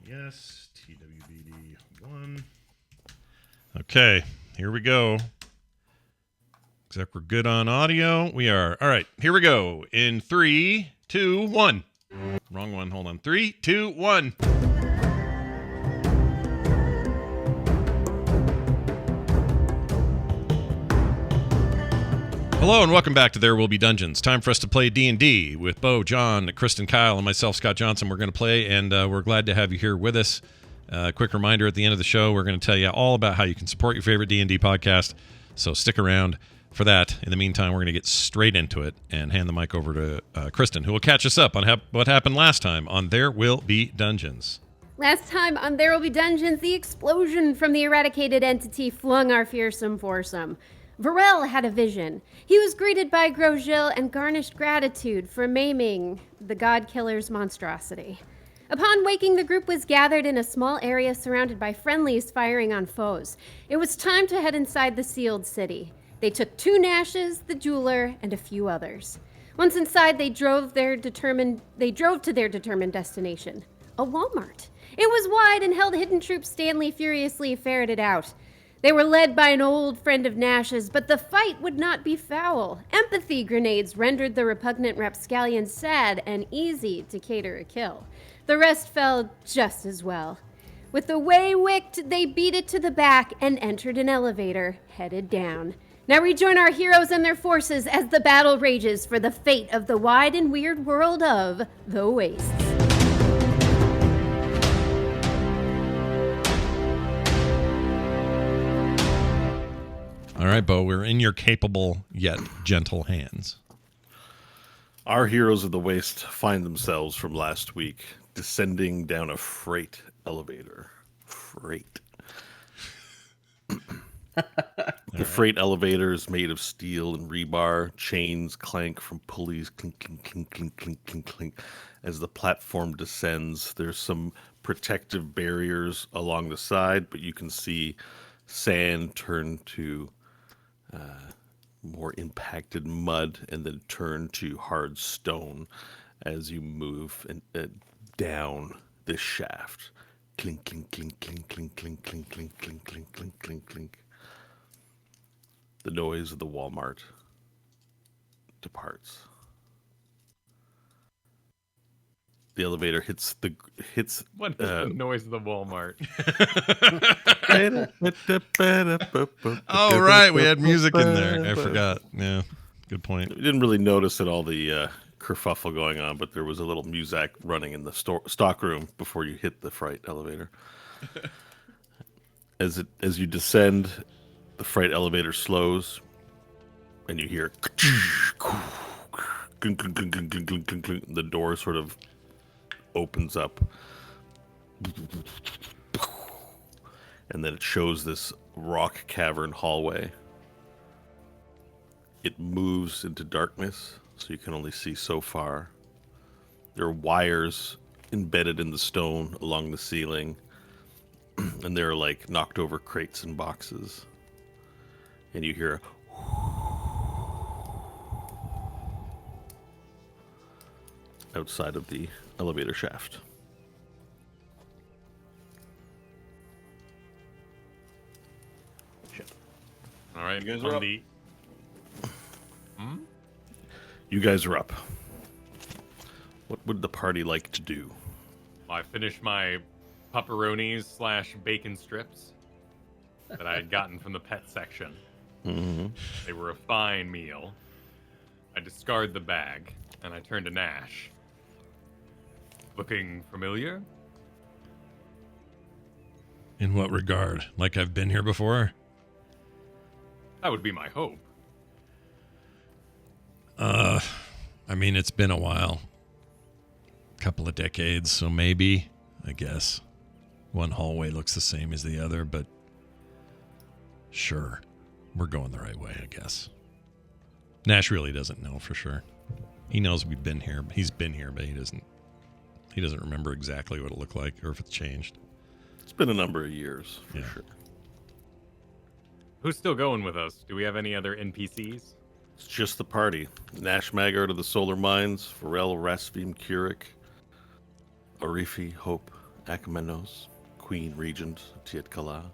Yes, TWBD 1. Okay, here we go. Looks like we're good on audio. We are. All right, here we go. In 3, 2, 1. Wrong one. Hold on. 3, 2, 1. Hello and welcome back to There Will Be Dungeons. Time for us to play D&D with Bo, John, Kristen, Kyle, and myself, Scott Johnson. We're going to play, and we're glad to have you here with us. Quick reminder at the end of the show, we're going to tell you all about how you can support your favorite D&D podcast, so stick around for that. In the meantime, we're going to get straight into it and hand the mic over to Kristen, who will catch us up on what happened last time on There Will Be Dungeons. Last time on There Will Be Dungeons, the explosion from the eradicated entity flung our fearsome foursome. Varel had a vision. He was greeted by Grosjean and garnished gratitude for maiming the god killer's monstrosity. Upon waking, the group was gathered in a small area surrounded by friendlies firing on foes. It was time to head inside the sealed city. They took 2 Nashes, the jeweler, and a few others. Once inside, they drove to their determined destination, a Walmart. It was wide and held hidden troops Stanley furiously ferreted out. They were led by an old friend of Nash's, but the fight would not be foul. Empathy grenades rendered the repugnant rapscallion sad and easy to cater a kill. The rest fell just as well. With the way wicked, they beat it to the back and entered an elevator, headed down. Now rejoin our heroes and their forces as the battle rages for the fate of the wide and weird world of the Wastes. All right, Bo, we're in your capable yet gentle hands. Our heroes of the Waste find themselves from last week descending down a freight elevator. Freight. The freight elevator is made of steel and rebar. Chains clank from pulleys, clink, clink, clink, clink, clink, clink, clink. As the platform descends, there's some protective barriers along the side, but you can see sand turn to more impacted mud and then turn to hard stone as you move down this shaft. Clink, clink, clink, clink, clink, clink, clink, clink, clink, clink, clink, clink, clink. The noise of the Walmart departs. The elevator hits. What is the noise of the Walmart? Oh, right. We had music in there. I forgot. Yeah. Good point. We didn't really notice at all the kerfuffle going on, but there was a little music running in the stock room before you hit the freight elevator. As you descend, the freight elevator slows, and you hear the door sort of opens up, and then it shows this rock cavern hallway. It moves into darkness, so you can only see so far. There are wires embedded in the stone along the ceiling, and there are like knocked over crates and boxes. And you hear outside of the elevator shaft. All right, You guys are up. Hmm? You guys are up. What would the party like to do? I finished my pepperonis/bacon strips that I had gotten from the pet section. Mm-hmm. They were a fine meal. I discard the bag, and I turn to Nash. Looking familiar? In what regard? Like I've been here before? That would be my hope. I mean, it's been a while. Couple of decades, so maybe, I guess. One hallway looks the same as the other, but sure. We're going the right way, I guess. Nash really doesn't know for sure. He knows we've been here. He's been here, but he doesn't remember exactly what it looked like or if it's changed. It's been a number of years, for sure. Who's still going with us? Do we have any other NPCs? It's just the party. Nash Maggard of the Solar Mines, Varel Rasvim Kurik, Arifi, Hope, Akamainos, Queen Regent Tietkala,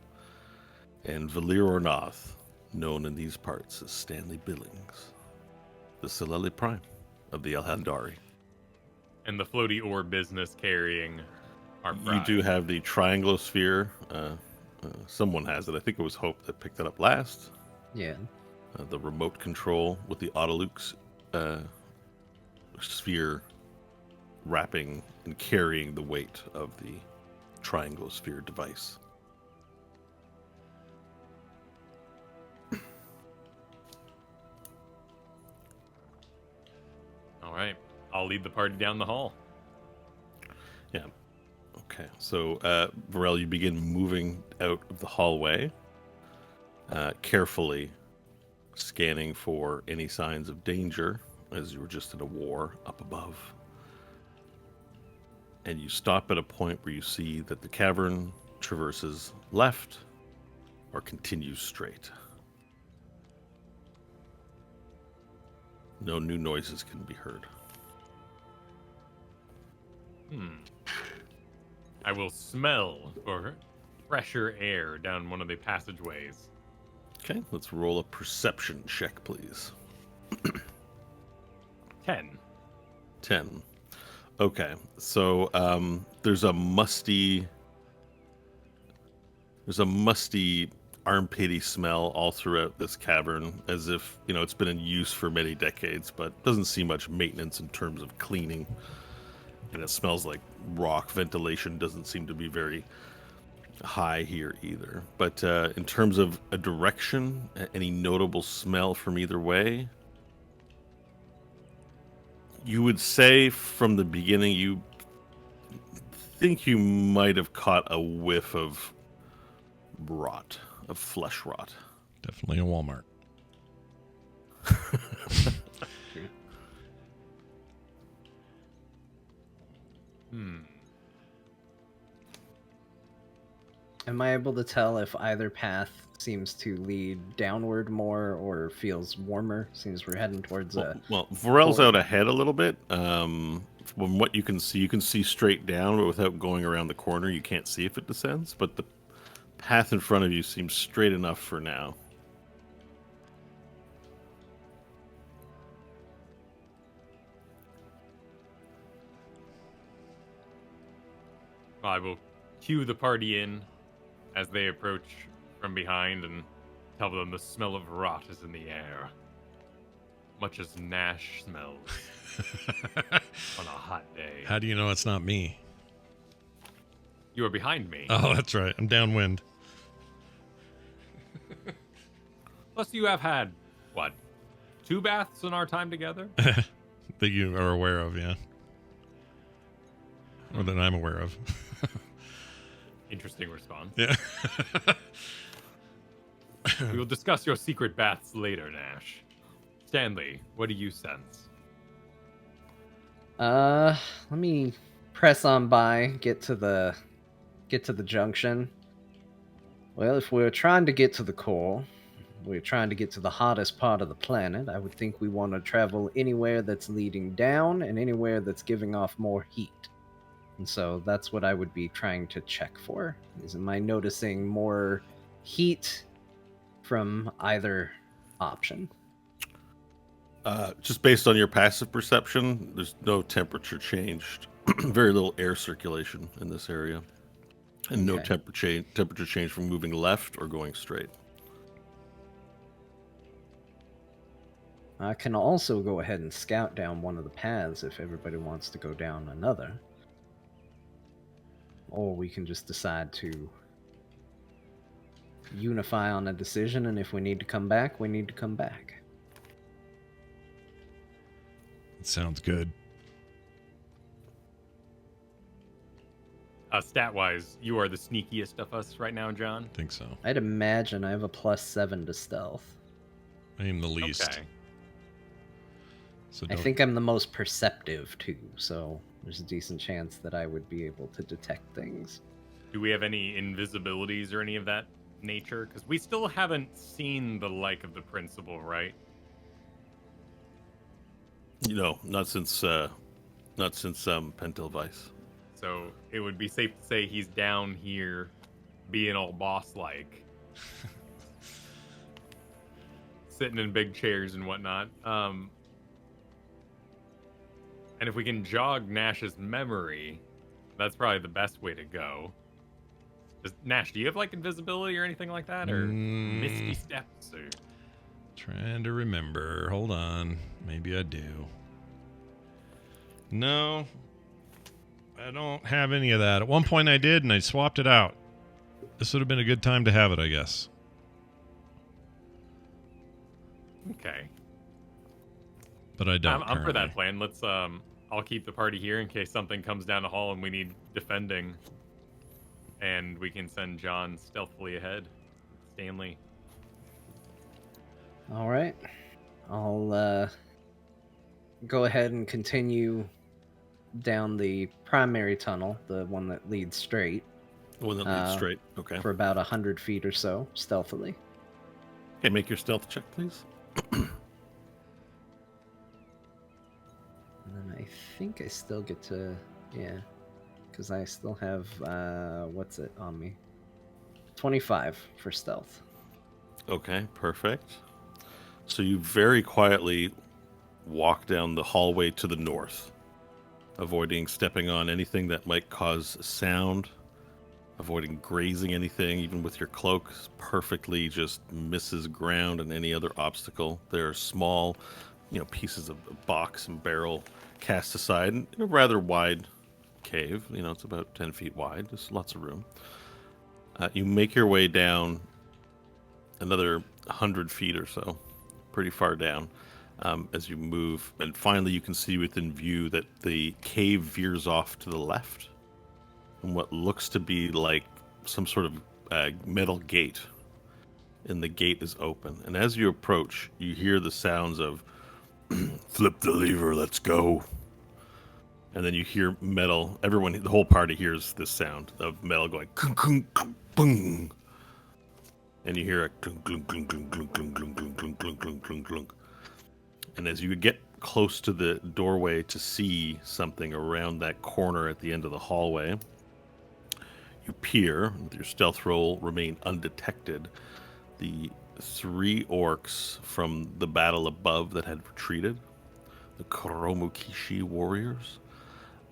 and Valir Ornath, known in these parts as Stanley Billings, the Sileli Prime of the Elhandari. And the floaty ore business carrying our You prize. do have the trianglosphere. Someone has it. I think it was Hope that picked it up last. Yeah. The remote control with the Autoluke's sphere wrapping and carrying the weight of the trianglosphere device. All right. I'll lead the party down the hall. Yeah. Okay. So, Varel, you begin moving out of the hallway, carefully scanning for any signs of danger, as you were just in a war up above. And you stop at a point where you see that the cavern traverses left or continues straight. No new noises can be heard. I will smell for fresher air down one of the passageways. Okay, let's roll a perception check, please. 10. 10. Okay, so there's a musty armpity smell all throughout this cavern, as if, it's been in use for many decades, but doesn't see much maintenance in terms of cleaning. And it smells like rock. Ventilation doesn't seem to be very high here either. But in terms of a direction, any notable smell from either way, you would say from the beginning you think you might have caught a whiff of rot, of flesh rot. Definitely a Walmart. Am I able to tell if either path seems to lead downward more or feels warmer? Seems we're heading towards Well, Varel's out ahead a little bit. From what you can see straight down, but without going around the corner, you can't see if it descends. But the path in front of you seems straight enough for now. I will cue the party in as they approach from behind and tell them the smell of rot is in the air. Much as Nash smells on a hot day. How do you know it's not me? You are behind me. Oh, that's right. I'm downwind. Plus, you have had, 2 baths in our time together? That you are aware of, yeah. Or that I'm aware of. Interesting response. Yeah. We will discuss your secret baths later, Nash. Stanley, what do you sense? Let me press on by, get to the junction. Well, if we're trying to get to the core, we're trying to get to the hottest part of the planet, I would think we want to travel anywhere that's leading down and anywhere that's giving off more heat. And so that's what I would be trying to check for. Am I noticing more heat from either option? Just based on your passive perception, there's no temperature changed. Very little air circulation in this area. And no temperature change from moving left or going straight. I can also go ahead and scout down one of the paths if everybody wants to go down another. Or we can just decide to unify on a decision, and if we need to come back, we need to come back. It sounds good. Stat-wise, you are the sneakiest of us right now, John. I think so. I'd imagine I have a +7 to stealth. I am the least. Okay. So I think I'm the most perceptive, too, so there's a decent chance that I would be able to detect things. Do we have any invisibilities or any of that nature? Because we still haven't seen the like of the principal, right? Not since Pentelweiss. So it would be safe to say he's down here being all boss-like. Sitting in big chairs and whatnot. And if we can jog Nash's memory, that's probably the best way to go. Nash, do you have like invisibility or anything like that? Or misty steps? Or... Trying to remember. Hold on. Maybe I do. No. I don't have any of that. At one point I did, and I swapped it out. This would have been a good time to have it, I guess. Okay. But I don't. I'm for that plan. Let's I'll keep the party here in case something comes down the hall and we need defending. And we can send John stealthily ahead. Stanley. All right. I'll go ahead and continue down the primary tunnel, the one that leads straight. The one that leads straight. Okay. For about 100 feet or so, stealthily. Okay, make your stealth check, please. And then I think I still get to, yeah, because I still have, what's it on me? 25 for stealth. Okay, perfect. So you very quietly walk down the hallway to the north, avoiding stepping on anything that might cause sound, avoiding grazing anything, even with your cloak, perfectly just misses ground and any other obstacle. There are small, pieces of box and barrel cast aside in a rather wide cave. It's about 10 feet wide. There's lots of room. You make your way down another 100 feet or so, pretty far down, as you move. And finally, you can see within view that the cave veers off to the left, and what looks to be like some sort of metal gate. And the gate is open. And as you approach, you hear the sounds of, flip the lever, let's go. And then you hear metal. The whole party hears this sound of metal going, kung, kung, kung, boom. And you hear a clunk, clunk, clunk, clunk, clunk, clunk, clunk, clunk, clunk, clunk, clunk, clunk, clunk. And as you get close to the doorway to see something around that corner at the end of the hallway, you peer, with your stealth roll remain undetected. The 3 orcs from the battle above that had retreated, the Kuromukishi warriors,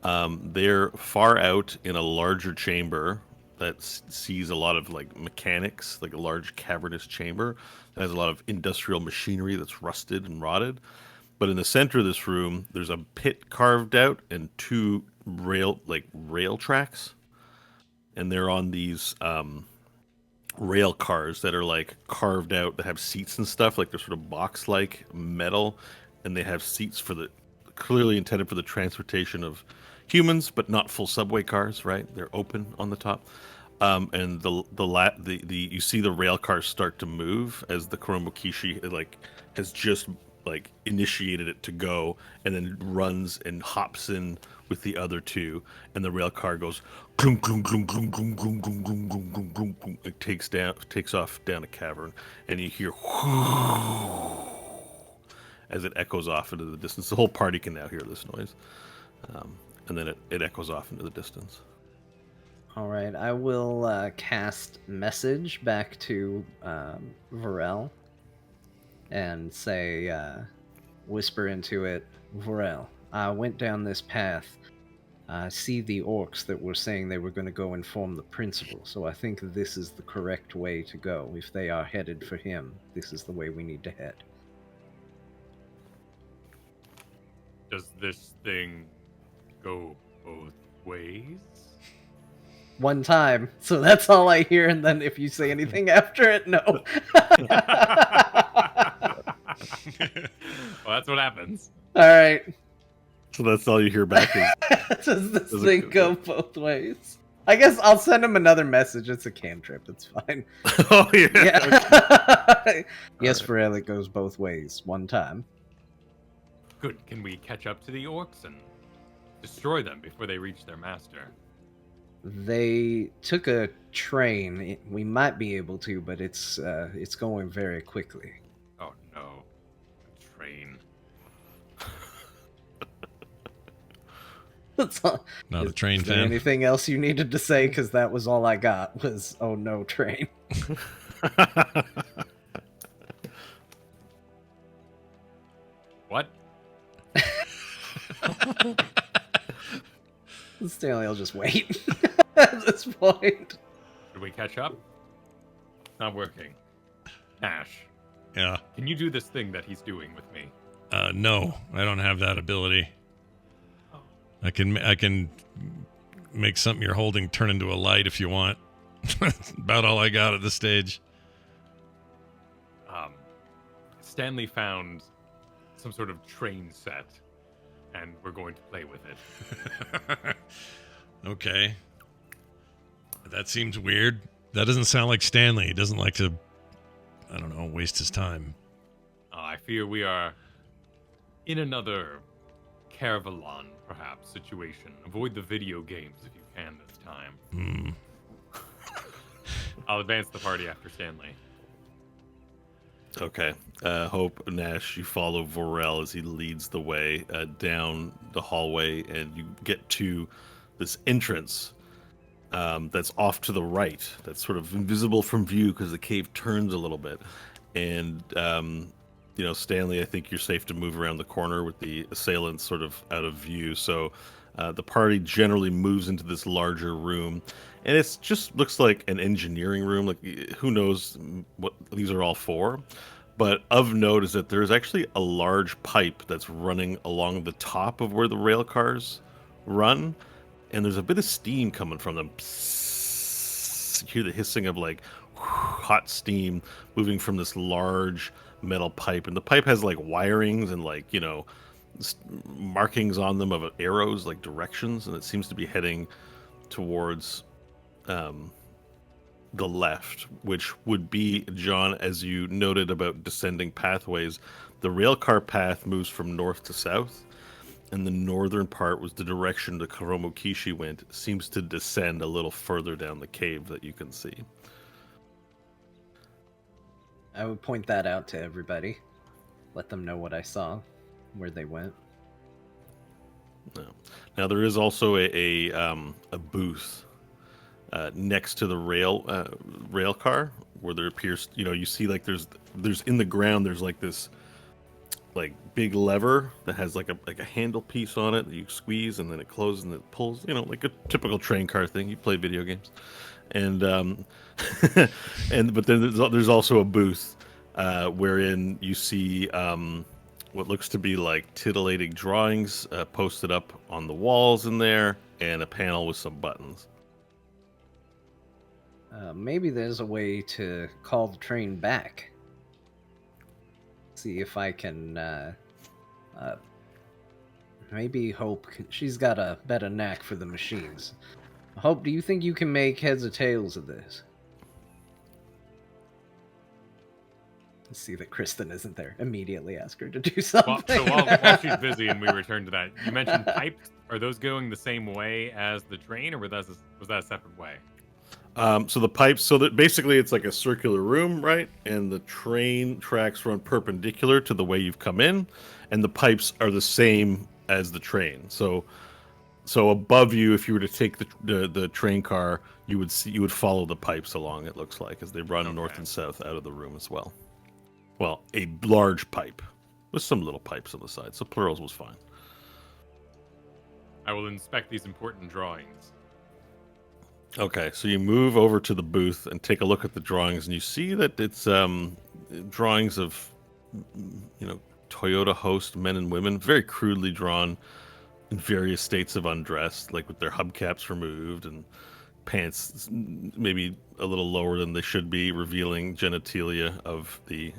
they're far out in a larger chamber that sees a lot of mechanics, like a large cavernous chamber that has a lot of industrial machinery that's rusted and rotted. But in the center of this room, there's a pit carved out and 2 rail tracks. And they're on these rail cars that are carved out, that have seats and stuff, they're sort of box-like metal, and they have seats clearly intended for the transportation of humans, but not full subway cars, right? They're open on the top. And you see the rail cars start to move as the Kuromukishi has just initiated it to go, and then runs and hops in with the other 2, and the rail car goes clunk, clunk, clunk, clunk, clunk, clunk, clunk, clunk, clunk, clunk, clunk, clunk. It takes off down a cavern, and you hear as it echoes off into the distance. The whole party can now hear this noise, and then it echoes off into the distance. All right, I will cast message back to Varel and say, whisper into it, Varel, I went down this path. I see the orcs that were saying they were going to go inform the principal, so I think this is the correct way to go. If they are headed for him, this is the way we need to head. Does this thing go both ways? One time, so that's all I hear, and then if you say anything after it, no. Well, that's what happens. All right. So that's all you hear back is... Does this thing go both ways? I guess I'll send him another message. It's a cantrip. It's fine. Oh, yeah. Okay. Yes, Varel, it goes both ways. One time. Good. Can we catch up to the orcs and destroy them before they reach their master? They took a train. We might be able to, but it's going very quickly. Oh no, a train. That's all. Not a train Is there fan. anything else you needed to say? Because that was all I got. Was oh no, train. What? Stanley will just wait at this point. Did we catch up? Not working. Nash, Yeah. can you do this thing that he's doing with me? No, I don't have that ability. Oh. I can make something you're holding turn into a light if you want. That's about all I got at this stage. Stanley found some sort of train set, and we're going to play with it. Okay. That seems weird. That doesn't sound like Stanley. He doesn't like to, I don't know, waste his time. I fear we are in another Caravalon, perhaps, situation. Avoid the video games if you can this time. I'll advance the party after Stanley. Okay. Hope, Nash, you follow Vorel as he leads the way down the hallway, and you get to this entrance that's off to the right. That's sort of invisible from view because the cave turns a little bit. And, Stanley, I think you're safe to move around the corner with the assailants sort of out of view. So the party generally moves into this larger room. And it just looks like an engineering room. Like, who knows what these are all for? But of note is that there's actually a large pipe that's running along the top of where the rail cars run. And there's a bit of steam coming from them. Psst. You hear the hissing of like hot steam moving from this large metal pipe. And the pipe has like wirings and like, markings on them of arrows, like directions. And it seems to be heading towards the left, which would be, John, as you noted about descending pathways, the railcar path moves from north to south, and the northern part was the direction the Kuromokishi went, seems to descend a little further down the cave that you can see. I would point that out to everybody. Let them know what I saw, where they went. No. Now there is also a booth next to the rail car, where there appears, you see like there's in the ground there's like this like big lever that has like a handle piece on it that you squeeze and then it closes and it pulls, like a typical train car thing. You play video games, and but then there's also a booth wherein you see what looks to be like titillating drawings posted up on the walls in there, and a panel with some buttons. Maybe there's a way to call the train back. See if I can, maybe Hope, she's got a better knack for the machines. Hope, do you think you can make heads or tails of this? See that Kristen isn't there. Immediately ask her to do something. While she's busy and we return to that, you mentioned pipes. Are those going the same way as the train, or was that a separate way? So the pipes, so that basically it's like a circular room, right? And the train tracks run perpendicular to the way you've come in, and the pipes are the same as the train. So above you, if you were to take the train car, you would follow the pipes along. It looks like as they run north and south out of the room as well. Well, a large pipe with some little pipes on the side. So plurals was fine. I will inspect these important drawings. Okay, so you move over to the booth and take a look at the drawings, and you see that it's drawings of, Toyota host men and women, very crudely drawn in various states of undress, like with their hubcaps removed and pants maybe a little lower than they should be, revealing genitalia of the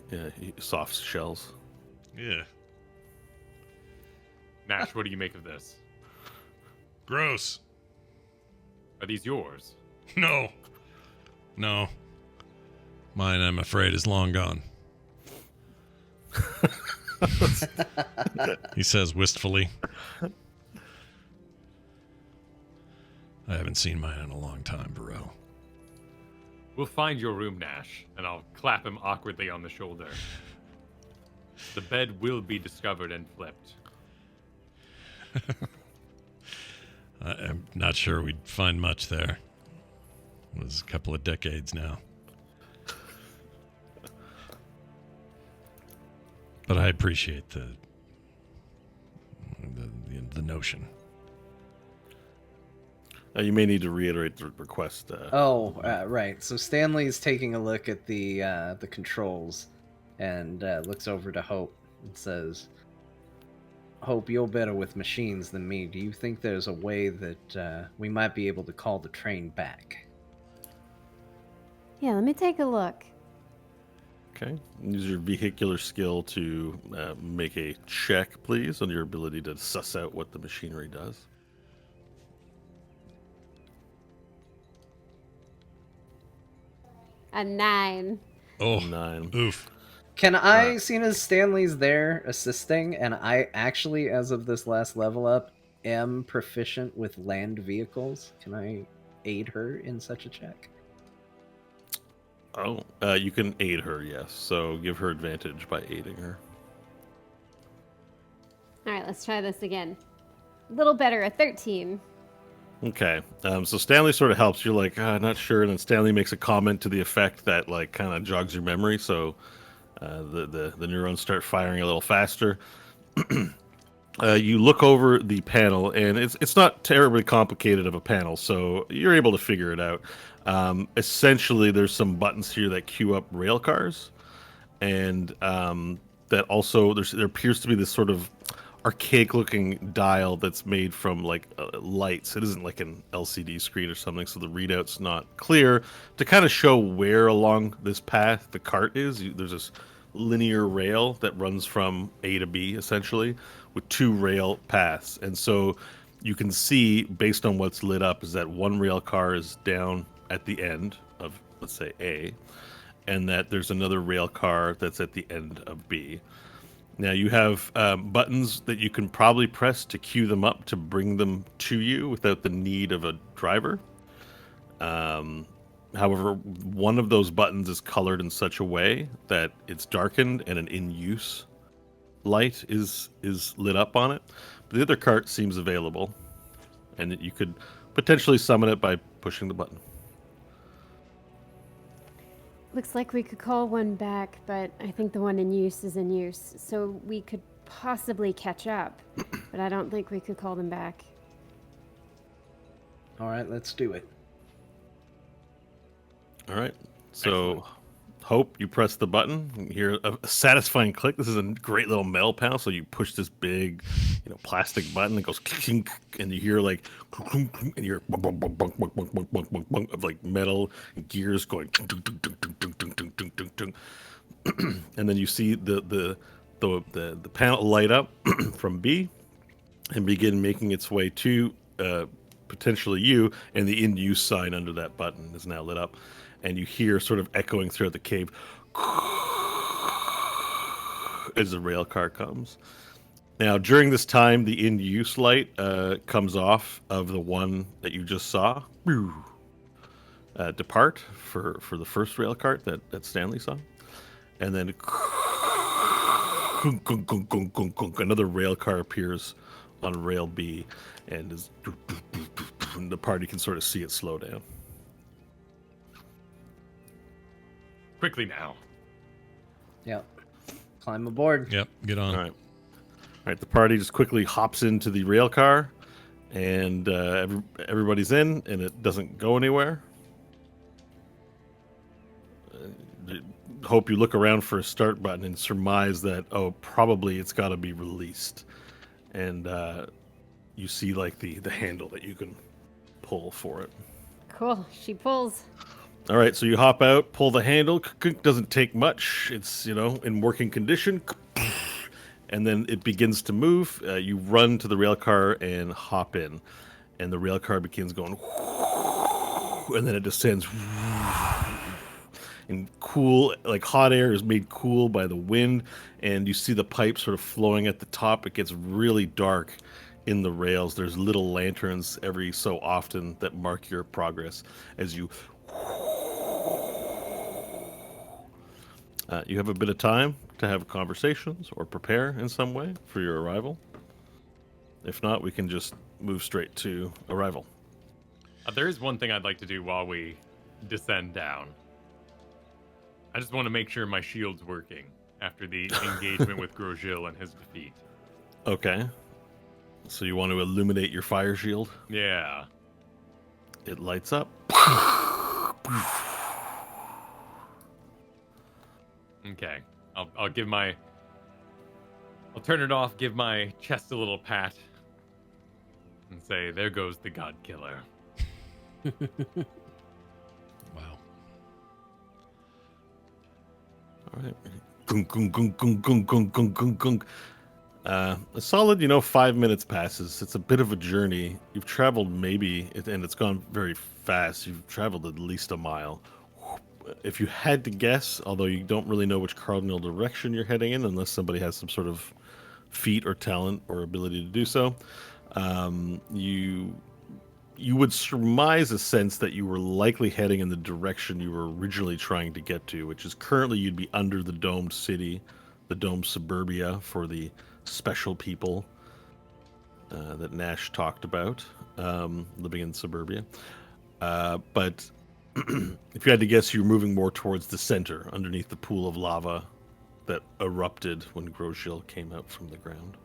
soft shells. Yeah. Nash, what do you make of this? Gross. Are these yours? No. Mine, I'm afraid, is long gone. He says wistfully. I haven't seen mine in a long time, Burrell. We'll find your room, Nash, and I'll clap him awkwardly on the shoulder. The bed will be discovered and flipped. I'm not sure we'd find much there. It was a couple of decades now. But I appreciate the notion. You may need to reiterate the request. Right. So Stanley's taking a look at the controls and looks over to Hope and says, "Hope, you're better with machines than me. Do you think there's a way that we might be able to call the train back?" Yeah, let me take a look. Okay. Use your vehicular skill to make a check, please, on your ability to suss out what the machinery does. A 9. Oh, 9. oof. Can I, seeing as Stanley's there assisting, and I actually, as of this last level up, am proficient with land vehicles, can I aid her in such a check? Oh, you can aid her, yes. So give her advantage by aiding her. All right, let's try this again. A little better, a 13. Okay. So Stanley sort of helps. You're like, not sure. And then Stanley makes a comment to the effect that, like, kind of jogs your memory. So the neurons start firing a little faster. You look over the panel, and it's not terribly complicated of a panel, so you're able to figure it out. Essentially, there's some buttons here that queue up rail cars, and that also there appears to be this sort of archaic-looking dial that's made from like lights. It isn't like an LCD screen or something, so the readout's not clear. To kind of show where along this path the cart is, there's this linear rail that runs from A to B, essentially, with 2 rail paths. And so you can see, based on what's lit up, is that one rail car is down at the end of, let's say, A, and that there's another rail car that's at the end of B. Now, you have buttons that you can probably press to queue them up to bring them to you without the need of a driver. However, one of those buttons is colored in such a way that it's darkened and an in-use light is lit up on it. But the other cart seems available, and you could potentially summon it by pushing the button. Looks like we could call one back, but I think the one in use is in use, so we could possibly catch up, but I don't think we could call them back. All right, let's do it. All right. So, Hope, you press the button. You hear a satisfying click. This is a great little metal panel. So you push this big, plastic button. It goes clink, and you hear like, and you hear bunk, bunk, bunk, bunk, bunk, bunk, bunk, bunk, bunk, bunk of like metal gears going, and then you see the panel light up from B and begin making its way to potentially you, and the in-use sign under that button is now lit up. And you hear sort of echoing throughout the cave as the rail car comes. Now, during this time, the in-use light comes off of the one that you just saw. Depart for the first rail cart that Stanley saw. And then another rail car appears on rail B, and the party can sort of see it slow down. Quickly now. Yep. Climb aboard. Yep, get on. All right. The party just quickly hops into the rail car, and everybody's in, and it doesn't go anywhere. Hope you look around for a start button and surmise that, probably it's got to be released. And you see, like, the handle that you can pull for it. Cool, she pulls. All right, so you hop out, pull the handle. Doesn't take much. It's, in working condition. And then it begins to move. You run to the rail car and hop in. And the rail car begins going, and then it descends. And cool, like hot air is made cool by the wind. And you see the pipe sort of flowing at the top. It gets really dark in the rails. There's little lanterns every so often that mark your progress as you... you have a bit of time to have conversations or prepare in some way for your arrival. If not, we can just move straight to arrival. There is one thing I'd like to do while we descend down. I just want to make sure my shield's working after the engagement with Grosjean and his defeat. Okay. So you want to illuminate your fire shield? Yeah. It lights up. Okay. I'll give my... I'll turn it off, give my chest a little pat, and say, there goes the God Killer. Wow. All right. Gung, gung, gung, gung, gung, gung, gung, gung, gung. A solid, 5 minutes passes. It's a bit of a journey. You've traveled and it's gone very fast. You've traveled at least a mile. If you had to guess, although you don't really know which cardinal direction you're heading in, unless somebody has some sort of feat or talent or ability to do so, you would surmise a sense that you were likely heading in the direction you were originally trying to get to, which is currently you'd be under the domed city, the domed suburbia for the special people that Nash talked about, living in suburbia. But if you had to guess, you're moving more towards the center, underneath the pool of lava that erupted when Grosjean came out from the ground.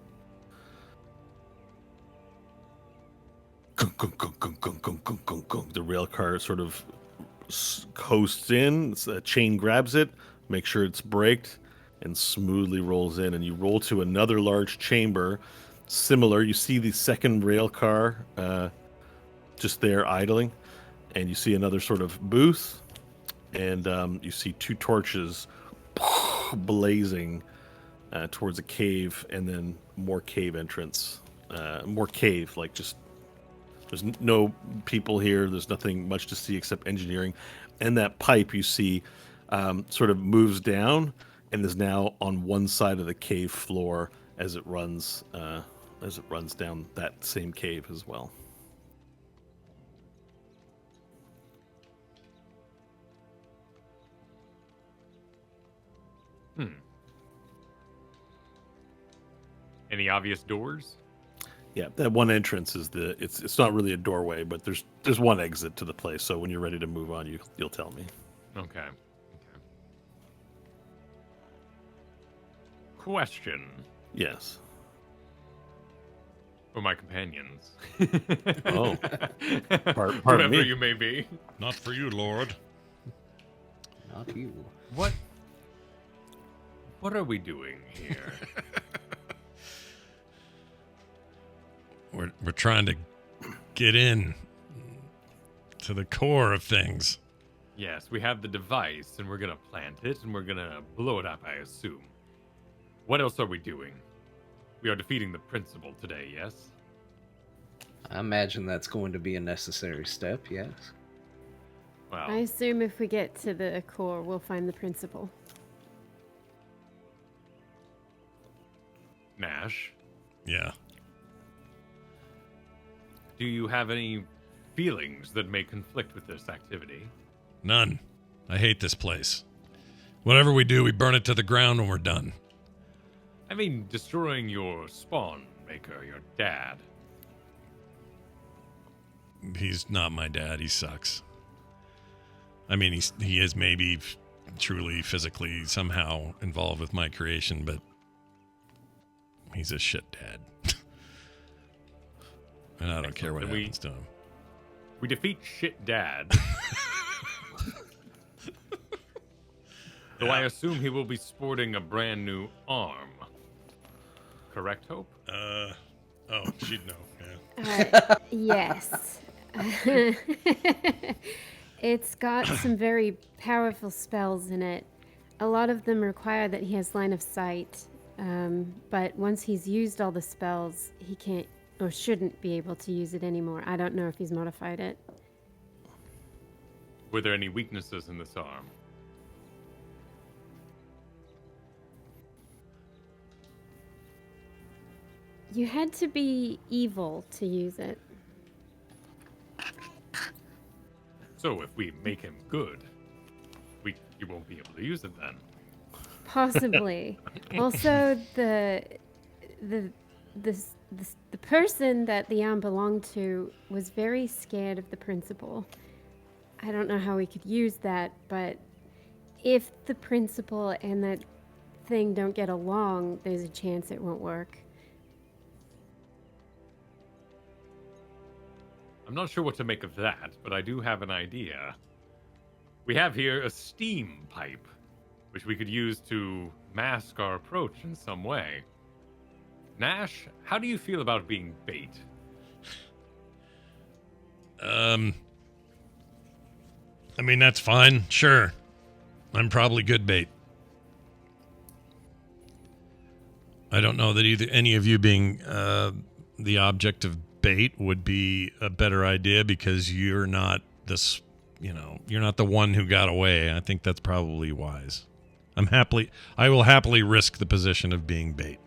The rail car sort of coasts in, a chain grabs it, makes sure it's braked, and smoothly rolls in. And you roll to another large chamber, similar. You see the second rail car just there idling, and you see another sort of booth, and you see two torches blazing towards a cave, and then more cave entrance. More cave, like just... There's no people here. There's nothing much to see except engineering. And that pipe you see sort of moves down and is now on one side of the cave floor as it runs down that same cave as well. Any obvious doors? Yeah, that one entrance is it's not really a doorway, but there's one exit to the place. So when you're ready to move on, you'll tell me. Okay. Question. Yes. For my companions. Oh. Pardon Whoever me. you may be. Not for you, Lord. Not you. What are we doing here? We're trying to get in to the core of things. Yes, we have the device, and we're gonna plant it, and we're gonna blow it up, I assume. What else are we doing? We are defeating the principal today, yes? I imagine that's going to be a necessary step, yes. Well, I assume if we get to the core, we'll find the principal. Nash, Yeah. do you have any feelings that may conflict with this activity? None. I hate this place. Whatever we do, we burn it to the ground when we're done. I mean, destroying your spawn maker, your dad. He's not my dad. He sucks. I mean, he is maybe truly physically somehow involved with my creation, but he's a shit dad. And I don't care what happens to him. We defeat shit dad. Though I assume he will be sporting a brand new arm. Correct, Hope? Oh, she'd know. Yeah. Yes. It's got some very powerful spells in it. A lot of them require that he has line of sight. But once he's used all the spells, he can't or shouldn't be able to use it anymore. I don't know if he's modified it. Were there any weaknesses in this arm? You had to be evil to use it. So if we make him good, you won't be able to use it then. Possibly. Also, the the person that Leon belonged to was very scared of the principal. I don't know how we could use that, but if the principal and that thing don't get along, there's a chance it won't work. I'm not sure what to make of that, but I do have an idea. We have here a steam pipe, which we could use to mask our approach in some way. Nash, how do you feel about being bait? I mean, that's fine. Sure. I'm probably good bait. I don't know that either any of you being the object of bait would be a better idea because you're not this, you're not the one who got away. I think that's probably wise. I will happily risk the position of being bait.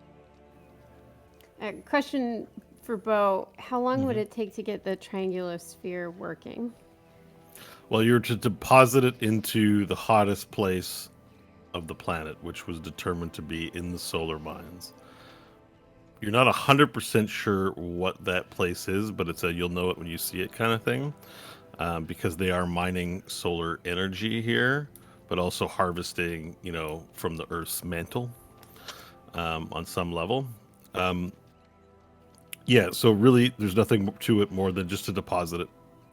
Question for Bo. How long would it take to get the triangular sphere working? Well, you're to deposit it into the hottest place of the planet, which was determined to be in the solar mines. You're not 100% sure what that place is, but it's a you'll know it when you see it kind of thing, because they are mining solar energy here, but also harvesting, from the Earth's mantle on some level. Yeah, so really there's nothing to it more than just to deposit it.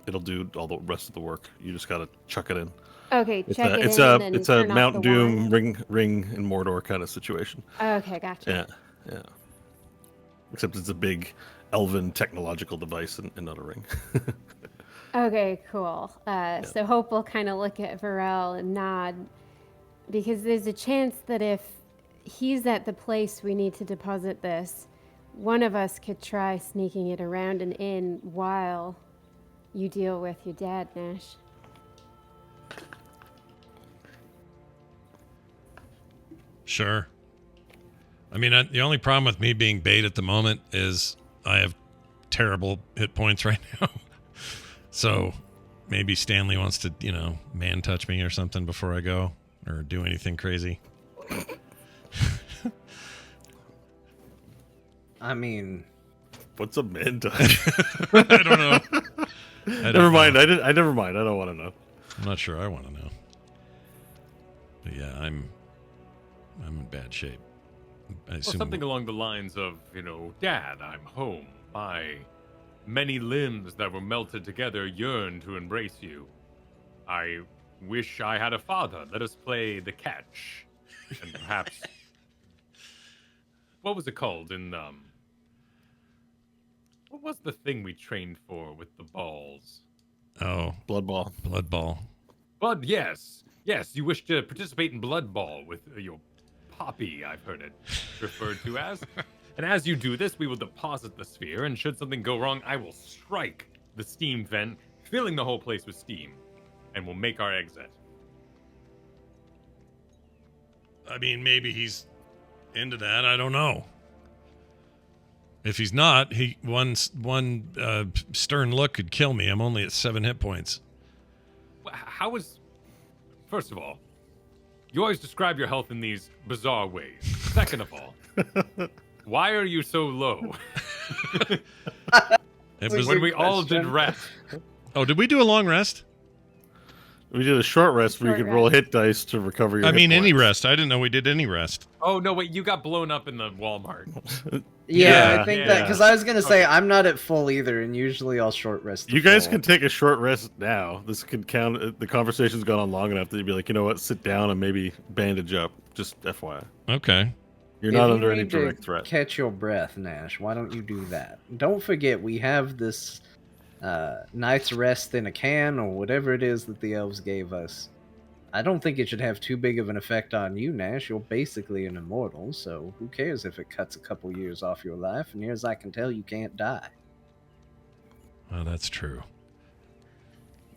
It'll do all the rest of the work. You just got to chuck it in. Okay, It's check a, it it's in a, and then it's a turn off Mount the Doom wand. ring in Mordor kind of situation. Okay, gotcha. Yeah. Except it's a big elven technological device and not a ring. Okay, cool. So Hope will kind of look at Varel and nod, because there's a chance that if he's at the place we need to deposit this, one of us could try sneaking it around and in while you deal with your dad, Nash. Sure. I mean, the only problem with me being bait at the moment is I have terrible hit points right now. So maybe Stanley wants to, man touch me or something before I go or do anything crazy. I mean, What's a man touch? I don't know. Never mind. I never mind. I don't want to know. I'm not sure I want to know. But yeah, I'm in bad shape. I Well, assume something along the lines of, Dad, I'm home. My many limbs that were melted together yearn to embrace you. I wish I had a father. Let us play the catch. And perhaps... What was it called in, What was the thing we trained for with the balls? Oh, Blood ball. blood ball. Blood, yes. Yes, you wish to participate in blood ball with your poppy, I've heard it referred to as. And as you do this, we will deposit the sphere, and should something go wrong, I will strike the steam vent, filling the whole place with steam, and we'll make our exit. I mean, maybe he's into that. I don't know. If he's not, one stern look could kill me. I'm only at 7 hit points. How is... First of all, you always describe your health in these bizarre ways. Second of all, why are you so low? It was When we all did rest. Oh, did we do a long rest? We did a short rest where you could roll hit dice to recover your I mean, hit any points. rest. I didn't know we did any rest. Oh, no, wait, you got blown up in the Walmart. yeah, I think that yeah. because I was gonna say I'm not at full either, and usually I'll short rest. to You guys full. can take a short rest now. This could count. The conversation's gone on long enough that you'd be like, you know what, sit down and maybe bandage up. Just FYI. Okay. You're If not you under any need to direct threat. Catch your breath, Nash. Why don't you do that? Don't forget, we have this night's rest in a can or whatever it is that the elves gave us. I don't think it should have too big of an effect on you, Nash. You're basically an immortal, so who cares if it cuts a couple years off your life? And near as I can tell, you can't die. Well, that's true.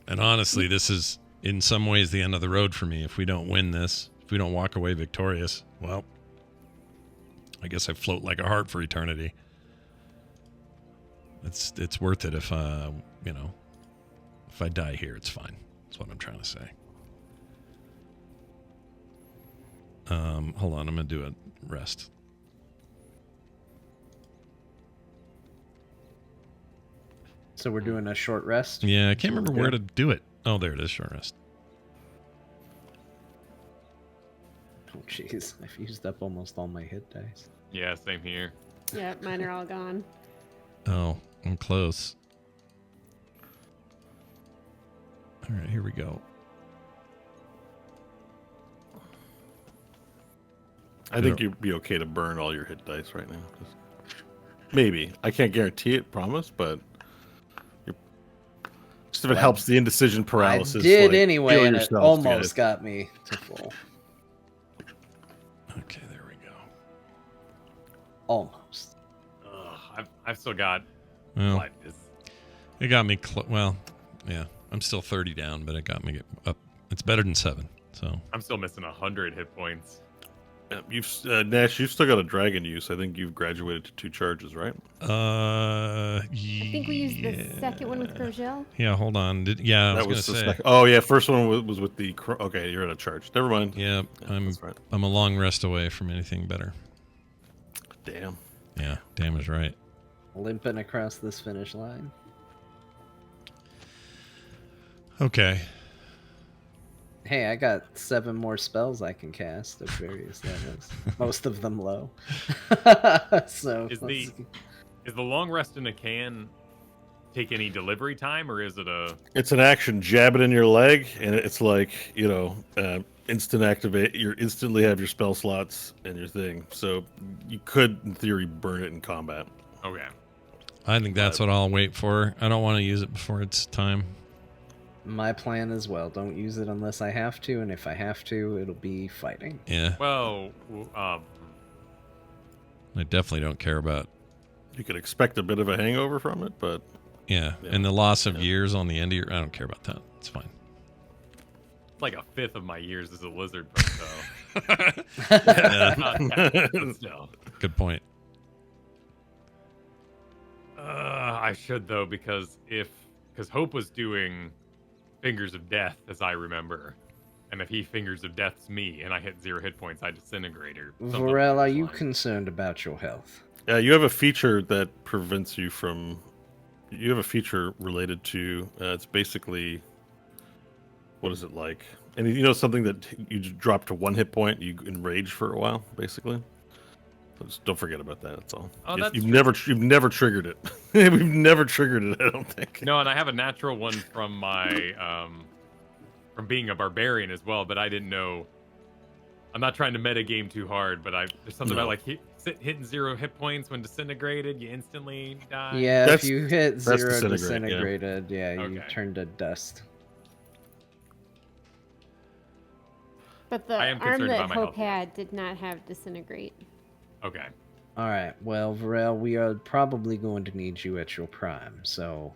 And honestly, this is in some ways the end of the road for me. If we don't win this, if we don't walk away victorious, well, I guess I float like a heart for eternity. It's worth it if if I die here, it's fine. That's what I'm trying to say. Hold on, I'm gonna do a rest. So we're doing a short rest? Yeah, I can't remember where to do it. Oh, there it is, short rest. Oh, jeez. I've used up almost all my hit dice. Yeah, same here. Yep, mine are all gone. Oh, I'm close. All right, here we go. I think you'd be okay to burn all your hit dice right now. Maybe. I can't guarantee it, promise, but just if it helps the indecision paralysis. I did like, anyway, feel and it yourselves, almost guys. got me to full. Okay, there we go. Almost. I've still got Well, what is it got me. Well, yeah, I'm still 30 down, but it got me up. It's better than 7. So I'm still missing 100 hit points. Nash, you've still got a dragon use. I think you've graduated to 2 charges, right? I think we used the second one with Grosjean. Yeah, hold on. I was gonna say. second. Oh yeah, first one was with the. Okay, you're at a charge. Never mind. Yeah, that's right. I'm a long rest away from anything better. Damn. Yeah, damn is right. Limping across this finish line. Okay. Hey, I got 7 more spells I can cast of various levels. Most of them low. So Is the long rest in a can take any delivery time, or is it a? It's an action. Jab it in your leg, and it's like instant activate. You instantly have your spell slots and your thing. So you could, in theory, burn it in combat. Okay. I think that's what I'll wait for. I don't want to use it before it's time. My plan as well. Don't use it unless I have to, and if I have to, it'll be fighting. Yeah. Well, I definitely don't care about. You could expect a bit of a hangover from it, but Yeah, and the loss of years on the end of your. I don't care about that. It's fine. it's like a fifth of my years as a lizard, so. Yeah, But still. good point. I should though, because Hope was doing Fingers of Death, as I remember, and if he Fingers of Death's me and I hit 0 hit points, I disintegrate her. Varel, are you concerned about your health? yeah, you have a feature that prevents you from. You have a feature related to. It's basically. What is it like? And something that you drop to 1 hit point, you enrage for a while, basically. So just don't forget about that. That's all. Oh, Yes, that's you've never triggered it. We've never triggered it. I don't think. No, and I have a natural one from my from being a barbarian as well, but I didn't know. I'm not trying to meta game too hard, but there's something about like hitting 0 hit points when disintegrated, you instantly die. Yeah, if you hit 0 disintegrate, disintegrated, you Okay. turn to dust. But the I am arm concerned that about my Hope health, yes. had did not have disintegrate. Okay. All right, well, Varel, we are probably going to need you at your prime, so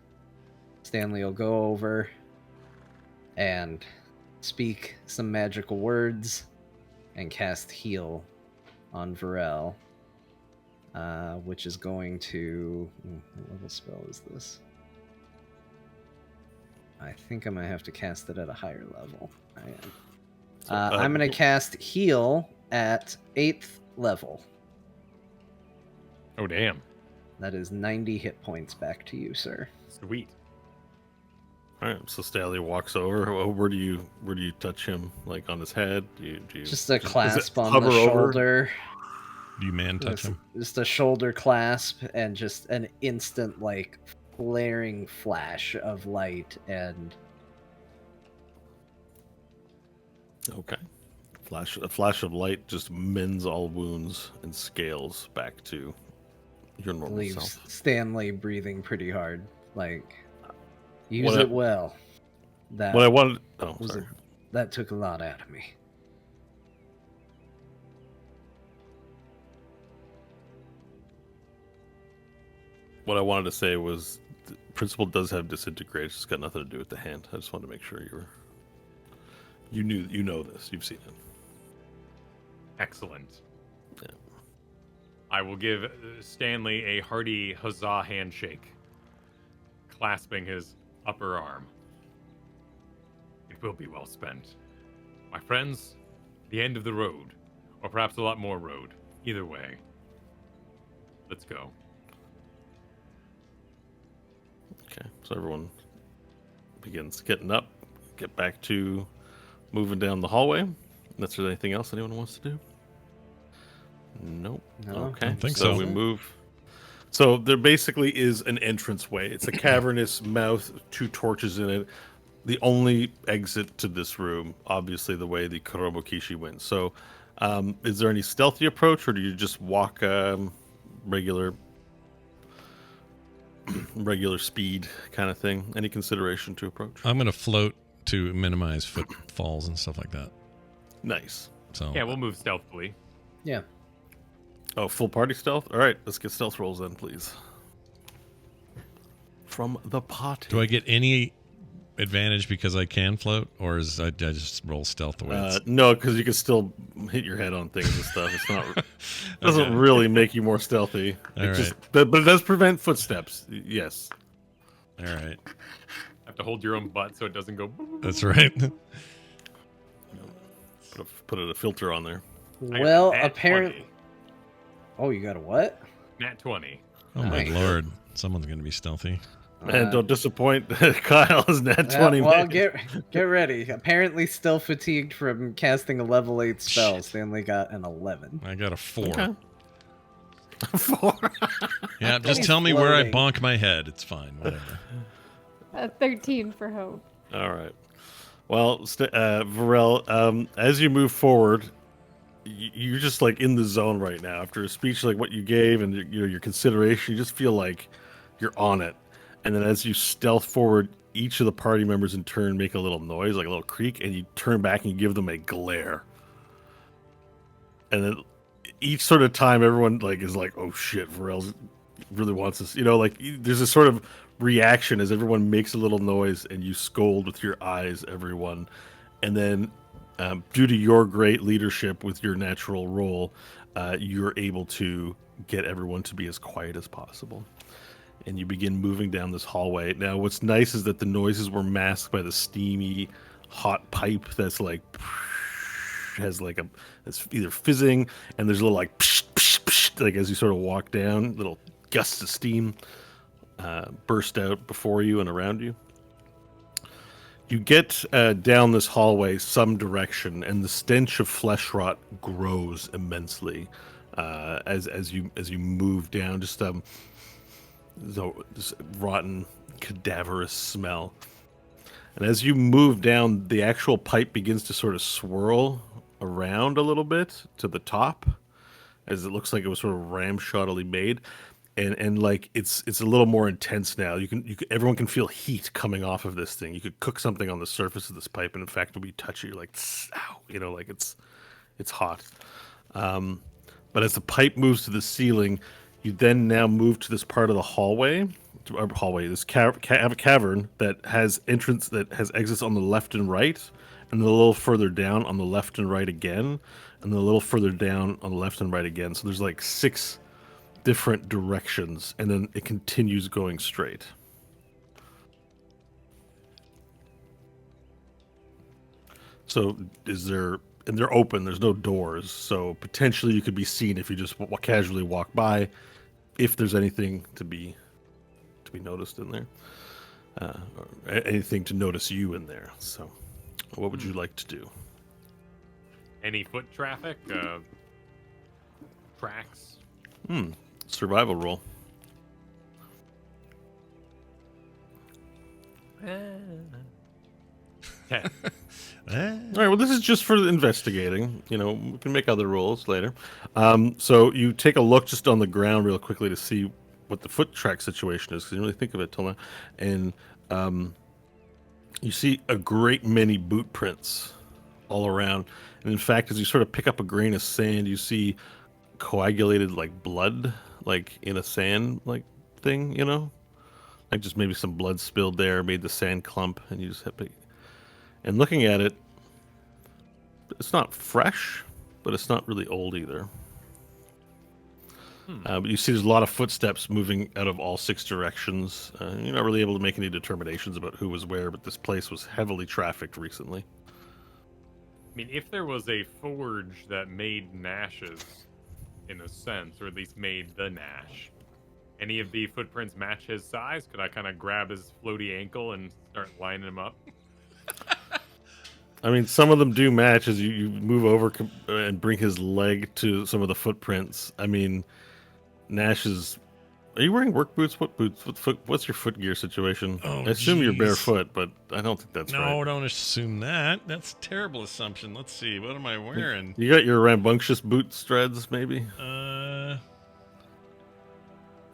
Stanley will go over and speak some magical words and cast Heal on Varel, which is going to... What level spell is this? I think I might have to cast it at a higher level. I am. I'm going to cast Heal at 8th level. Oh damn. That is 90 hit points back to you, sir. Sweet. All right, so Stanley walks over. Where do you touch him? Like on his head? Do you Just a clasp on hover the over? shoulder. Do you man touch him? Just a shoulder clasp and just an instant, like, flaring flash of light and... Okay. A flash of light just mends all wounds and scales back to your normal leaves self. Stanley breathing pretty hard. Like, use What it well. That What I wanted. Oh, was sorry. that took a lot out of me. What I wanted to say was, the principal does have disintegrate. It's got nothing to do with the hand. I just wanted to make sure you know this. You've seen it. Excellent. Yeah. I will give Stanley a hearty huzzah handshake, clasping his upper arm. It will be well spent. My friends, the end of the road, or perhaps a lot more road. Either way. Let's go. Okay, so everyone begins getting up, get back to moving down the hallway. Unless there's anything else anyone wants to do. Nope. No, Okay, don't think so so. we move. So there basically is an entranceway. It's a cavernous mouth, 2 torches in it. The only exit to this room, obviously, the way the Kurobokishi went. So, is there any stealthy approach, or do you just walk regular speed kind of thing? Any consideration to approach? I'm going to float to minimize footfalls and stuff like that. Nice. So Yeah, we'll move stealthily. Yeah. Oh, full party stealth? All right, let's get stealth rolls then, please. From the party. do I get any advantage because I can float, or is I just roll stealth the way it's... No, because you can still hit your head on things and stuff. It's not doesn't Okay. really make you more stealthy. All It just, right. but it does prevent footsteps. Yes. All right. Have to hold your own butt so it doesn't go. That's right. Put a filter on there. I got Well, nat apparently. 20. Oh, you got a what? Nat 20. Oh my Nice. lord. Someone's going to be stealthy. Man, don't disappoint. Kyle is nat 20. Well, man. get ready. Apparently, still fatigued from casting a level 8 spell. They only got an 11. I got a 4. Okay. 4. Yeah, just He's tell me where I floating. bonk my head. It's fine. Whatever. 13 for hope. All right. Well, Varel, as you move forward, you're just like in the zone right now. After a speech like what you gave and your consideration, you just feel like you're on it. And then as you stealth forward, each of the party members in turn make a little noise, like a little creak, and you turn back and you give them a glare. And then each sort of time, everyone is like, "Oh shit, Varel really wants this." Like there's a sort of reaction as everyone makes a little noise, and you scold with your eyes, everyone. And then, due to your great leadership with your natural role, you're able to get everyone to be as quiet as possible. And you begin moving down this hallway. Now, what's nice is that the noises were masked by the steamy, hot pipe that's has it's either fizzing, and there's a little psh, psh, psh, like as you sort of walk down, little gusts of steam burst out before you and around you. You get down this hallway some direction, and the stench of flesh rot grows immensely as you move down. Just this rotten, cadaverous smell. And as you move down, the actual pipe begins to sort of swirl around a little bit to the top, as it looks like it was sort of ramshottily made. And it's a little more intense now. Everyone can feel heat coming off of this thing. You could cook something on the surface of this pipe, and in fact, when you touch it, you're like, ow, it's hot. But as the pipe moves to the ceiling, you then now move to this part of the hallway. This cavern that has exits on the left and right, and then a little further down on the left and right again, and then a little further down on the left and right again. So there's 6 different directions, and then it continues going straight. So and they're open, there's no doors, so potentially you could be seen if you just casually walk by, if there's anything to be noticed in there, or anything to notice you in there. So what would you like to do? Any foot traffic? Tracks? Survival roll. Yeah. All right, well, this is just for investigating. We can make other rolls later. So you take a look just on the ground real quickly to see what the foot track situation is, because you didn't really think of it till now. And you see a great many boot prints all around. And in fact, as you sort of pick up a grain of sand, you see coagulated blood, in a sand thing, just maybe some blood spilled there, made the sand clump, and you just have to. And looking at it, it's not fresh, but it's not really old either. But you see there's a lot of footsteps moving out of all 6 directions. You're not really able to make any determinations about who was where, but this place was heavily trafficked recently. I mean, if there was a forge that made Nashes, in a sense, or at least made the Nash, any of the footprints match his size? Could I kind of grab his floaty ankle and start lining him up? I mean, some of them do match as you move over and bring his leg to some of the footprints. I mean, Nash is. Are you wearing work boots? What boots? What's your foot gear situation? Oh, I assume you're jeez. barefoot, but I don't think that's right. No, don't assume that. That's a terrible assumption. Let's see. What am I wearing? You got your rambunctious boot threads, maybe?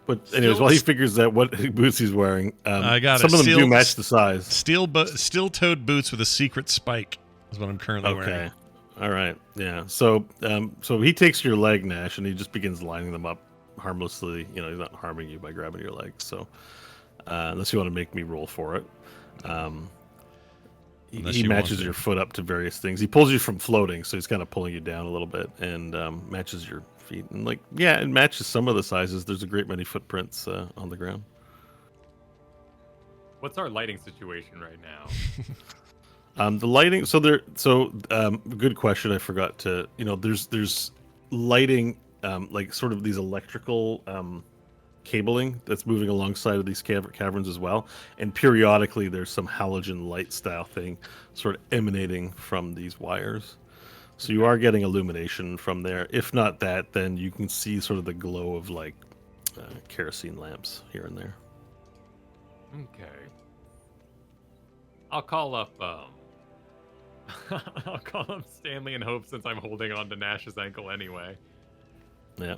But anyways, Still- while he figures out what boots he's wearing, I got some it. of them do Steel- match the size. Steel-toed boots with a secret spike is what I'm currently Okay. wearing. All right. Yeah. So he takes your leg, Nash, and he just begins lining them up harmlessly. You know, he's not harming you by grabbing your leg. So unless you want to make me roll for it. Unless He you want matches to. your foot up to various things. He pulls you from floating, so he's kind of pulling you down a little bit, and matches your feet. And it matches some of the sizes. There's a great many footprints on the ground. What's our lighting situation right now? The lighting. Good question. I forgot to. There's lighting, like sort of these electrical cabling that's moving alongside of these caverns as well, and periodically there's some halogen light style thing sort of emanating from these wires. So you are getting illumination from there. If not that, then you can see sort of the glow of kerosene lamps here and there. Okay. I'll call up I'll call up Stanley and Hope since I'm holding on to Nash's ankle anyway. Yeah.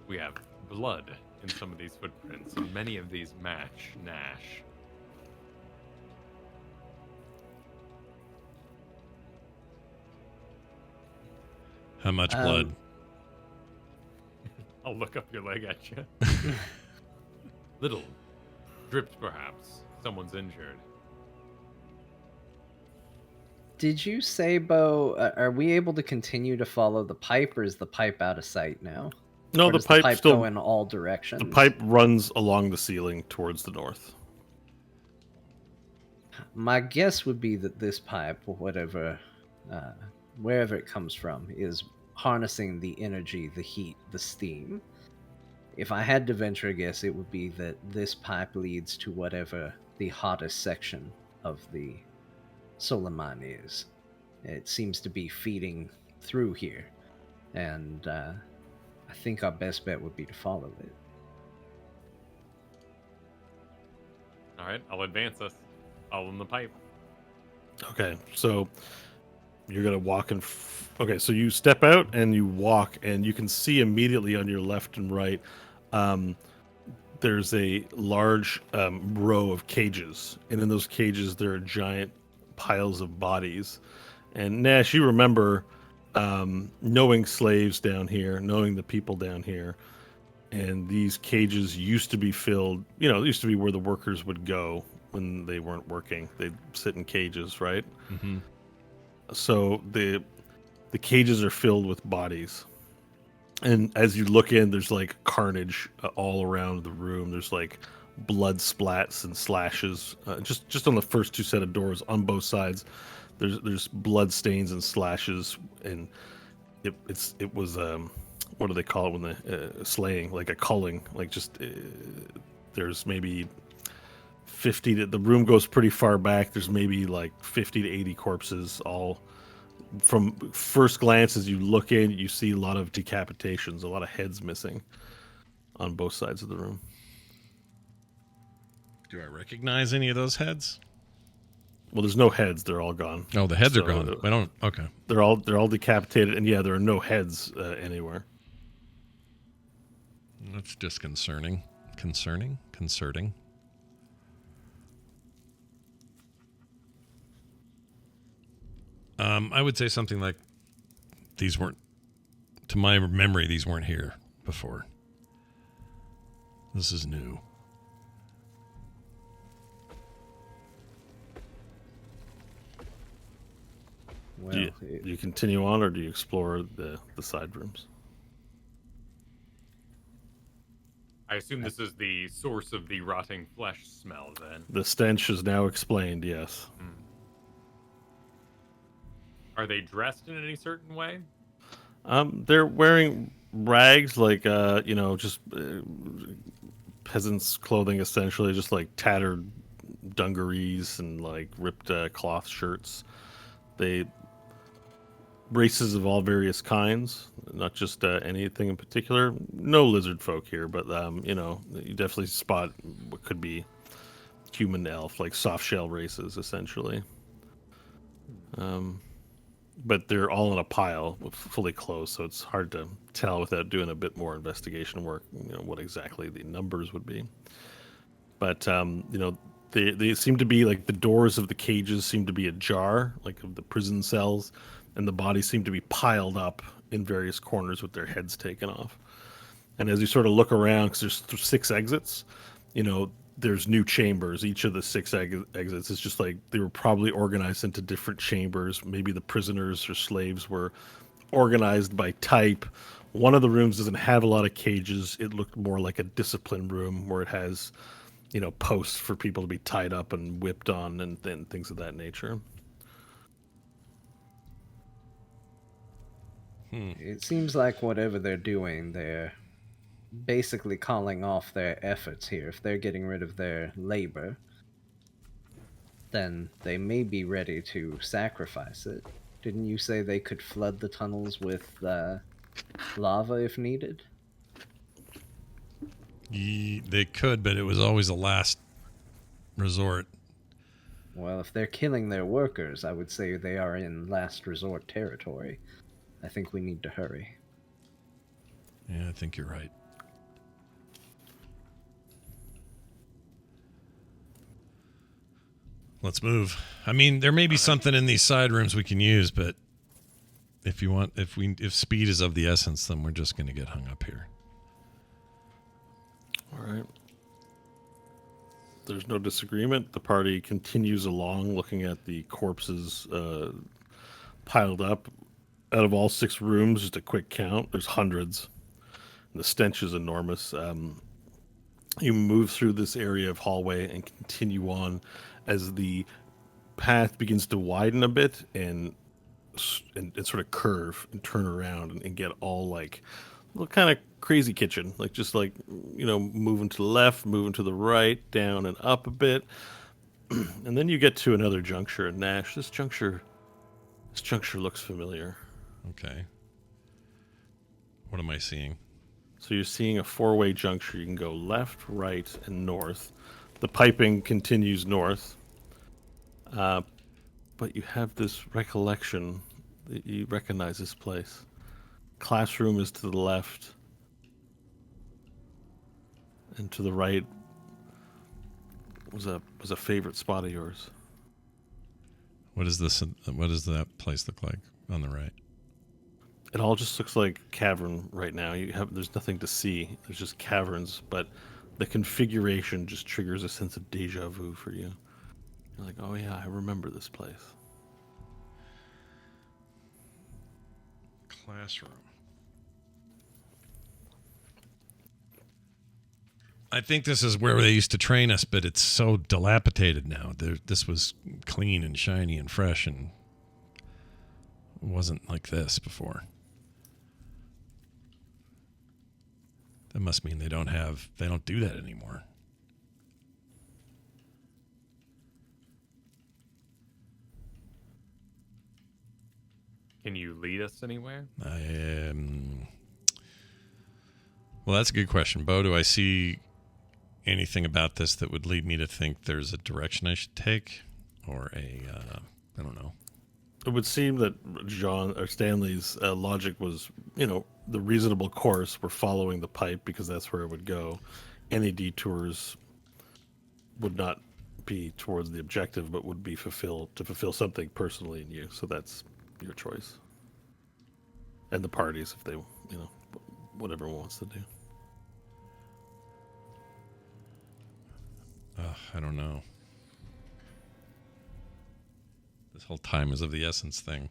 We have blood in some of these footprints, and many of these match Nash. How much blood? I'll look up your leg at you. Little. Dripped, perhaps. Someone's injured. Did you say, Bo, are we able to continue to follow the pipe, or is the pipe out of sight now? No, Or the does pipe pipe still. go in all directions? The pipe runs along the ceiling towards the north. My guess would be that this pipe, wherever it comes from, is harnessing the energy, the heat, the steam. If I had to venture a guess, it would be that this pipe leads to whatever the hottest section of the solar mine is. It seems to be feeding through here, and I think our best bet would be to follow it. Alright, I'll advance us. All in the pipe. Okay, so you're gonna walk and. Okay, so you step out and you walk, and you can see immediately on your left and right. There's a large row of cages, and in those cages there are giant piles of bodies. And Nash, you remember knowing slaves down here, knowing the people down here, and these cages used to be filled. It used to be where the workers would go when they weren't working. They'd sit in cages, right? Mm-hmm. So the cages are filled with bodies, and as you look in, there's carnage all around the room. There's blood splats and slashes just on the first two set of doors on both sides. There's blood stains and slashes, and it was what do they call it when they slaying, like a culling, there's maybe 50 the room goes pretty far back. There's maybe 50 to 80 corpses. All from first glance, as you look in, you see a lot of decapitations, a lot of heads missing on both sides of the room. Do I recognize any of those heads? Well, there's no heads; they're all gone. Oh, the heads So, are gone. I don't. Okay. They're all decapitated, and yeah, there are no heads anywhere. That's disconcerting. Concerning. I would say something like, these weren't, to my memory, these weren't here before. This is new. Well, Do you continue on, or do you explore the side rooms? I assume this is the source of the rotting flesh smell, then. The stench is now explained. Yes. Are they dressed in any certain way? They're wearing rags, like just peasants' clothing, essentially, just like tattered dungarees and like ripped cloth shirts. They races of all various kinds, not just anything in particular. No lizard folk here, but you definitely spot what could be human elf, like soft shell races, essentially. But they're all in a pile, fully closed, so it's hard to tell without doing a bit more investigation work. What exactly the numbers would be. But they seem to be like the doors of the cages seem to be ajar, like of the prison cells, and the bodies seem to be piled up in various corners with their heads taken off. And as you sort of look around, because there's 6 exits, there's new chambers. Each of the 6 exits is just like they were probably organized into different chambers. Maybe the prisoners or slaves were organized by type. One of the rooms doesn't have a lot of cages. It looked more like a discipline room where it has, posts for people to be tied up and whipped on and things of that nature. It seems like whatever they're doing, they're basically calling off their efforts here. If they're getting rid of their labor, then they may be ready to sacrifice it. Didn't you say they could flood the tunnels with lava if needed? They could, but it was always a last resort. Well, if they're killing their workers, I would say they are in last resort territory. I think we need to hurry. Yeah, I think you're right. Let's move. I mean, there may be something in these side rooms we can use, but if speed is of the essence, then we're just going to get hung up here. All right. There's no disagreement. The party continues along, looking at the corpses piled up. Out of all 6 rooms, just a quick count, there's hundreds. The stench is enormous. You move through this area of hallway and continue on as the path begins to widen a bit and sort of curve and turn around and get all like little kind of crazy kitchen, like just like moving to the left, moving to the right, down and up a bit, and then you get to another juncture in Nash. This juncture looks familiar. Okay. What am I seeing? So you're seeing a 4-way juncture. You can go left, right, and north. The piping continues north. But you have this recollection that you recognize this place. Classroom is to the left. And to the right was a favorite spot of yours. What is this? What does that place look like on the right? It all just looks like cavern right now. There's nothing to see. There's just caverns, but the configuration just triggers a sense of deja vu for you. You're like, oh yeah, I remember this place. Classroom. I think this is where they used to train us, but it's so dilapidated now. This was clean and shiny and fresh, and it wasn't like this before. That must mean they don't do that anymore. Can you lead us anywhere? Well, that's a good question, Bo. Do I see anything about this that would lead me to think there's a direction I should take, or I don't know. It would seem that Stanley's logic was, the reasonable course. We're following the pipe because that's where it would go. Any detours would not be towards the objective, but would be to fulfill something personally in you. So that's your choice. And the parties, if they, whatever one wants to do. I don't know. This whole time is of the essence thing.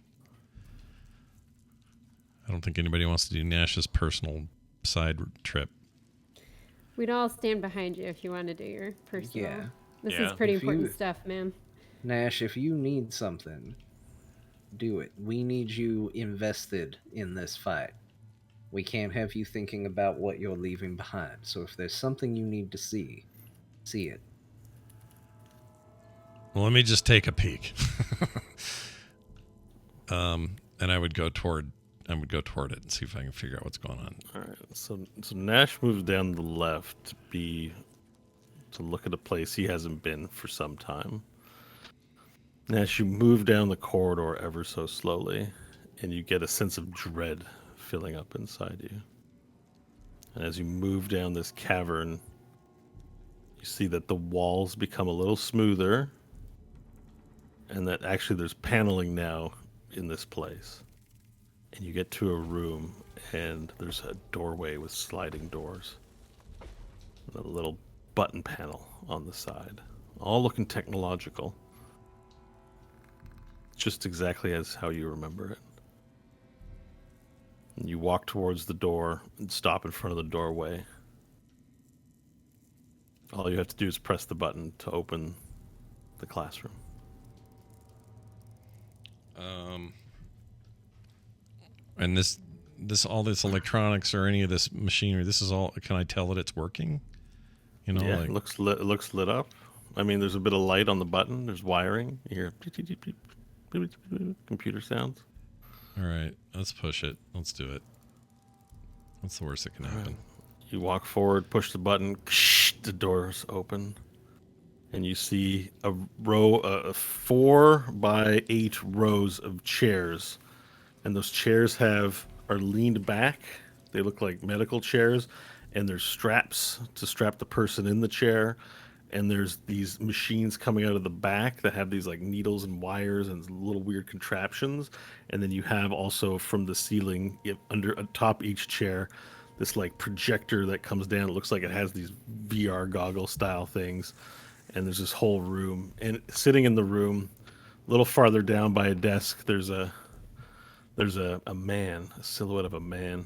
I don't think anybody wants to do Nash's personal side trip. We'd all stand behind you if you want to do your personal. Yeah. This Yeah. is pretty If important you- stuff, man. Nash, if you need something, do it. We need you invested in this fight. We can't have you thinking about what you're leaving behind. So if there's something you need to see it. Well, let me just take a peek. And I would go toward it and see if I can figure out what's going on. All right. So Nash moves down the left to look at a place he hasn't been for some time. Nash, you move down the corridor ever so slowly, and you get a sense of dread filling up inside you. And as you move down this cavern, you see that the walls become a little smoother, and that actually there's paneling now in this place. And you get to a room, and there's a doorway with sliding doors. And a little button panel on the side. All looking technological. Just exactly as how you remember it. And you walk towards the door and stop in front of the doorway. All you have to do is press the button to open the classroom. And this all this electronics or any of this machinery, this is all, can I tell that it's working? You know, Yeah, like, it looks lit up. I mean, there's a bit of light on the button. There's wiring. You hear beep, beep, beep, beep, beep, beep, beep, computer sounds. all right, let's push it. Let's do it. What's the worst that can happen? You walk forward, push the button, the doors open, and you see a row of 4 by 8 rows of chairs, and those chairs are leaned back. They look like medical chairs, and there's straps to strap the person in the chair, and there's these machines coming out of the back that have these like needles and wires and little weird contraptions, and then you have also from the ceiling under atop each chair this like projector that comes down. It looks like it has these VR goggle style things, and there's this whole room, and sitting in the room a little farther down by a desk there's a man, a silhouette of a man.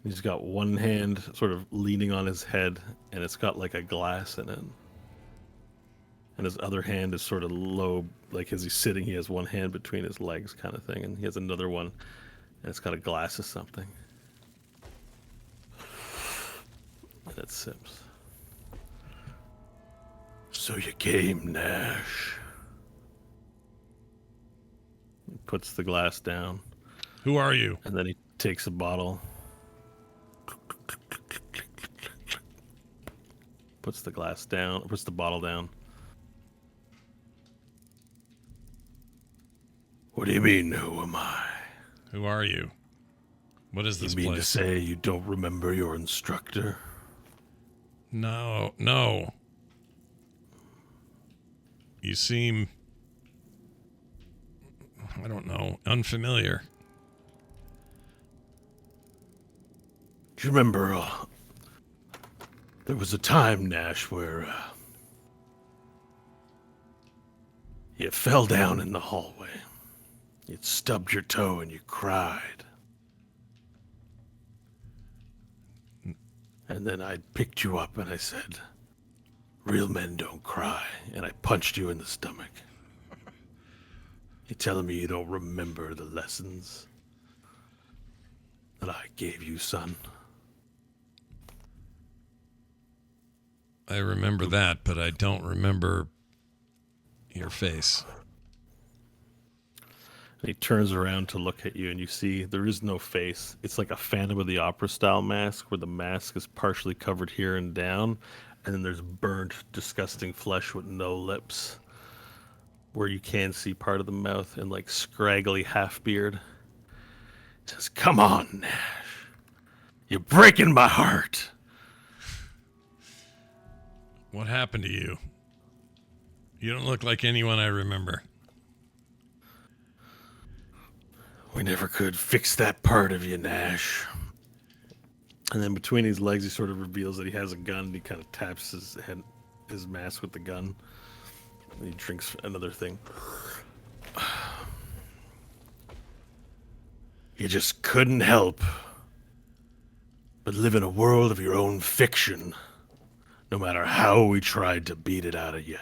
He's got one hand sort of leaning on his head, and it's got like a glass in it. And his other hand is sort of low, like as he's sitting, he has one hand between his legs kind of thing, and he has another one, and it's got a glass of something. And it sips. So you came, Nash. He puts the glass down. Who are you? And then he takes a bottle. Puts the glass down, puts the bottle down. What do you mean, who am I? Who are you? What is this You mean to place? say you don't remember your instructor? No. You seem, I don't know, unfamiliar. Do you remember, there was a time, Nash, where you fell down in the hallway. You'd stubbed your toe and you cried. And then I picked you up and I said, real men don't cry. And I punched you in the stomach. You telling me you don't remember the lessons that I gave you, son? I remember that, but I don't remember your face. And he turns around to look at you, and you see there is no face. It's like a Phantom of the Opera style mask, where the mask is partially covered here and down, and then there's burnt, disgusting flesh with no lips, where you can see part of the mouth and like scraggly half beard. He says, "Come on, Nash, you're breaking my heart." What happened to you? You don't look like anyone I remember. We never could fix that part of you, Nash. And then between his legs, he sort of reveals that he has a gun, and he kind of taps his mask with the gun. And he drinks another thing. You just couldn't help but live in a world of your own fiction, no matter how we tried to beat it out of you.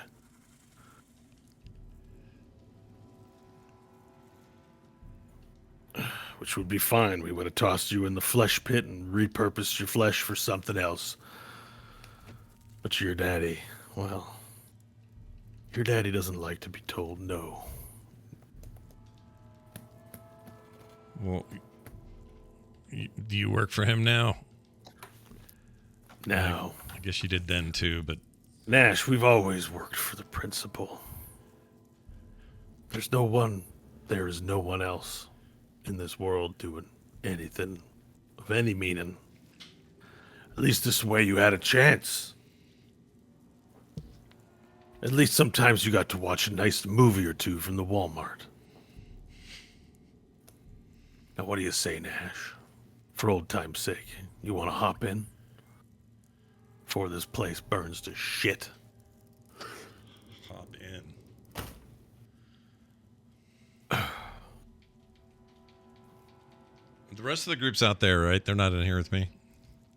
which would be fine. We would have tossed you in the flesh pit and repurposed your flesh for something else. But your daddy, well, your daddy doesn't like to be told no. Well, do you work for him now? Now, I guess you did then too, but Nash, we've always worked for the principal. There is no one else in this world doing anything of any meaning. At least this way you had a chance. At least sometimes you got to watch a nice movie or two from the Walmart. Now what do you say, Nash? For old time's sake, you want to hop in? Before this place burns to shit. hop in. The rest of the group's out there, right? They're not in here with me.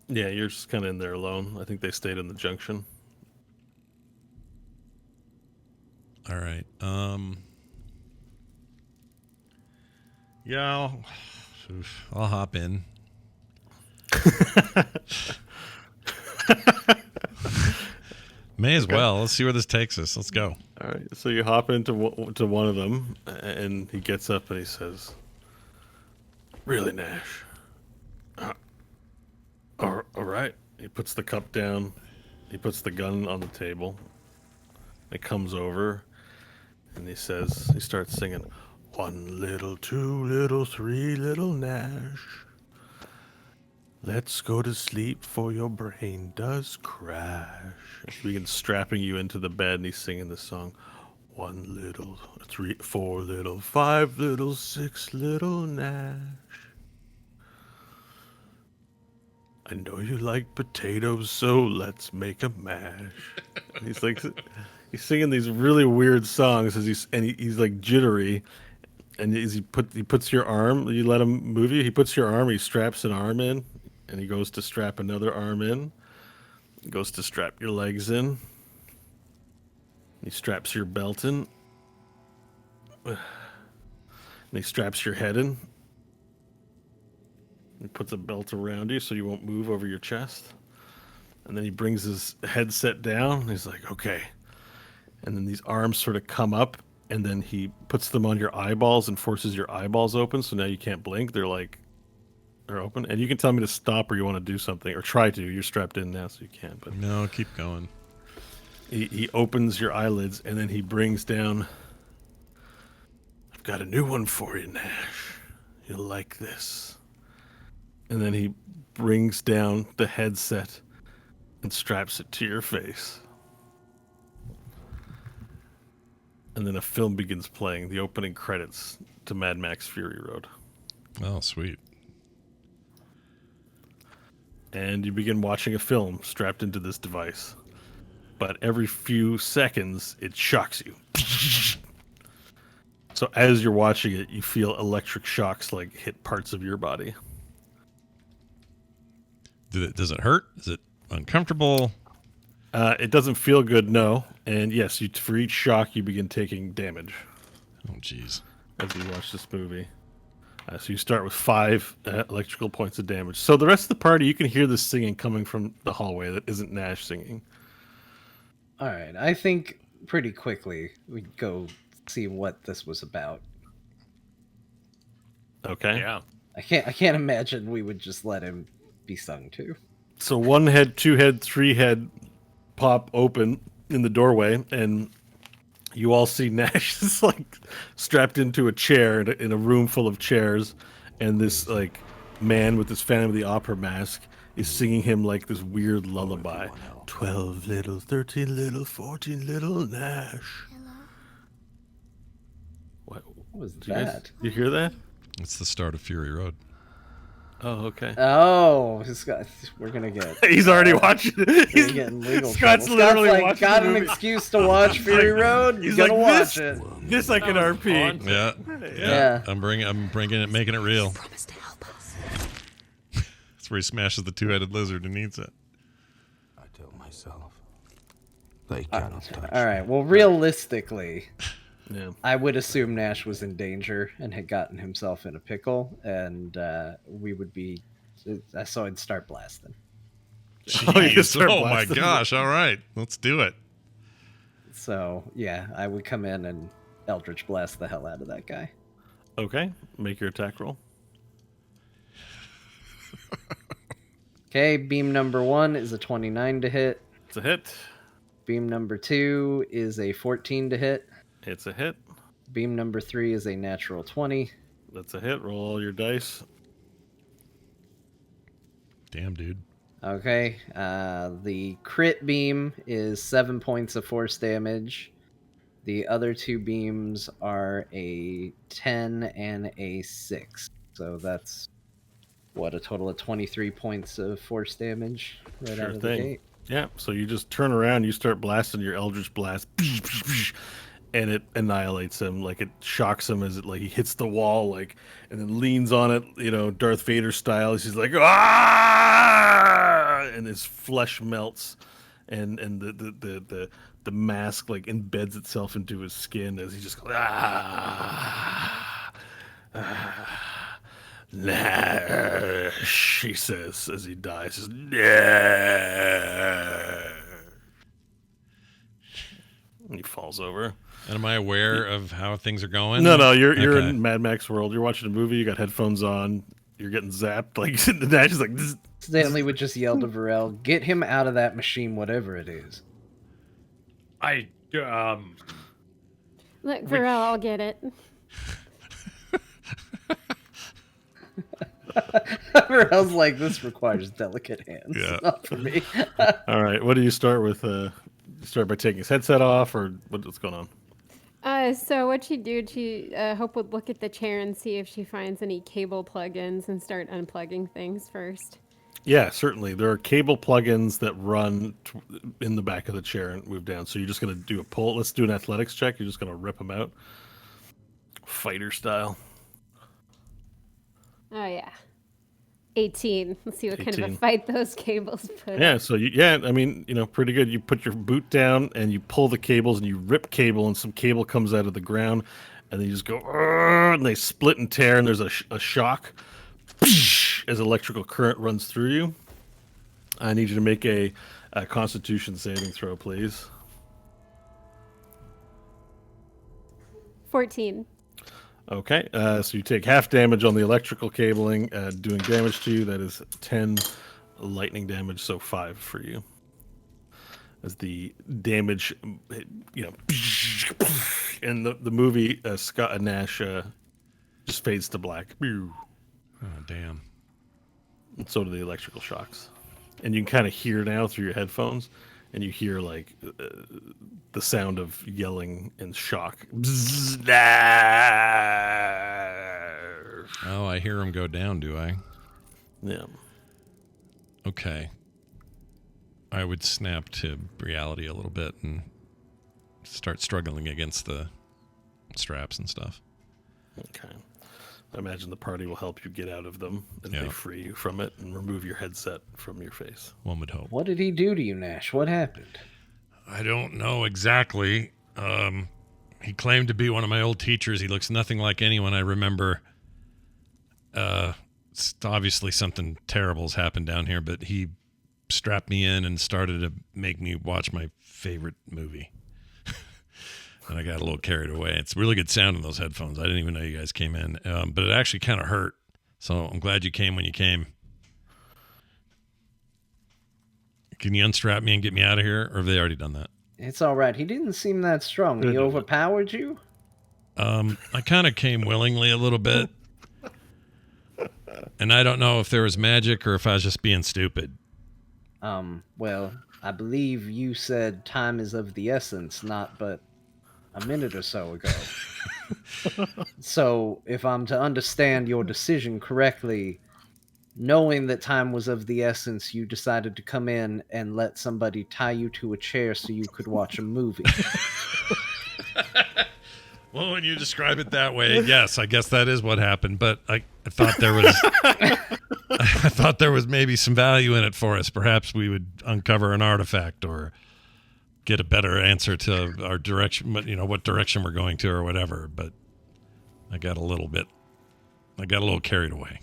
Yeah, you're just kind of in there alone. I think they stayed in the junction. All right. Yeah, I'll hop in. May as well. Let's see where this takes us. Let's go. All right, so you hop into one of them, and he gets up and he says, "Really, Nash? All right." He puts the cup down. He puts the gun on the table. He comes over, and he starts singing, "1 little, 2 little, 3 little Nash. Let's go to sleep for your brain does crash." He begins strapping you into the bed and he's singing this song. 1 little, 3, 4 little, 5 little, 6 little Nash. I know you like potatoes, so let's make a mash. And he's singing these really weird songs as he's like jittery. And as he puts your arm, you let him move you, he puts your arm, he straps an arm in. And he goes to strap another arm in. He goes to strap your legs in. He straps your belt in. And he straps your head in. He puts a belt around you so you won't move over your chest. And then he brings his headset down. And he's like, okay. And then these arms sort of come up. And then he puts them on your eyeballs and forces your eyeballs open. So now you can't blink. They're open, and you can tell me to stop or you want to do something or try to. You're strapped in now, so you can't. But no, keep going. He opens your eyelids and then he brings down. I've got a new one for you, Nash. You'll like this. And then he brings down the headset and straps it to your face. And then a film begins playing, the opening credits to Mad Max Fury Road. Oh, sweet. And you begin watching a film strapped into this device. But every few seconds, it shocks you. So as you're watching it, you feel electric shocks like hit parts of your body. Does it hurt? Is it uncomfortable? It doesn't feel good, no. And yes, for each shock, you begin taking damage. Oh, jeez. As you watch this movie. So you start with 5 electrical points of damage. So the rest of the party, you can hear this singing coming from the hallway that isn't Nash singing. All right, I think pretty quickly we go see what this was about. Okay. Yeah. I can't imagine we would just let him be sung to. So 1 head, 2 head, 3 head pop open in the doorway, and you all see Nash is like strapped into a chair in a room full of chairs, and this like man with this Phantom of the Opera mask is singing him like this weird lullaby. 12 little, 13 little, 14 little Nash. What was you guys- that? you hear that? It's the start of Fury Road. Oh, okay. Oh, we're gonna get. He's already watching it. He's getting legal. Scott's trouble. literally Scott's like, watching got the an movie. excuse to watch Fury Road. He's gonna watch it. This I can That was RP. fun. Yeah. Yeah. I'm bringing it, making it real. That's where he smashes the 2-headed lizard and eats it. I tell myself, they cannot touch All right. me. Well, realistically, Yeah. I would assume Nash was in danger and had gotten himself in a pickle, and we would be. So I'd start blasting. Oh, you Jeez. start Oh my blasting. gosh! All right, let's do it. So yeah, I would come in and Eldritch blast the hell out of that guy. Okay, make your attack roll. Okay, beam number 1 is a 29 to hit. It's a hit. Beam number 2 is a 14 to hit. It's a hit. Beam number 3 is a natural 20. That's a hit. Roll all your dice. Damn, dude. Okay, the crit beam is 7 points of force damage. The other 2 beams are a 10 and a 6. So that's, what, a total of 23 points of force damage right Sure out of the thing. gate. Yeah, so you just turn around, you start blasting your Eldritch Blast, and it annihilates him. Like, it shocks him as it, like, he hits the wall, like, and then leans on it, you know, Darth Vader style. He's like, ah! And his flesh melts, and the mask, like, embeds itself into his skin as he just goes, ah! Nash, he says as he dies. He says, Nash. And he falls over. And am I aware of how things are going? No, you're Okay. in Mad Max world. You're watching a movie. You got headphones on. You're getting zapped. Like Nash is like, "Zzz." Stanley would just yell to Varel, "Get him out of that machine, whatever it is." Look, Varel, I'll get it. Varel's like, "This requires delicate hands." Yeah. Not for me. All right. What do you start with? Start by taking his headset off, or what's going on? So what she'd do, Hope would look at the chair and see if she finds any cable plugins and start unplugging things first. Yeah, certainly. There are cable plugins that run in the back of the chair and move down. So you're just going to do a pull. Let's do an athletics check. You're just going to rip them out. Fighter style. Oh, yeah. 18. Let's see what kind of 18. a fight those cables put Yeah, up. so I mean, pretty good. You put your boot down and you pull the cables and you rip cable and some cable comes out of the ground and then you just go, "Arr!" And they split and tear and there's a shock as electrical current runs through you. I need you to make a Constitution saving throw, please. 14. Okay, so you take half damage on the electrical cabling, doing damage to you. That is 10 lightning damage, so 5 for you. As the damage, and the movie Scott and Nash just fades to black. Oh, damn. And so do the electrical shocks. And you can kind of hear now through your headphones, and you hear like the sound of yelling and shock. Oh, I hear him go down, do I? Yeah. Okay. I would snap to reality a little bit and start struggling against the straps and stuff. Okay. I imagine the party will help you get out of them as Yeah. they free you from it and remove your headset from your face. One would hope. What did he do to you, Nash? What happened? I don't know exactly. He claimed to be one of my old teachers. He looks nothing like anyone I remember. It's obviously something terrible's happened down here, but he strapped me in and started to make me watch my favorite movie. And I got a little carried away. It's really good sound in those headphones. I didn't even know you guys came in, but it actually kind of hurt. So I'm glad you came when you came. Can you unstrap me and get me out of here, or have they already done that? It's all right. He didn't seem that strong. Good. He overpowered you? I kind of came willingly a little bit. And I don't know if there was magic or if I was just being stupid. Well, I believe you said time is of the essence, not but a minute or so ago. So, if I'm to understand your decision correctly, knowing that time was of the essence, you decided to come in and let somebody tie you to a chair so you could watch a movie. Well, when you describe it that way, yes, I guess that is what happened. But I thought there was, I thought there was maybe some value in it for us. Perhaps we would uncover an artifact or get a better answer to our direction, what direction we're going to or whatever. But I got a little carried away.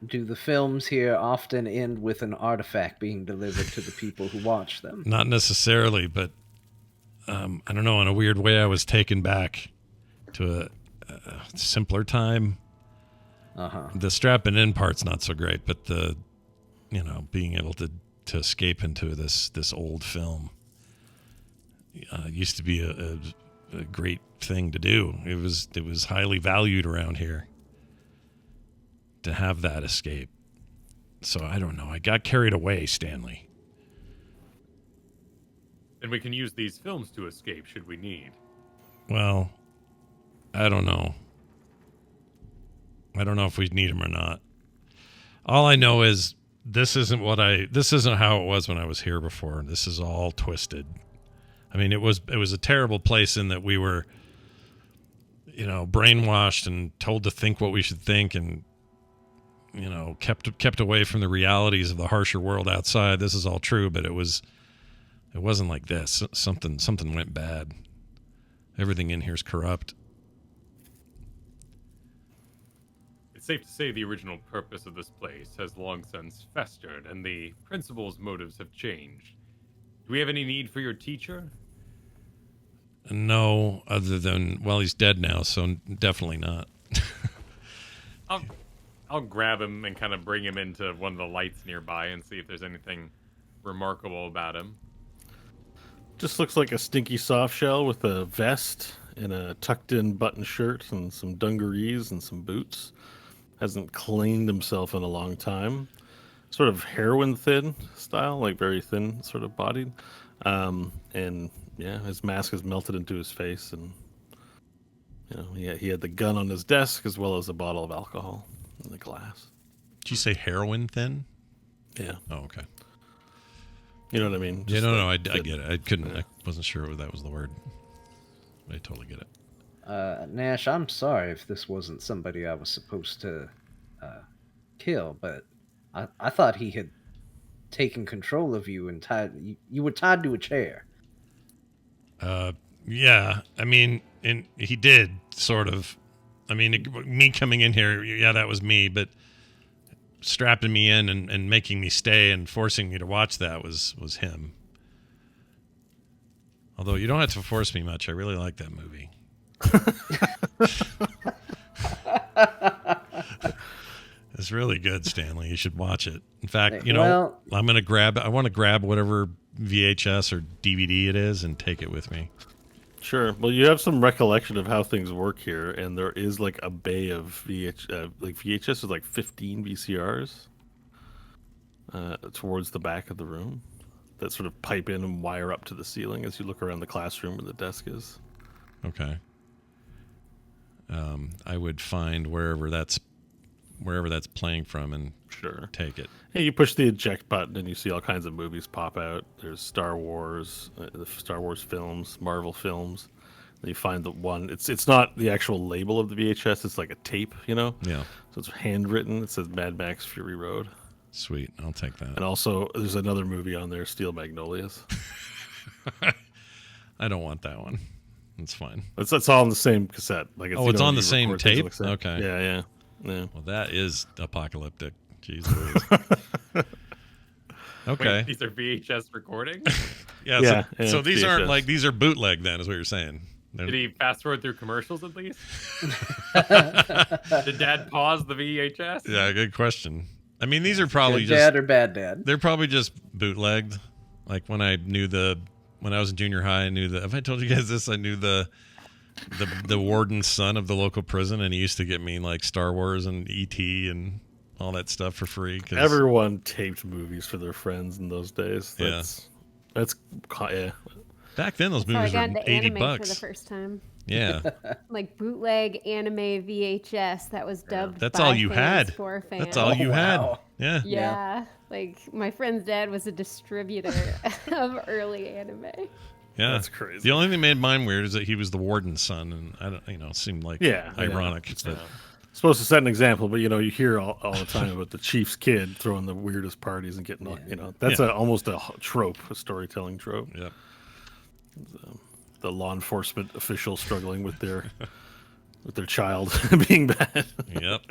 Do the films here often end with an artifact being delivered to the people who watch them? Not necessarily, but I don't know. In a weird way, I was taken back to a simpler time. The strapping in part's not so great, but the being able to escape into this old film used to be a great thing to do. It was highly valued around here to have that escape. So I don't know. I got carried away, Stanley. And we can use these films to escape should we need. Well, I don't know. I don't know if we need them or not. All I know is this isn't how it was when I was here before. This is all twisted. I mean, it was a terrible place in that we were, brainwashed and told to think what we should think, and kept away from the realities of the harsher world outside. This is all true, but it wasn't like this. Something went bad. Everything in here is corrupt. It's safe to say the original purpose of this place has long since festered, and the principal's motives have changed. Do we have any need for your teacher? No, other than, well, he's dead now, so definitely not. I'll grab him and kind of bring him into one of the lights nearby and see if there's anything remarkable about him. Just looks like a stinky soft shell with a vest and a tucked-in button shirt and some dungarees and some boots. Hasn't cleaned himself in a long time. Sort of heroin thin style, like very thin, sort of bodied. And yeah, his mask has melted into his face, and he had the gun on his desk as well as a bottle of alcohol in the glass. Did you say heroin thin? Yeah. Oh, okay. You know what I mean? Just I get it. I wasn't sure that was the word. I totally get it. Nash, I'm sorry if this wasn't somebody I was supposed to kill, but I thought he had taken control of you and you were tied to a chair. Yeah. I mean, and he did sort of. I mean, me coming in here, yeah, that was me, but strapping me in and making me stay and forcing me to watch that was him. Although you don't have to force me much. I really like that movie. It's really good, Stanley. You should watch it. In fact, I want to grab whatever VHS or DVD it is and take it with me. Sure. Well, you have some recollection of how things work here, and there is like a bay of VHS is like 15 VCRs towards the back of the room that sort of pipe in and wire up to the ceiling as you look around the classroom where the desk is. Okay. I would find wherever that's playing from and take it. Hey, you push the eject button and you see all kinds of movies pop out. There's Star Wars, the Star Wars films, Marvel films. Then you find the one. It's not the actual label of the VHS. It's like a tape, Yeah. So it's handwritten. It says Mad Max Fury Road. Sweet, I'll take that. And also, there's another movie on there, Steel Magnolias. I don't want that one. It's fine. It's all on the same cassette. Like it's on the same tape. Okay. Yeah. Well, that is apocalyptic. Jeez Louise. Okay. Wait, these are VHS recordings? Yeah. So these VHS. aren't these are bootleg then, is what you're saying. Did he fast forward through commercials at least? Did Dad pause the VHS? Yeah, good question. I mean, these are probably Good dad or bad dad? They're probably just bootlegged. Like when I was in junior high, I knew have I told you guys this? I knew the warden's son of the local prison, and he used to get me like Star Wars and E.T. and all that stuff for free. Everyone taped movies for their friends in those days. Yeah. Back then, those movies were $80 for the first time. Yeah. Like bootleg anime VHS that was dubbed. That's by all you fans had. For fans. That's all you had. Yeah. Yeah. Like my friend's dad was a distributor of early anime. Yeah, that's crazy. The only thing that made mine weird is that he was the warden's son, and I don't, it seemed like ironic. Yeah. Supposed to set an example, but you hear all the time about the chief's kid throwing the weirdest parties and getting, that's almost a trope, a storytelling trope. Yep. The law enforcement official struggling with their child being bad. Yep.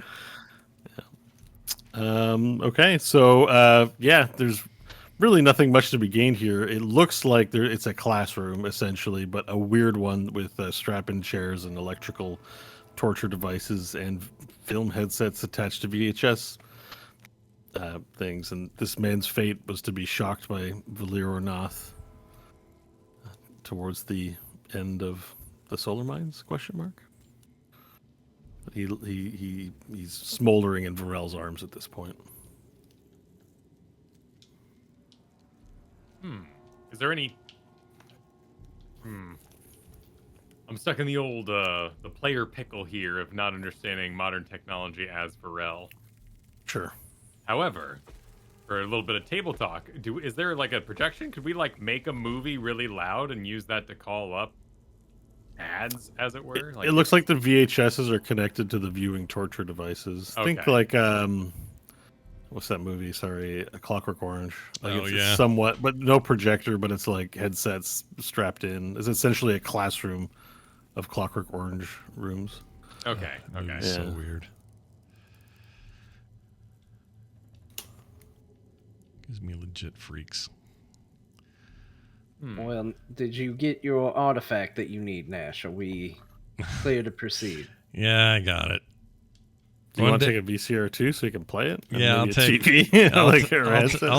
Okay, so there's really nothing much to be gained here. It looks like it's a classroom essentially, but a weird one with strap-in chairs and electrical torture devices and film headsets attached to VHS things. And this man's fate was to be shocked by Valir Nath towards the end of the solar mines? Question mark. He's smoldering in Varel's arms at this point. Is there any? I'm stuck in the old the player pickle here of not understanding modern technology as Varel. Sure. However, for a little bit of table talk, is there like a projection? Could we like make a movie really loud and use that to call up ads, as it were? It looks like the VHSs are connected to the viewing torture devices. Okay. Think like what's that movie? Sorry, A Clockwork Orange. Like it's somewhat, but no projector, but it's like headsets strapped in. It's essentially a classroom of Clockwork Orange rooms. Okay. Okay. So weird. Gives me legit freaks. Well, did you get your artifact that you need, Nash? Are we clear to proceed? Yeah, I got it. Do you want to take a VCR too, so you can play it? And Yeah, I'll maybe take. a TV? I'll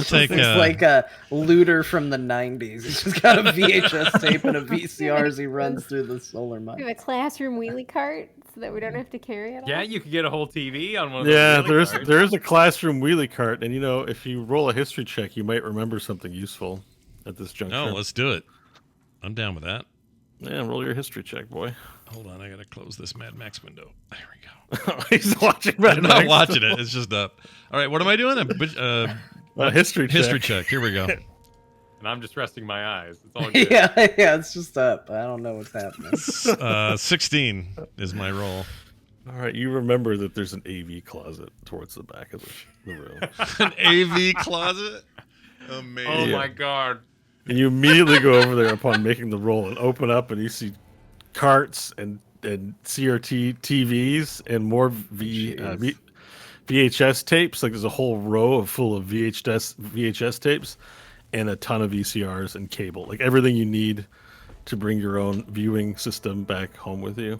take. It's like a looter from the 90s. He's just got a VHS tape and a VCR as he runs through the solar mine. We have a classroom wheelie cart so that we don't have to carry it all. Yeah, you could get a whole TV on one of those. Yeah, there's a classroom wheelie cart, and if you roll a history check, you might remember something useful at this juncture. Oh, let's do it. I'm down with that. Yeah, roll your history check, boy. Hold on, I gotta close this Mad Max window. There we go. He's watching Mad Max. I'm not watching it. It's just up. All right, what am I doing? History check. History check. Here we go. And I'm just resting my eyes. It's all good. yeah, it's just up. I don't know what's happening. 16 is my roll. All right, you remember that there's an AV closet towards the back of the room. An AV closet? Amazing. Oh my god. And you immediately go over there upon making the roll and open up, and you see carts and CRT TVs and more VHS tapes. Like there's a whole row full of VHS tapes and a ton of VCRs and cable. Like everything you need to bring your own viewing system back home with you.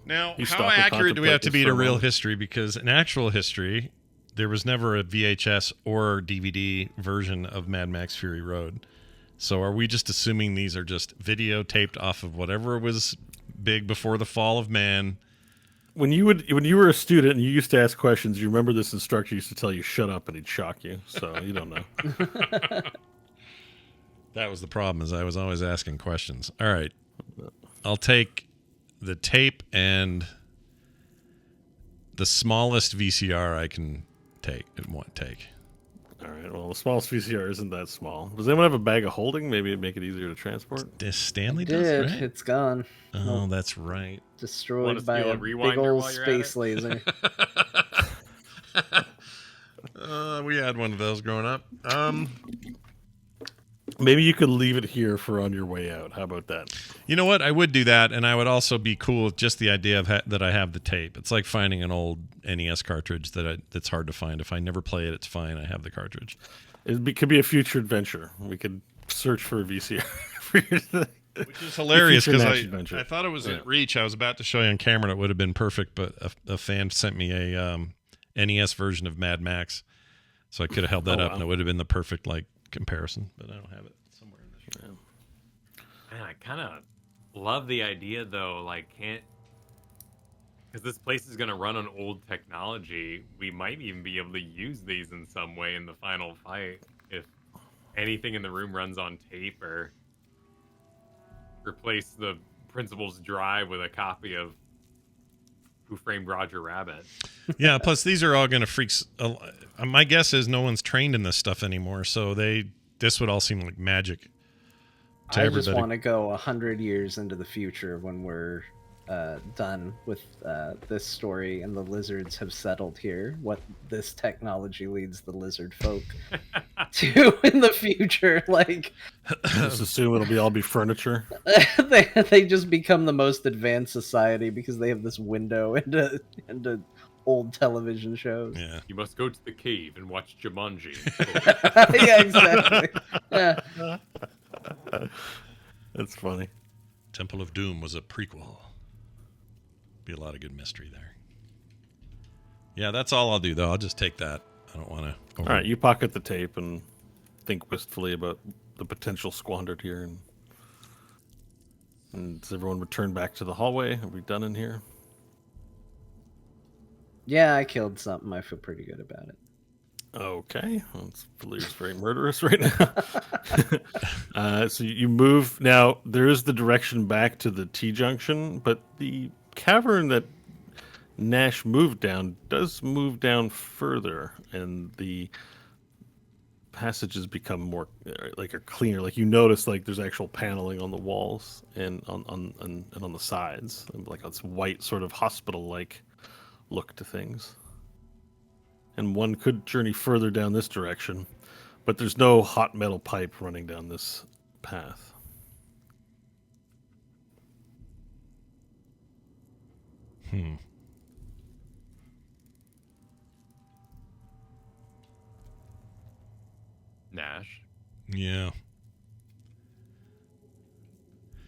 Now, how accurate do we have to be to real history? Because in actual history, there was never a VHS or DVD version of Mad Max Fury Road. So are we just assuming these are just videotaped off of whatever was big before the fall of man? When you were a student and you used to ask questions, you remember this instructor used to tell you shut up and he'd shock you. So you don't know. That was the problem, is I was always asking questions. All right. I'll take the tape and the smallest VCR I can take. All right. Well, the smallest VCR isn't that small. Does anyone have a bag of holding? Maybe it'd make it easier to transport. Stanley does, right? It's gone. Oh, that's right. Destroyed by a big old space laser. We had one of those growing up. Maybe you could leave it here for on your way out. How about that? You know what? I would do that, and I would also be cool with just the idea of that I have the tape. It's like finding an old NES cartridge that's hard to find. If I never play it, it's fine. I have the cartridge. Could be a future adventure. We could search for a VCR. Which is hilarious because I thought it was at Reach. I was about to show you on camera, and it would have been perfect, but a fan sent me a NES version of Mad Max, so I could have held that up, and it would have been the perfect comparison, but I don't have it somewhere in this room. Man, I kind of love the idea though, because this place is going to run on old technology, we might even be able to use these in some way in the final fight if anything in the room runs on tape, or replace the principal's drive with a copy of Who Framed Roger Rabbit. Yeah, plus these are all going to freaks. My guess is no one's trained in this stuff anymore, so this would all seem like magic to everybody. Just want to go 100 years into the future when we're done with this story and the lizards have settled here. What this technology leads the lizard folk to in the future. Like Just assume it'll all be furniture. they just become the most advanced society because they have this window into old television shows. Yeah. You must go to the cave and watch Jumanji. Yeah, exactly. Yeah. That's funny. Temple of Doom was a prequel. Be a lot of good mystery there. Yeah, that's all I'll do, though. I'll just take that. I don't want to. All right, you pocket the tape and think wistfully about the potential squandered here. And does everyone return back to the hallway? Are we done in here? Yeah, I killed something. I feel pretty good about it. Okay, well, Valier's very murderous right now. So you move now. There is the direction back to the T-junction, but the cavern that Nash moved down does move down further, and the passages become more like are cleaner. Like you notice, like there's actual paneling on the walls and on the sides, and like it's white, sort of hospital-like look to things. And one could journey further down this direction, but there's no hot metal pipe running down this path. Nash, Yeah.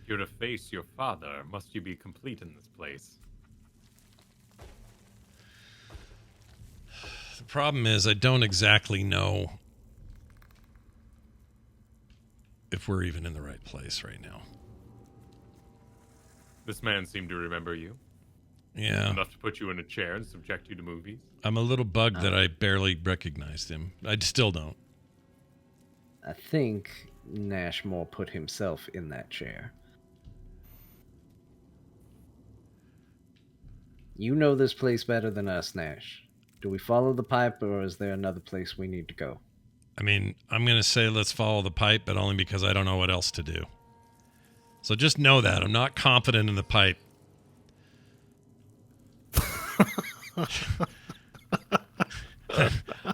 if you're to face your father, must you be complete in this place? The problem is I don't exactly know if we're even in the right place right now. This man seemed to remember you. Yeah. Enough to put you in a chair and subject you to movies. I'm a little bugged that I barely recognized him. I still don't. I think Nash more put himself in that chair. You know this place better than us, Nash. Do we follow the pipe, or is there another place we need to go? I mean, I'm going to say let's follow the pipe, but only because I don't know what else to do. So just know that. I'm not confident in the pipe.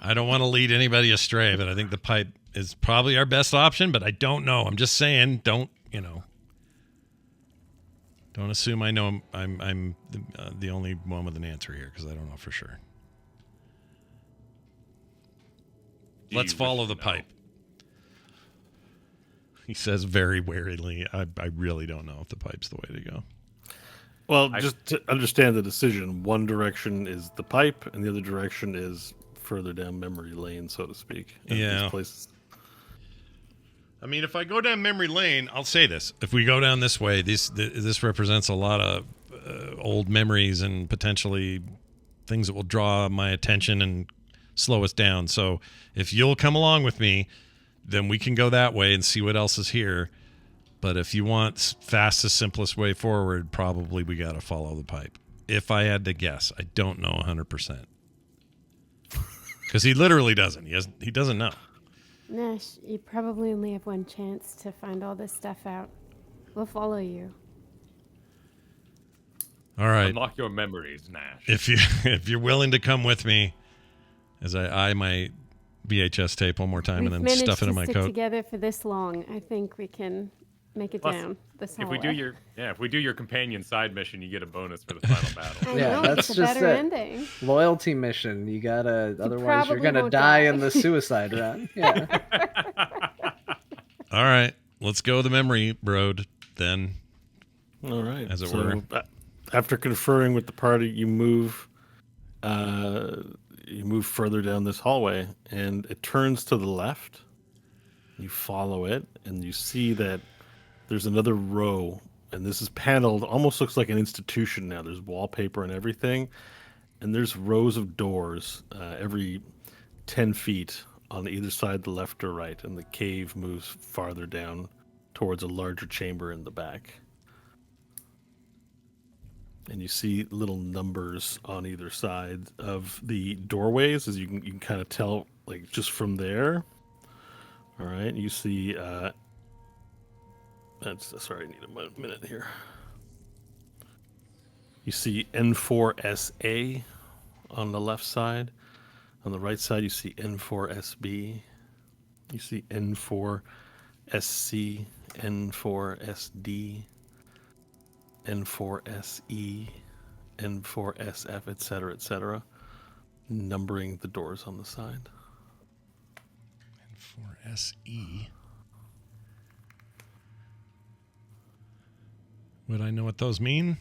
I don't want to lead anybody astray, but I think the pipe is probably our best option, but I don't know. I'm just saying, don't assume I know I'm the only one with an answer here, because I don't know for sure. Let's follow the pipe. He says very warily. I really don't know if the pipe's the way to go. Well, just to understand the decision, one direction is the pipe, and the other direction is further down memory lane, so to speak. Yeah. These places. I mean, if I go down memory lane, I'll say this. If we go down this way, this represents a lot of old memories and potentially things that will draw my attention and slow us down. So if you'll come along with me, then we can go that way and see what else is here. But if you want fastest, simplest way forward, probably we got to follow the pipe. If I had to guess, I don't know 100%. Because he literally doesn't. He doesn't know. Nash, you probably only have one chance to find all this stuff out. We'll follow you. All right. Unlock your memories, Nash. If you're willing to come with me, as I eye my VHS tape one more time We've and then stuff it in my managed to stick coat. together for this long. I think we can make it Plus, down this if hallway. we do your companion side mission, you get a bonus for the final battle. I Yeah, know, that's it's a just better it. ending. Loyalty mission. You gotta. Otherwise, you're probably gonna won't die die. in the suicide round. Yeah. All right. Let's go the memory road then. All right. As it were. After conferring with the party, you move further down this hallway, and it turns to the left. You follow it, and you see that there's another row, and this is paneled, almost looks like an institution now. There's wallpaper and everything, and there's rows of doors every 10 feet on either side, the left or right, and the cave moves farther down towards a larger chamber in the back. And you see little numbers on either side of the doorways, as you can kind of tell, like just from there. All right, you see. Sorry, I need a minute here. You see N4SA on the left side. On the right side, you see N4SB. You see N4SC, N4SD, N4SE, N4SF, etc., etc., numbering the doors on the side. N4SE. Would I know what those mean?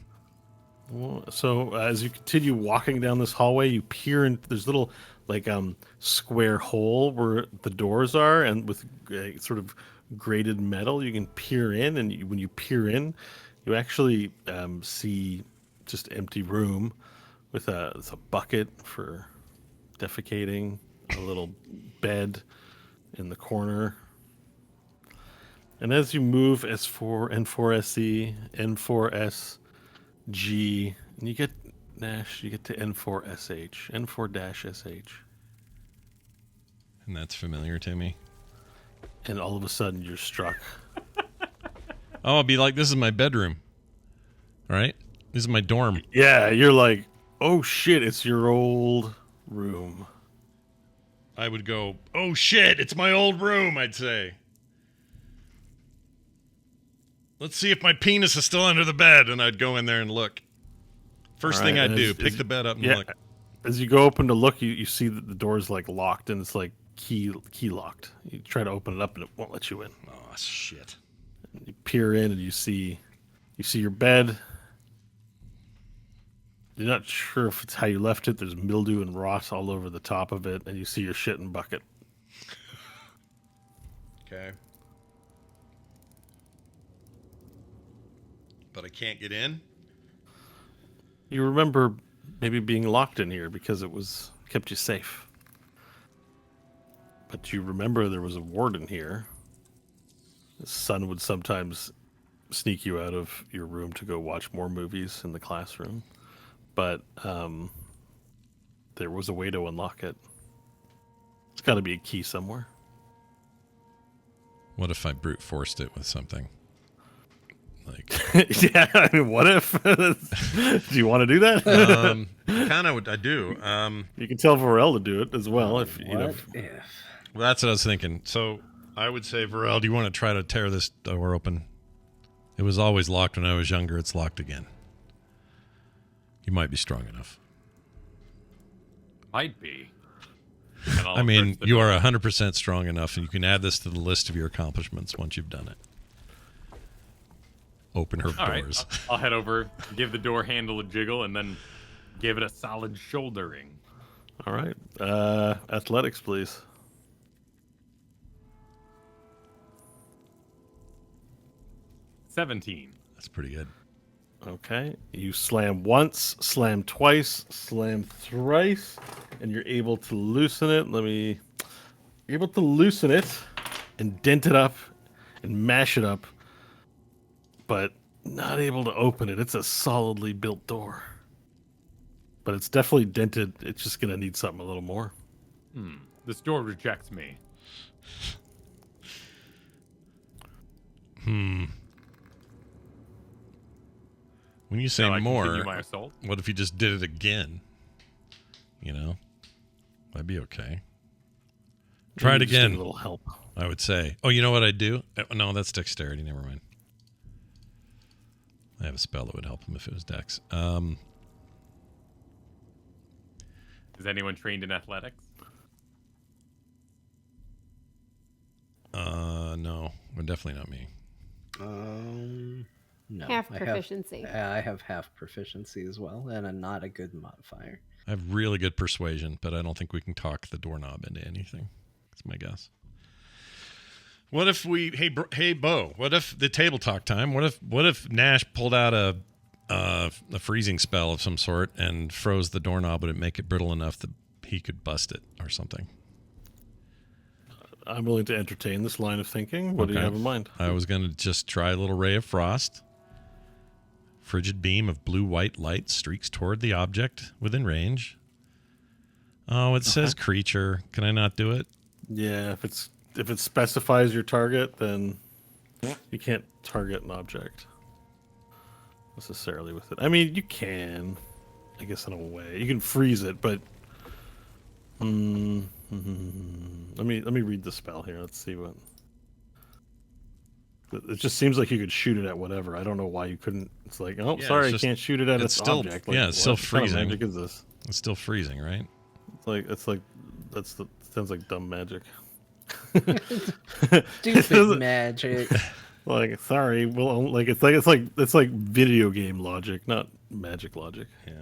Well, so as you continue walking down this hallway, you peer in. There's little like square hole where the doors are, and with sort of grated metal, you can peer in. And when you peer in, you actually see just empty room with a bucket for defecating, a little bed in the corner. And as you move S4, N4SE, N4SG, and you get, Nash, you get to N4SH, N4-SH. And that's familiar to me. And all of a sudden you're struck. Oh, I'll be like, this is my bedroom. All right? This is my dorm. Yeah, you're like, oh shit, it's your old room. I would go, oh shit, it's my old room, I'd say. Let's see if my penis is still under the bed, and I'd go in there and look. First thing I'd do, pick the bed up and look. As you go open to look, you see that the door's like locked, and it's like key locked. You try to open it up, and it won't let you in. Oh, shit. You peer in, and you see your bed. You're not sure if it's how you left it. There's mildew and rot all over the top of it, and you see your shit in bucket. Okay. But I can't get in? You remember maybe being locked in here because it kept you safe. But you remember there was a warden here. His son would sometimes sneak you out of your room to go watch more movies in the classroom. But there was a way to unlock it. It's got to be a key somewhere. What if I brute forced it with something? Like, yeah, I mean, what if? Do you want to do that? kind of. I do. You can tell Varel to do it as well. If you know. Well, that's what I was thinking. So I would say, Varel, do you want to try to tear this door open? It was always locked when I was younger. It's locked again. You might be strong enough. Might be. I mean, you are 100% strong enough, and you can add this to the list of your accomplishments once you've done it. Open her doors. Right, I'll head over, give the door handle a jiggle, and then give it a solid shouldering. All right. Athletics, please. $17. That's pretty good. Okay. You slam once, slam twice, slam thrice, and you're able to loosen it. You're able to loosen it and dent it up and mash it up, but not able to open it. It's a solidly built door. But it's definitely dented. It's just going to need something a little more. This door rejects me. When you say more, my assault? What if you just did it again? You know? That'd be okay. Try it again. A little help. I would say. Oh, you know what I'd do? No, that's dexterity. Never mind. I have a spell that would help him if it was dex. Is anyone trained in athletics? No. Well, definitely not me. No. Half proficiency. I have half proficiency as well, and not a good modifier. I have really good persuasion, but I don't think we can talk the doorknob into anything. That's my guess. What if we, hey, Bo? What if the table talk time? What if Nash pulled out a freezing spell of some sort and froze the doorknob? Would it make it brittle enough that he could bust it or something? I'm willing to entertain this line of thinking. What do you have in mind? I was going to just try a little ray of frost. Frigid beam of blue-white light streaks toward the object within range. Oh, it says creature. Can I not do it? Yeah, if it specifies your target, then you can't target an object necessarily with it. I mean, you can, I guess, in a way. You can freeze it, but Let me read the spell here. Let's see what. It just seems like you could shoot it at whatever. I don't know why you couldn't. It's like, oh, Yeah, sorry, it's I can't shoot it at its still, object. Like, yeah, it's still what kind of freezing. magic is this? It's still freezing, right? It's like sounds like dumb magic. Stupid magic. Like, sorry, well, like it's like video game logic, not magic logic. Yeah.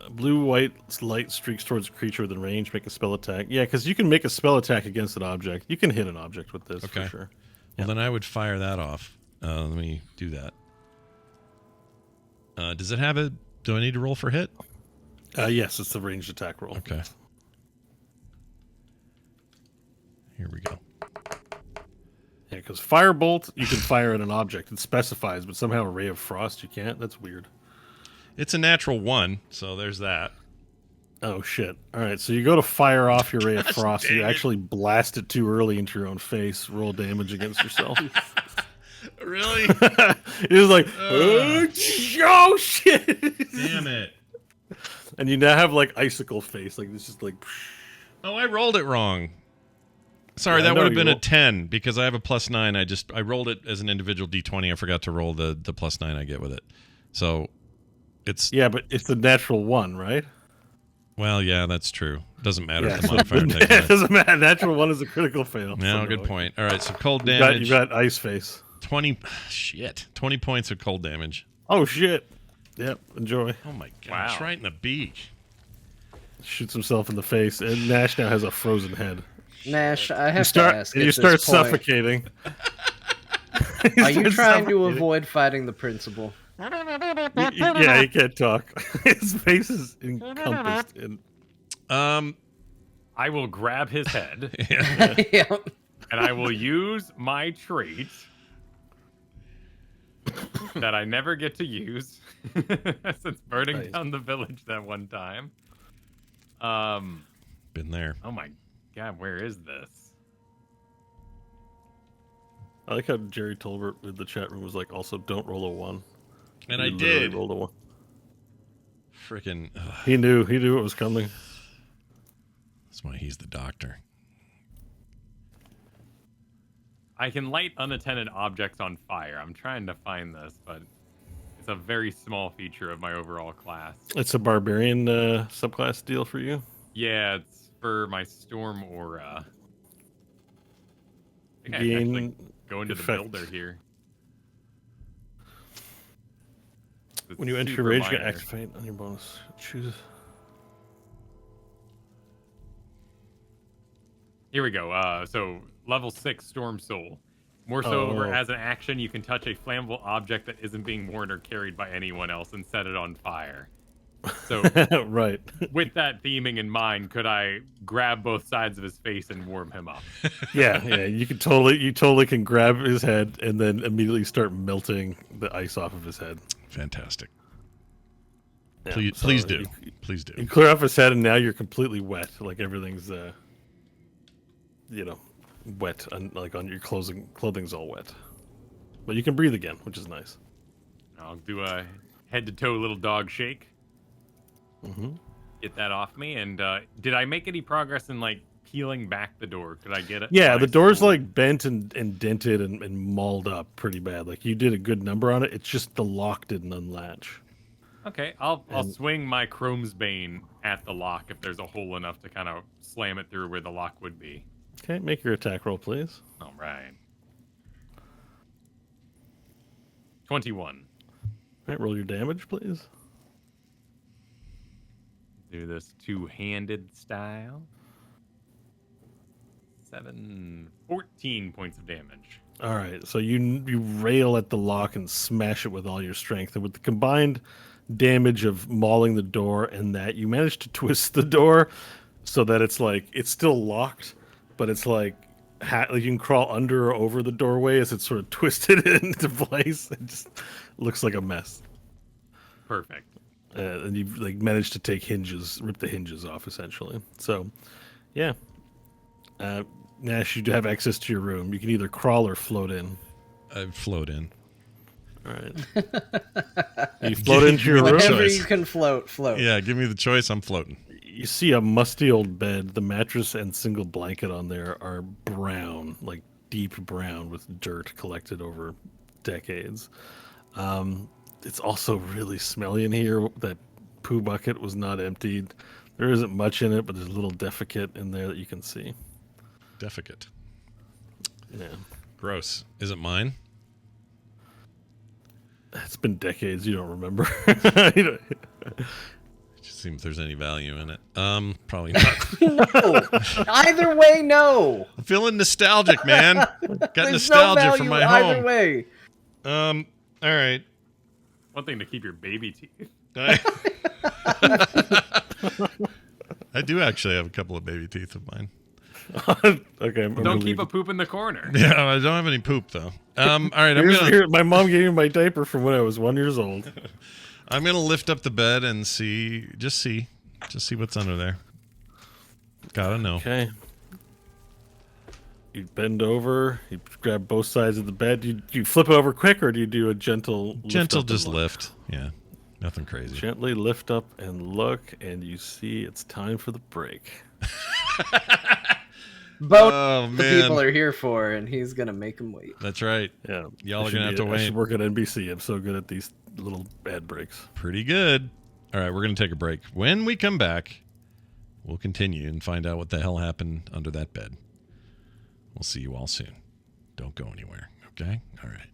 Blue white light streaks towards a creature within range. Make a spell attack. Yeah, because you can make a spell attack against an object. You can hit an object with this Okay. for sure. Well, then I would fire that off. Let me do that. Does it have a? Do I need to roll for hit? Yes, it's the ranged attack roll. Okay. Here we go. Yeah, because firebolt you can fire at an object. It specifies, but somehow a ray of frost you can't. That's weird. It's a natural 1, so there's that. Oh shit! All right, so you go to fire off your ray of frost. dang You it. actually blast it too early into your own face. Roll damage against yourself. Really? It was like, oh shit! Damn it. And you now have like icicle face. Like this is like. Oh, I rolled it wrong. Sorry, Yeah, I that know would have you been a roll- 10 because I have a +9. I rolled it as an individual d20. I forgot to roll the +9 I get with it. So it's Yeah, but it's the natural one, right? well, yeah, that's true. Doesn't matter if the so modifier takes it it. doesn't matter. Natural one is a critical fail. No, So good point. All right, so cold You damage. got ice face. 20 shit. 20 points of cold damage. Oh shit! Yep, enjoy. Oh my gosh, Wow. right in the beak. Shoots himself in the face, and Nash now has a frozen head. Nash, I have You to start, ask. and at you this start point, suffocating. Are you trying to suffocating. avoid fighting the principal? Yeah, he can't talk. His face is encompassed in. I will grab his head Yeah. and I will use my trait that I never get to use since burning Nice. down the village that one time. Been there. Oh my god, where is this? I like how Jerry Tolbert in the chat room was like, also don't roll a 1. And He I literally did. rolled a 1. Freaking. He knew it was coming. That's why he's the doctor. I can light unattended objects on fire. I'm trying to find this, but it's a very small feature of my overall class. It's a barbarian subclass deal for you. Yeah, it's for my storm aura. I think I can Gain actually go into the effect. builder here. It's When you enter your super rage, you minor. can activate on your bonus. Choose. Here we go. So level 6 Storm Soul. More so over Oh. as an action, you can touch a flammable object that isn't being worn or carried by anyone else and set it on fire. So Right. with that theming in mind, could I grab both sides of his face and warm him up? Yeah. You totally can grab his head and then immediately start melting the ice off of his head. Fantastic. Yeah, Please, so please do. You, Please do. you clear off his head, and now you're completely wet. Like everything's, wet. Like on your clothing's all wet. But you can breathe again, which is nice. I'll do a head to toe little dog shake. Mm-hmm. Get that off me. And did I make any progress in like peeling back the door? Could I get it? Yeah, my the door's sword? like bent and dented and mauled up pretty bad. Like you did a good number on it. It's just the lock didn't unlatch. Okay, I'll and- swing my Chrome's Bane at the lock if there's a hole enough to kind of slam it through where the lock would be. Okay, make your attack roll, please. All right. 21. All right, roll your damage, please. Do this two-handed style. 14 points of damage. All right, so you rail at the lock and smash it with all your strength, and with the combined damage of mauling the door and that, you manage to twist the door so that it's still locked, but it's like you can crawl under or over the doorway as it's sort of twisted into place. It just looks like a mess. Perfect. And you've managed to rip the hinges off essentially. So, yeah. Nash, you do have access to your room. You can either crawl or float in. I float in. All right. You float into your room. Whatever choice. you can float. Yeah, give me the choice. I'm floating. You see a musty old bed. The mattress and single blanket on there are brown, like deep brown with dirt collected over decades. It's also really smelly in here. That poo bucket was not emptied. There isn't much in it, but there's a little defecate in there that you can see. Defecate. Yeah. Gross. Is it mine? It's been decades. You don't remember. Just see if there's any value in it. Probably not. No. Either way, no. I'm feeling nostalgic, man. Got There's nostalgia no for value my either home. way. All right. One thing to keep your baby teeth. I do actually have a couple of baby teeth of mine. Okay. Don't keep a poop in the corner. Yeah, I don't have any poop though. All right, My mom gave me my diaper from when I was 1 year old. I'm gonna lift up the bed and see what's under there. Gotta know. Okay. You bend over. You grab both sides of the bed. Do you flip it over quick, or do you do a gentle lift Gentle, up and just look? lift. Yeah, nothing crazy. Gently lift up and look, and you see it's time for the break. Both Oh the man, people are here for, and he's gonna make them wait. that's right. Yeah, Y'all I are should gonna have be- to I wait. should work at NBC. I'm so good at these little ad breaks. Pretty good. All right, we're gonna take a break. When we come back, we'll continue and find out what the hell happened under that bed. We'll see you all soon. Don't go anywhere. Okay. All right.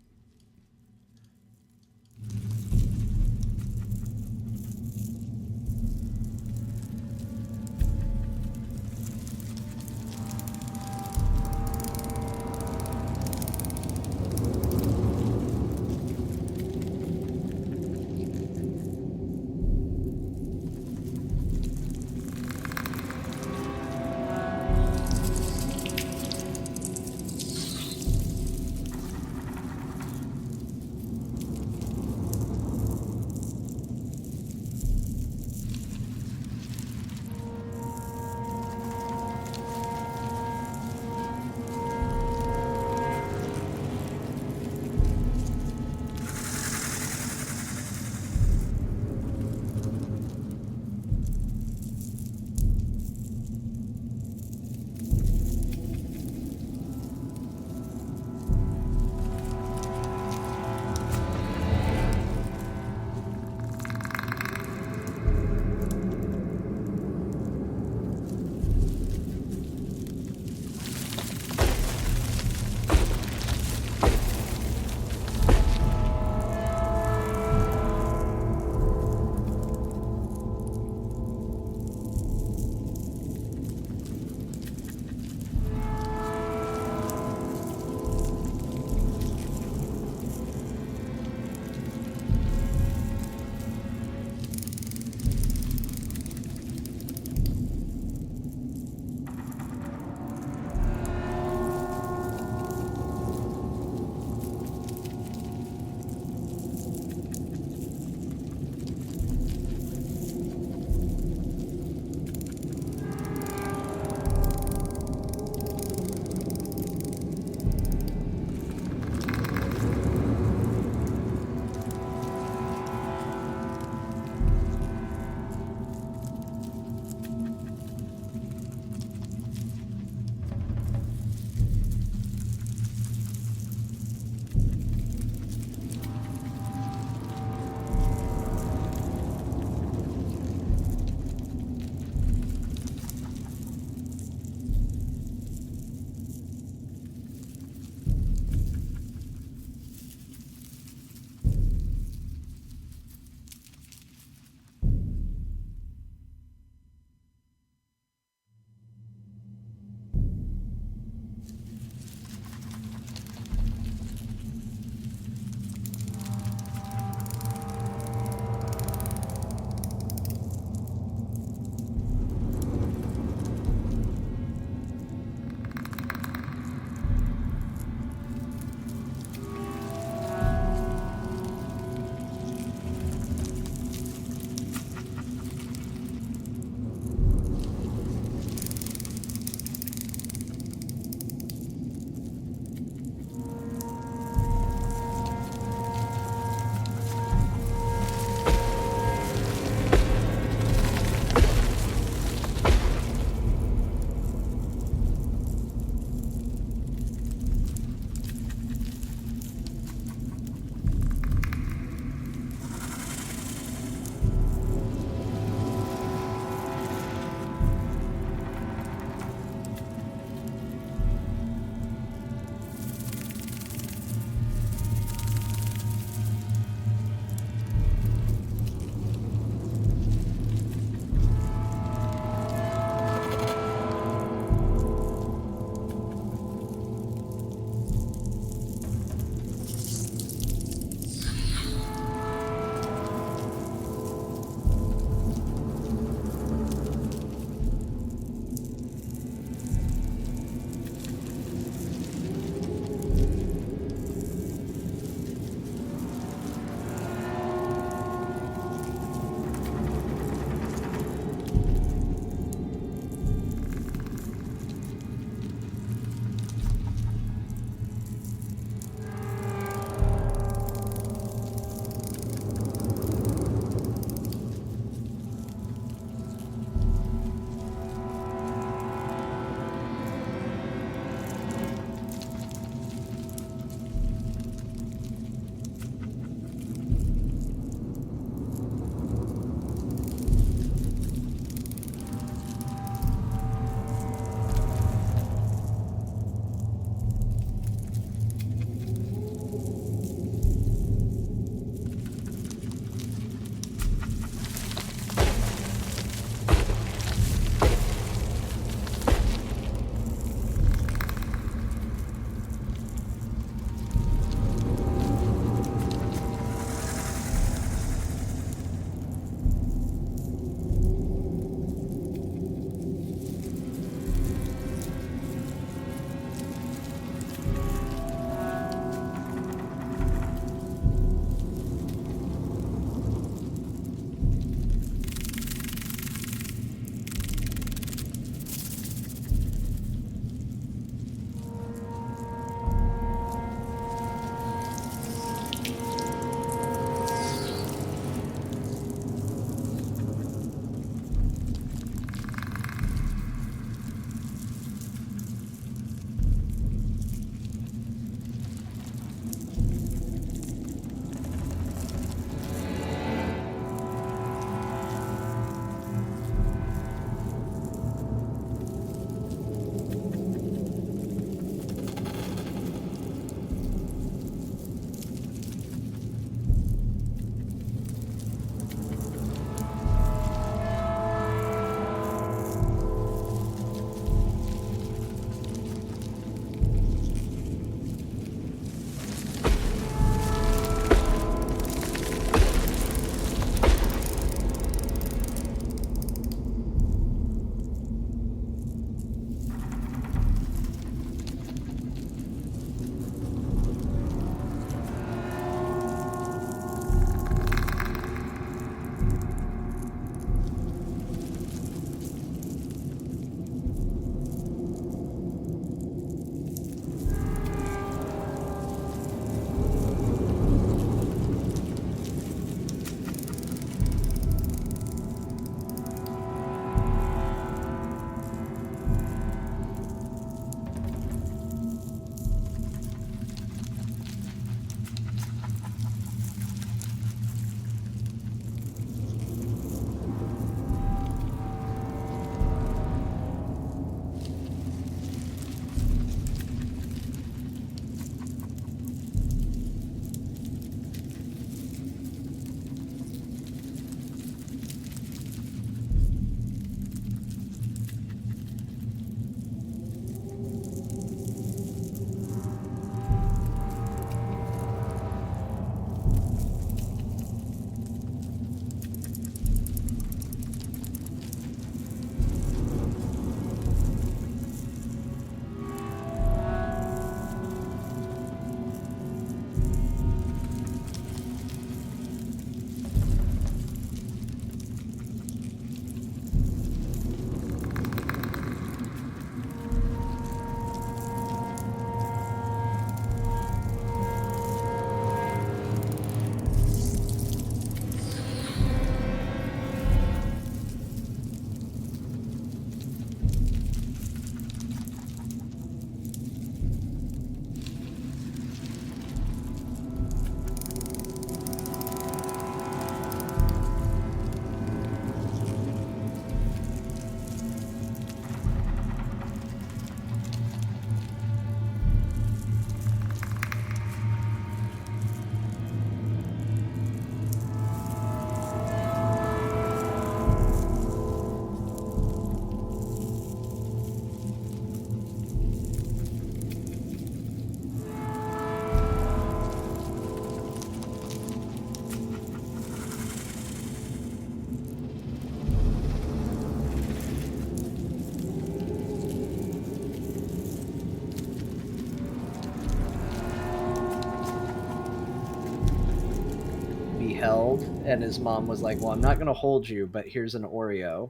and his mom was like, well, I'm not going to hold you, but here's an Oreo.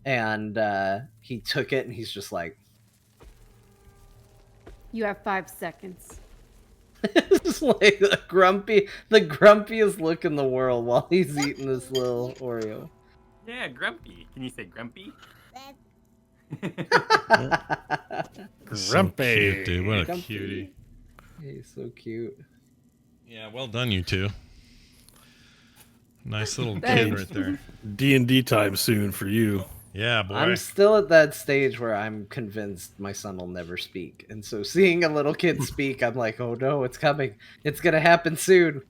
And he took it, and he's just like, You have 5 seconds. it's like the grumpiest look in the world while he's eating this little Oreo. Yeah, grumpy. Can you say grumpy? So Grumpy. cute, dude. What a Grumpy. cutie. He's so cute. Yeah, well done, you two. Nice little kid Thanks. right there. D&D time soon for you. Yeah, boy. I'm still at that stage where I'm convinced my son will never speak. And so seeing a little kid speak, I'm like, oh no, it's coming. It's going to happen soon.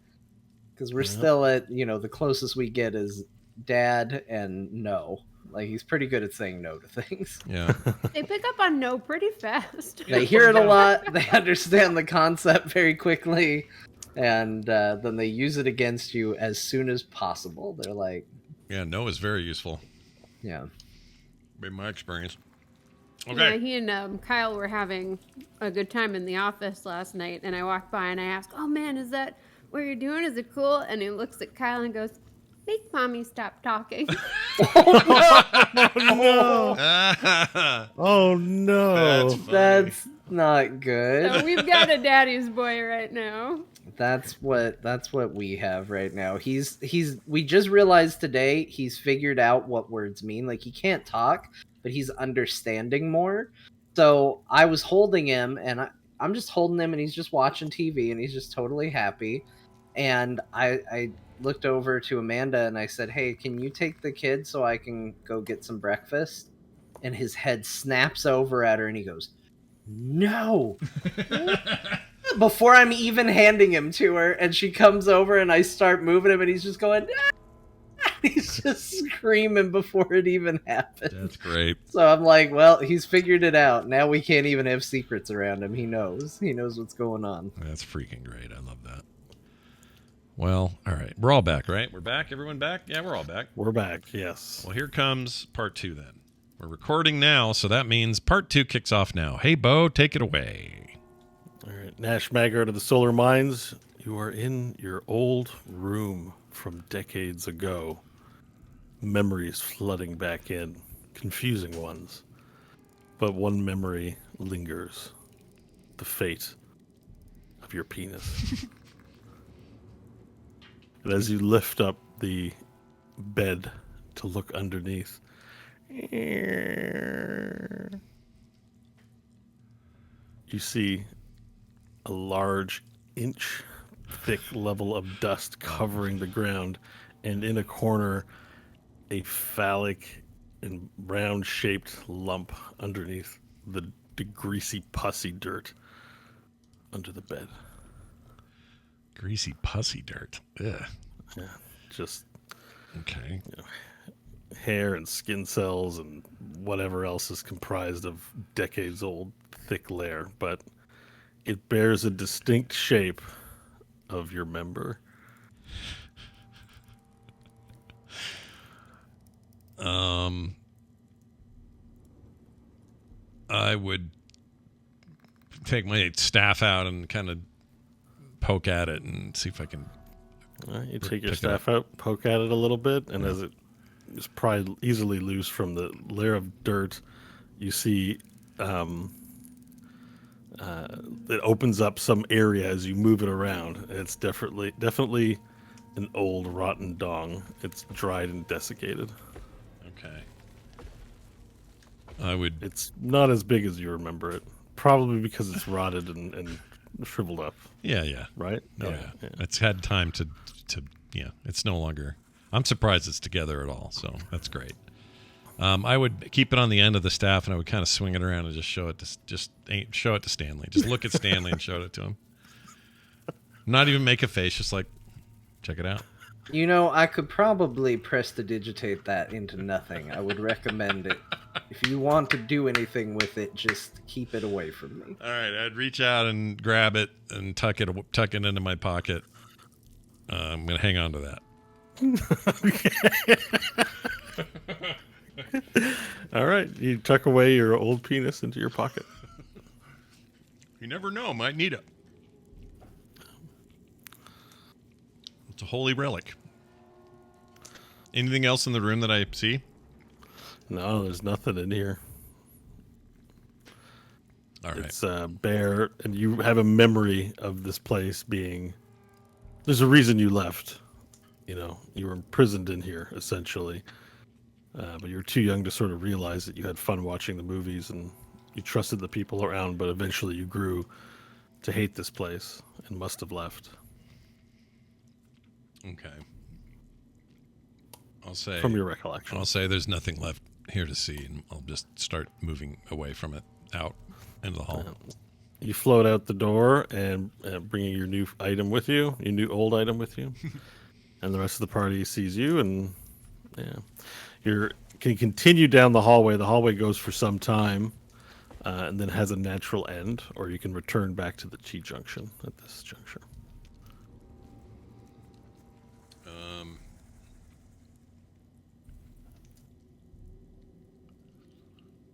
Because we're still at, the closest we get is dad and no. Like, he's pretty good at saying no to things. Yeah. They pick up on no pretty fast. They hear it a lot. They understand the concept very quickly. And then they use it against you as soon as possible. They're like, Yeah, no is very useful. yeah. In my experience. Yeah, Okay. he and Kyle were having a good time in the office last night, and I walked by and I asked, "Oh man, is that what you're doing? Is it cool?" And he looks at Kyle and goes, "Make mommy stop talking." Oh no! That's funny. That's not good. So we've got a daddy's boy right now. That's what we have right now. We just realized today he's figured out what words mean. Like, he can't talk, but he's understanding more. So I was holding him, and I'm just holding him, and he's just watching TV, and he's just totally happy. And I looked over to Amanda and I said, "Hey, can you take the kid so I can go get some breakfast?" And his head snaps over at her, and he goes, "No." Before I'm even handing him to her, and she comes over and I start moving him, and he's just going, "Ah!" He's just screaming before it even happened. That's great. So I'm like, well, he's figured it out. Now we can't even have secrets around him. He knows what's going on. That's freaking great. I love that. Well, all right. We're all back, right? We're back? Everyone back? Yeah, we're all back. We're back. Yes. Well, here comes part 2 then. We're recording now, so that means part 2 kicks off now. Hey, Bo, take it away. All right, Nash Maggard of the Solar Mines, you are in your old room from decades ago. Memories flooding back in, confusing ones. But one memory lingers. The fate of your penis. And as you lift up the bed to look underneath, you see a large inch-thick level of dust covering the ground, and in a corner, a phallic and round-shaped lump underneath the greasy, pussy dirt under the bed. Greasy pussy dirt. Ugh. Yeah, just Okay. hair and skin cells and whatever else is comprised of decades-old thick layer, but it bears a distinct shape of your member. I would take my staff out and kind of poke at it and see if I can. All right, you take your Pick it staff out, poke at it a little bit, and as it is probably easily loose from the layer of dirt, you see it opens up some area as you move it around. And it's definitely an old rotten dong. It's dried and desiccated. Okay. I would. It's not as big as you remember it, probably because it's rotted and shriveled up, Yeah. right? Yeah. Okay, yeah. It's had time to. Yeah. It's no longer. I'm surprised it's together at all. So that's great. I would keep it on the end of the staff, and I would kind of swing it around and just show it to Stanley. Just look at Stanley and show it to him. Not even make a face. Just like, check it out. I could probably prestidigitate that into nothing. I would recommend it. If you want to do anything with it, just keep it away from me. All right, I'd reach out and grab it and tuck it into my pocket. I'm gonna hang on to that. All right, you tuck away your old penis into your pocket. You never know, might need it. It's a holy relic. Anything else in the room that I see? No, there's nothing in here. All right. It's bare, and you have a memory of this place being. There's a reason you left. You know, you were imprisoned in here essentially, but you were too young to sort of realize that you had fun watching the movies and you trusted the people around. But eventually, you grew to hate this place and must have left. Okay. I'll say From your recollection. I'll say there's nothing left here to see, and I'll just start moving away from it, out into the hall. You float out the door and bringing your new item with you, your new old item with you, and the rest of the party sees you, and you can continue down the hallway. The hallway goes for some time, and then has a natural end, or you can return back to the T-junction at this juncture.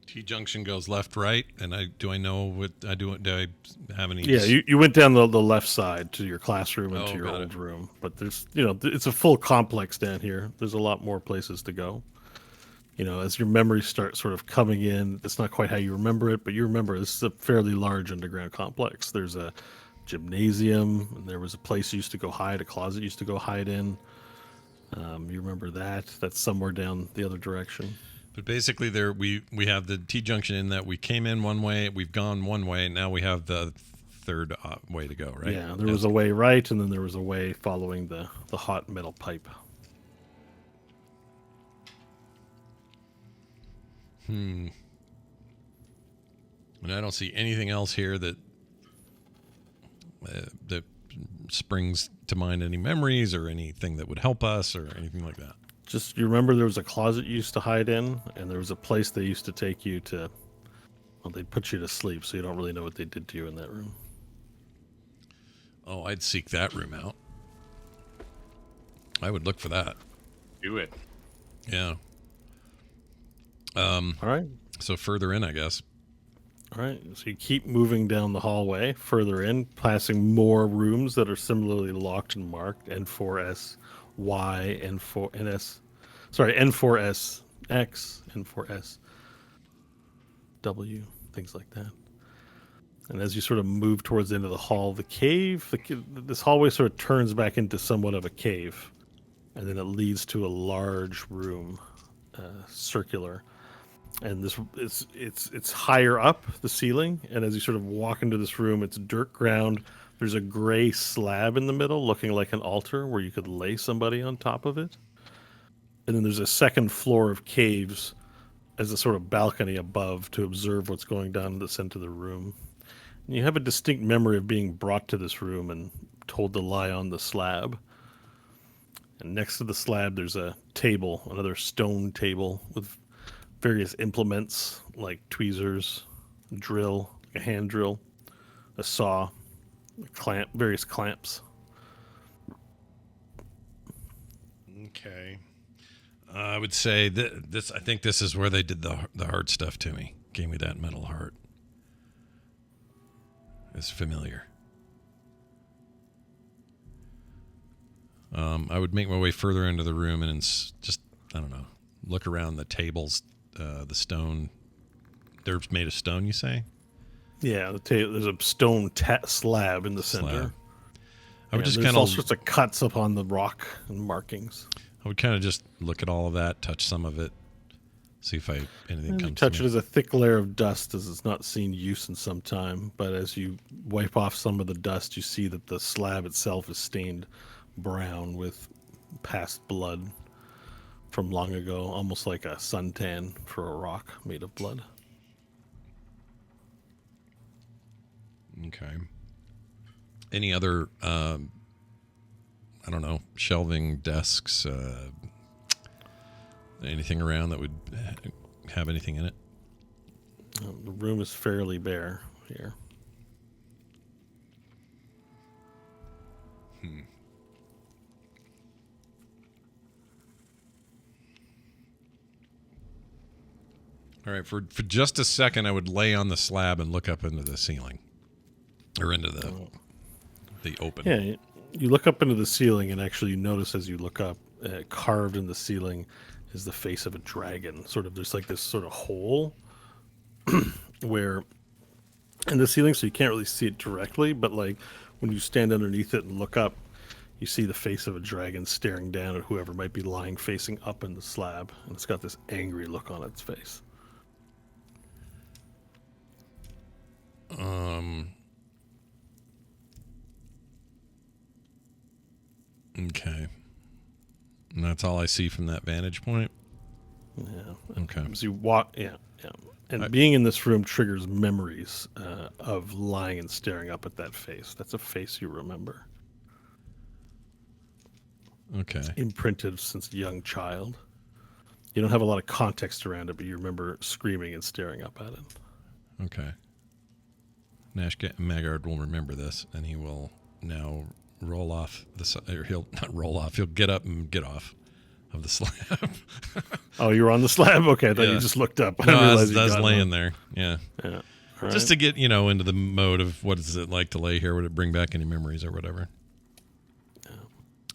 T-junction goes left, right, and do I know what I do? Do I have any? Yeah, you went down the left side to your classroom and Oh, to your got old it. room, but there's it's a full complex down here. There's a lot more places to go. As your memories start sort of coming in, it's not quite how you remember it, but you remember this is a fairly large underground complex. There's a gymnasium, and there was a place you used to go hide, a closet you used to go hide in. You remember that? That's somewhere down the other direction. But basically, we have the T-junction in that we came in one way, we've gone one way, and now we have the third way to go, right? Yeah, there was a way right, and then there was a way following the hot metal pipe. And I don't see anything else here that springs to mind any memories or anything that would help us or anything like that. Just, you remember there was a closet you used to hide in, and there was a place they used to take you to, well, they'd put you to sleep, so you don't really know what they did to you in that room. Oh, I'd seek that room out. I would look for that. Do it. Yeah. All right. So further in, I guess. All right. So you keep moving down the hallway further in, passing more rooms that are similarly locked and marked, N4S. Y, N4NS, sorry, N4S X, N4S W, things like that. And as you sort of move towards the end of the hall, this hallway sort of turns back into somewhat of a cave, and then it leads to a large room, circular. And this it's higher up the ceiling, and as you sort of walk into this room, it's dirt ground. There's a gray slab in the middle looking like an altar where you could lay somebody on top of it. And then there's a second floor of caves as a sort of balcony above to observe what's going down in the center of the room. And you have a distinct memory of being brought to this room and told to lie on the slab. And next to the slab, there's a table, another stone table with various implements like tweezers, drill, a hand drill, a saw, various clamps. Okay. I would say this. I think this is where they did the hard stuff to me. Gave me that metal heart. It's familiar. I would make my way further into the room and just, I don't know, look around the tables, the stone. They're made of stone, you say? Yeah, there's a stone slab in the center. I would just there's kind all of sorts of cuts upon the rock and markings. I would kind of just look at all of that, touch some of it, see if anything And you comes touch to it me. as a thick layer of dust, as it's not seen use in some time. But as you wipe off some of the dust, you see that the slab itself is stained brown with past blood from long ago, almost like a suntan for a rock made of blood. Okay. Any other, I don't know, shelving, desks, anything around that would have anything in it? The room is fairly bare here. All right, for just a second, I would lay on the slab and look up into the ceiling. Or into the open. Yeah, you look up into the ceiling, and actually you notice as you look up, carved in the ceiling is the face of a dragon. Sort of, there's like this sort of hole where in the ceiling, so you can't really see it directly, but like when you stand underneath it and look up, you see the face of a dragon staring down at whoever might be lying facing up in the slab, and it's got this angry look on its face. Okay. And that's all I see from that vantage point? Yeah. Okay. As you walk, yeah. And being in this room triggers memories of lying and staring up at that face. That's a face you remember. Okay. It's imprinted since a young child. You don't have a lot of context around it, but you remember screaming and staring up at it. Okay. Nash Maggard will remember this, and he will now roll off or he'll not roll off. He'll get up and get off of the slab. Oh, you were on the slab? Okay, I thought Yeah. you just looked up. No, I I realized was you got laying on. there. Yeah. Yeah. Just to get, into the mode of what is it like to lay here? Would it bring back any memories or whatever? Yeah.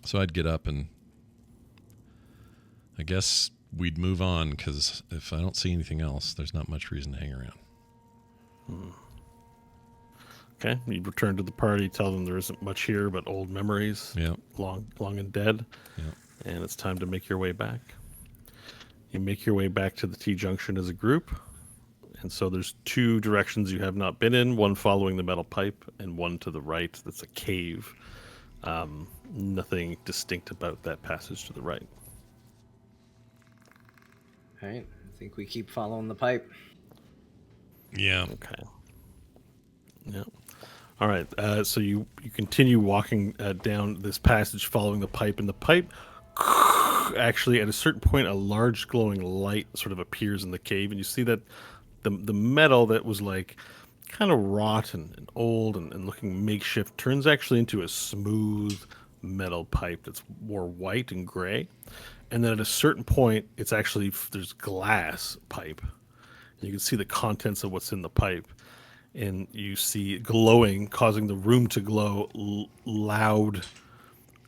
So I'd get up and I guess we'd move on, because if I don't see anything else, there's not much reason to hang around. Okay, you return to the party, tell them there isn't much here but old memories, Yeah. long and dead, and it's time to make your way back. You make your way back to the T-junction as a group, and so there's two directions you have not been in, one following the metal pipe and one to the right that's a cave. Nothing distinct about that passage to the right. All right, I think we keep following the pipe. Yeah. Okay. Yeah. All right. So you continue walking down this passage following the pipe, and the pipe actually, at a certain point, a large glowing light sort of appears in the cave, and you see that the metal that was like kind of rot and old and looking makeshift turns actually into a smooth metal pipe that's more white and gray. And then at a certain point, it's actually, there's glass pipe. And you can see the contents of what's in the pipe. And you see glowing, causing the room to glow, loud,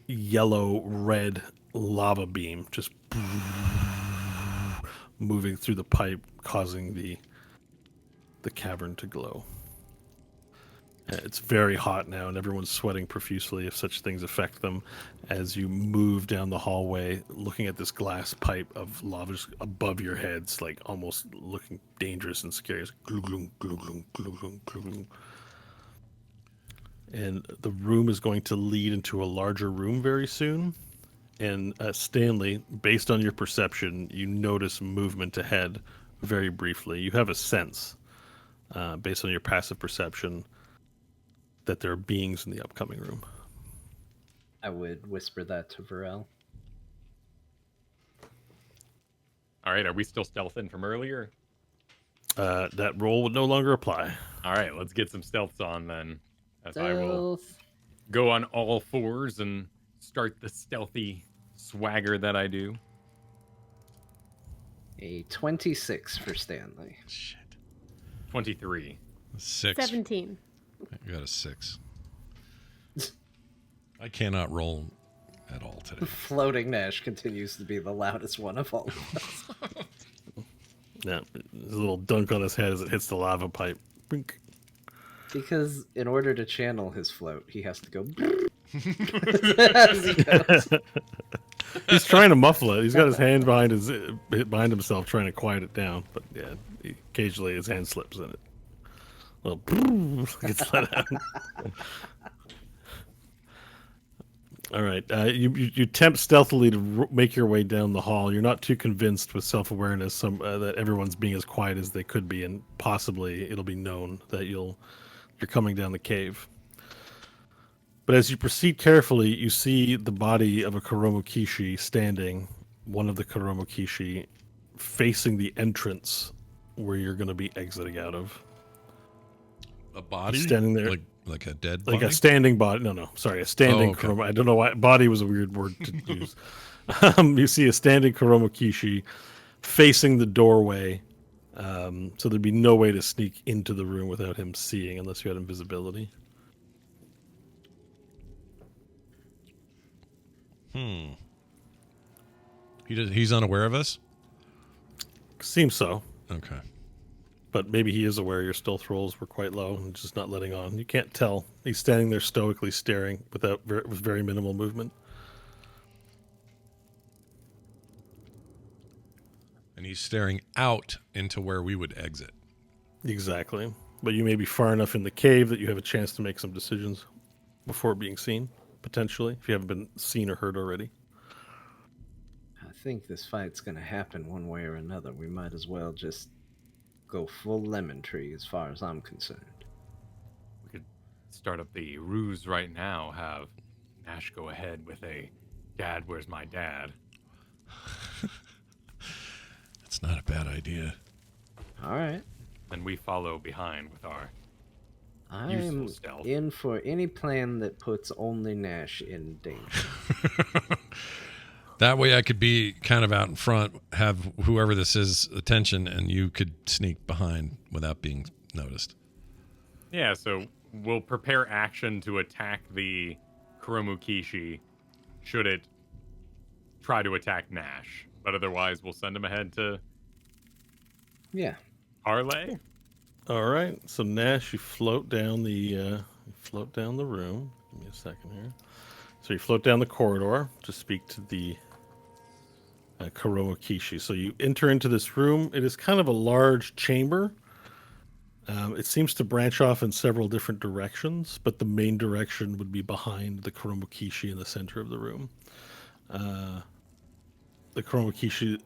yellow, red lava beam just moving through the pipe, causing the cavern to glow. It's very hot now, and everyone's sweating profusely, if such things affect them, as you move down the hallway, looking at this glass pipe of lava just above your heads, like almost looking dangerous and scary. It's glug, glug, glug, glug, glug, glug, glug. And the room is going to lead into a larger room very soon. And Stanley, based on your perception, you notice movement ahead very briefly. You have a sense, based on your passive perception, that there are beings in the upcoming room. I would whisper that to Varel. All right, are we still stealthing from earlier? That roll would no longer apply. All right, let's get some stealths on then. As I will Stealth. go on all fours and start the stealthy swagger that I do. A 26 for Stanley. Shit. 23. 6. 17. I got a 6. I cannot roll at all today. Floating Nash continues to be the loudest one of all of us. Yeah, there's a little dunk on his head as it hits the lava pipe. Brink. Because in order to channel his float, he has to go as he goes. He's trying to muffle it. He's got his hand behind himself, trying to quiet it down. But yeah, occasionally his hand slips in it. Little gets let out. All right, you attempt stealthily to make your way down the hall. You're not too convinced with self-awareness that everyone's being as quiet as they could be, and possibly it'll be known that you're coming down the cave. But as you proceed carefully, you see the body of a Kuromo Kishi standing, one of the Kuromo Kishi, facing the entrance where you're going to be exiting out of. A body? Standing there. Like a dead body? Like a standing body. No, sorry. A standing okay. Kuromo. I don't know why. Body was a weird word to use. You see a standing Kuromo Kishi facing the doorway. So there'd be no way to sneak into the room without him seeing unless you had invisibility. He's unaware of us? Seems so. Okay. But maybe he is aware your stealth rolls were quite low and just not letting on. You can't tell. He's standing there stoically staring with very minimal movement. And he's staring out into where we would exit. Exactly. But you may be far enough in the cave that you have a chance to make some decisions before being seen, potentially, if you haven't been seen or heard already. I think this fight's gonna happen one way or another. We might as well just go full lemon tree as far as I'm concerned. We could start up the ruse right now, have Nash go ahead with a "Dad, where's my dad?" That's not a bad idea. All right. Then we follow behind with our I'm useful stealth. in for any plan that puts only Nash in danger. That way I could be kind of out in front, have whoever this is attention, and you could sneak behind without being noticed. Yeah, so we'll prepare action to attack the Kuromu Kishi should it try to attack Nash. But otherwise, we'll send him ahead to Yeah. Parlay. All right. So Nash, you float down the room. Give me a second here. So you float down the corridor to speak to the Kuromu Kishi. So you enter into this room. It is kind of a large chamber. It seems to branch off in several different directions, but the main direction would be behind the Kuromu Kishi in the center of the room. The Kuromu Kishi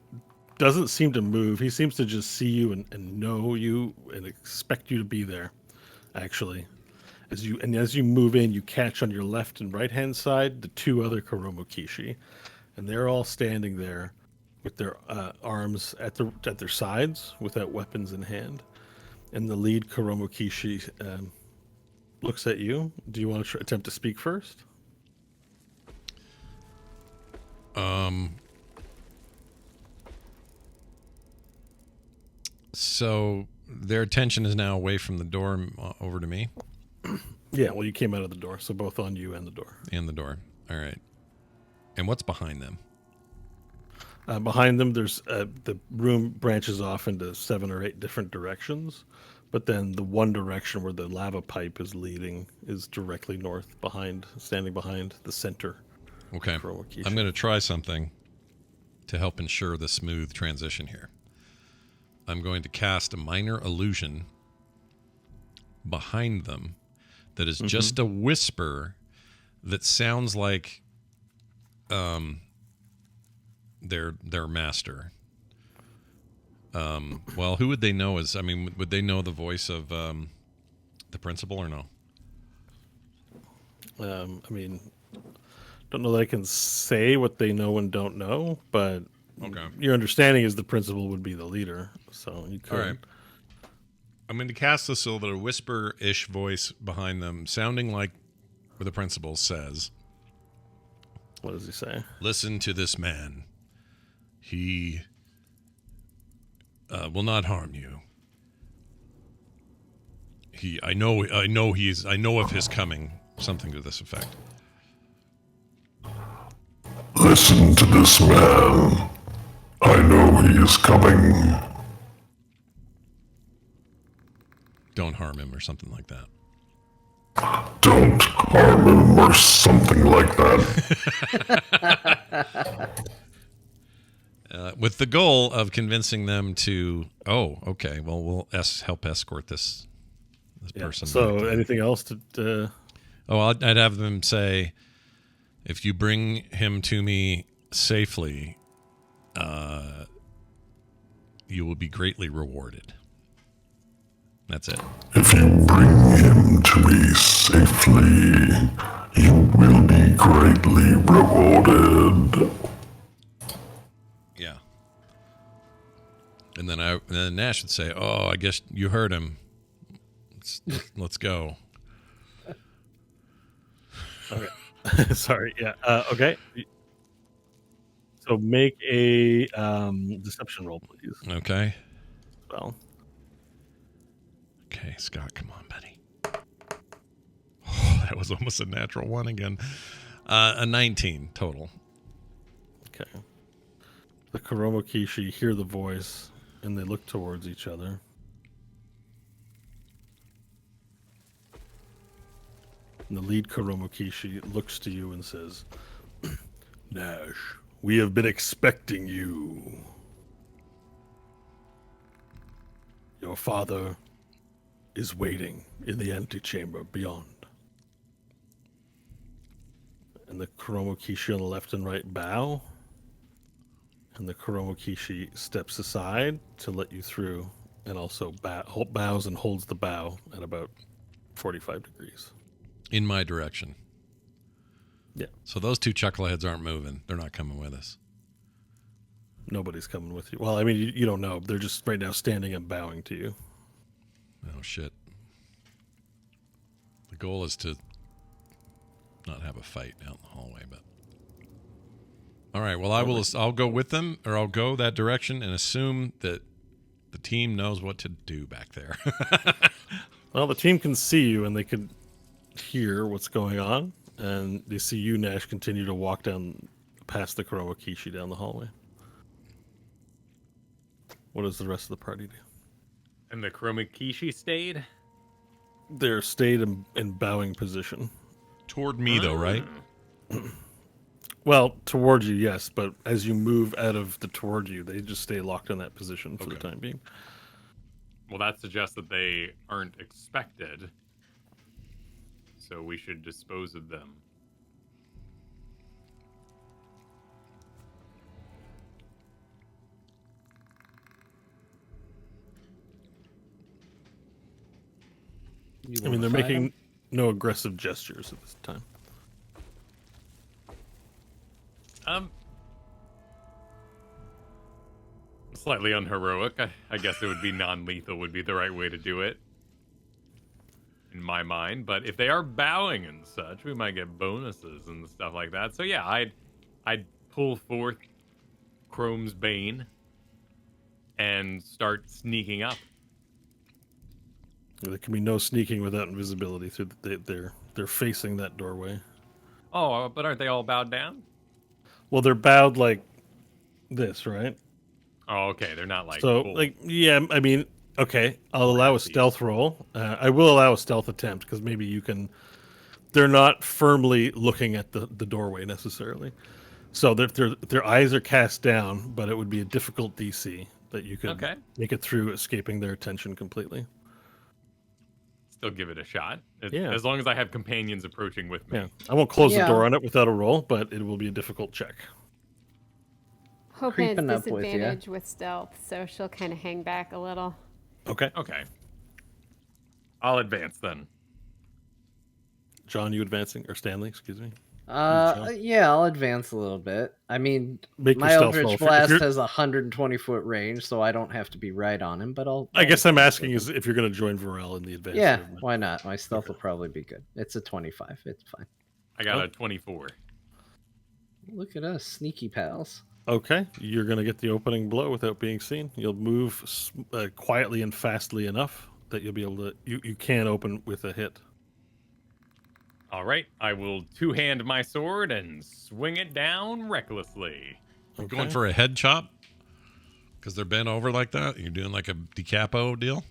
doesn't seem to move. He seems to just see you and know you and expect you to be there, actually. As you move in, you catch on your left and right hand side the two other Kuromu Kishi, and they're all standing there with their arms at their sides without weapons in hand. And the lead Kuromu Kishi looks at you. Do you want to attempt to speak first? So their attention is now away from the door over to me. Yeah, well, you came out of the door, so both on you and the door. And the door. All right. And what's behind them? Behind them, there's the room branches off into 7 or 8 different directions, but then the one direction where the lava pipe is leading is directly north, standing behind the center. Okay. I'm going to try something to help ensure the smooth transition here. I'm going to cast a minor illusion behind them that is just a whisper that sounds like their master. Well, who would they know as? I mean, would they know the voice of the principal or no? I mean, don't know that I can say what they know and don't know, but Okay. Your understanding is the principal would be the leader, so you could. All right. I'm going to cast this so that a whisper-ish voice behind them, sounding like what the principal says. What does he say? Listen to this man. He will not harm you. I know of his coming. Something to this effect. Listen to this man. I know he is coming. Don't harm him or something like that. Don't harm him or something like that. With the goal of convincing them to, okay, well, we'll help escort this person. So anything else to... I'd have them say, if you bring him to me safely, you will be greatly rewarded. That's it. If you bring him to me safely, you will be greatly rewarded. Yeah. And then Nash would say, I guess you heard him. Let's go. Okay. Sorry. Yeah. Okay. So make a deception roll, please. Okay. Well. Okay, Scott, come on, buddy. Oh, that was almost a natural one again. A 19 total. Okay. The Kuromokishi hear the voice, and they look towards each other. And the lead Kuromokishi looks to you and says, Nash, we have been expecting you. Your father is waiting in the antechamber beyond. And the Kuromokishi on the left and right bow. And the Kuromokishi steps aside to let you through, and also bows and holds the bow at about 45 degrees. In my direction. Yeah. So those two chuckleheads aren't moving. They're not coming with us. Nobody's coming with you. Well, I mean, you don't know. They're just right now standing and bowing to you. Oh, shit. The goal is to not have a fight out in the hallway, but... All right, well, I'll go with them, or I'll go that direction and assume that the team knows what to do back there. Well, the team can see you, and they can hear what's going on, and they see you, Nash, continue to walk down past the Kuromokishi down the hallway. What does the rest of the party do? And the Kuromokishi stayed? They're stayed in bowing position. Toward me, though, right? Well, towards you, yes, but as you move out of the toward you, they just stay locked in that position for the time being. Well, that suggests that they aren't expected, so we should dispose of them. I mean, they're making no aggressive gestures at this time. Slightly unheroic. I guess it would be non-lethal would be the right way to do it. In my mind. But if they are bowing and such, we might get bonuses and stuff like that. So yeah, I'd pull forth Chrome's Bane and start sneaking up. There can be no sneaking without invisibility. Through they're facing that doorway. Oh, but aren't they all bowed down? Well, they're bowed like this, right? Oh, okay. They're not like so, full. like, yeah. I mean, okay. I'll allow a stealth roll. I will allow a stealth attempt because maybe you can. They're not firmly looking at the doorway necessarily, so their eyes are cast down. But it would be a difficult DC that you could make it through, escaping their attention completely. Still give it a shot. Yeah. As long as I have companions approaching with me. Yeah. I won't close the door on it without a roll, but it will be a difficult check. Hoping it's Creeping up with disadvantage with stealth, so she'll kind of hang back a little. Okay. Okay. I'll advance then. John, you advancing? Or Stanley, excuse me. Yeah, I'll advance a little bit. I mean, Make your my stealth roll. Eldritch Blast has a 120-foot range, so I don't have to be right on him, but I guess I'm asking is if you're going to join Varel in the advance. Yeah, movement. why not? My stealth will probably be good. It's a 25. It's fine. I got a 24. Look at us, sneaky pals. Okay, you're going to get the opening blow without being seen. You'll move quietly and fastly enough that you'll be able to. You can open with a hit. All right, I will two-hand my sword and swing it down recklessly. Okay. Going for a head chop? Because they're bent over like that? You're doing like a decapo deal?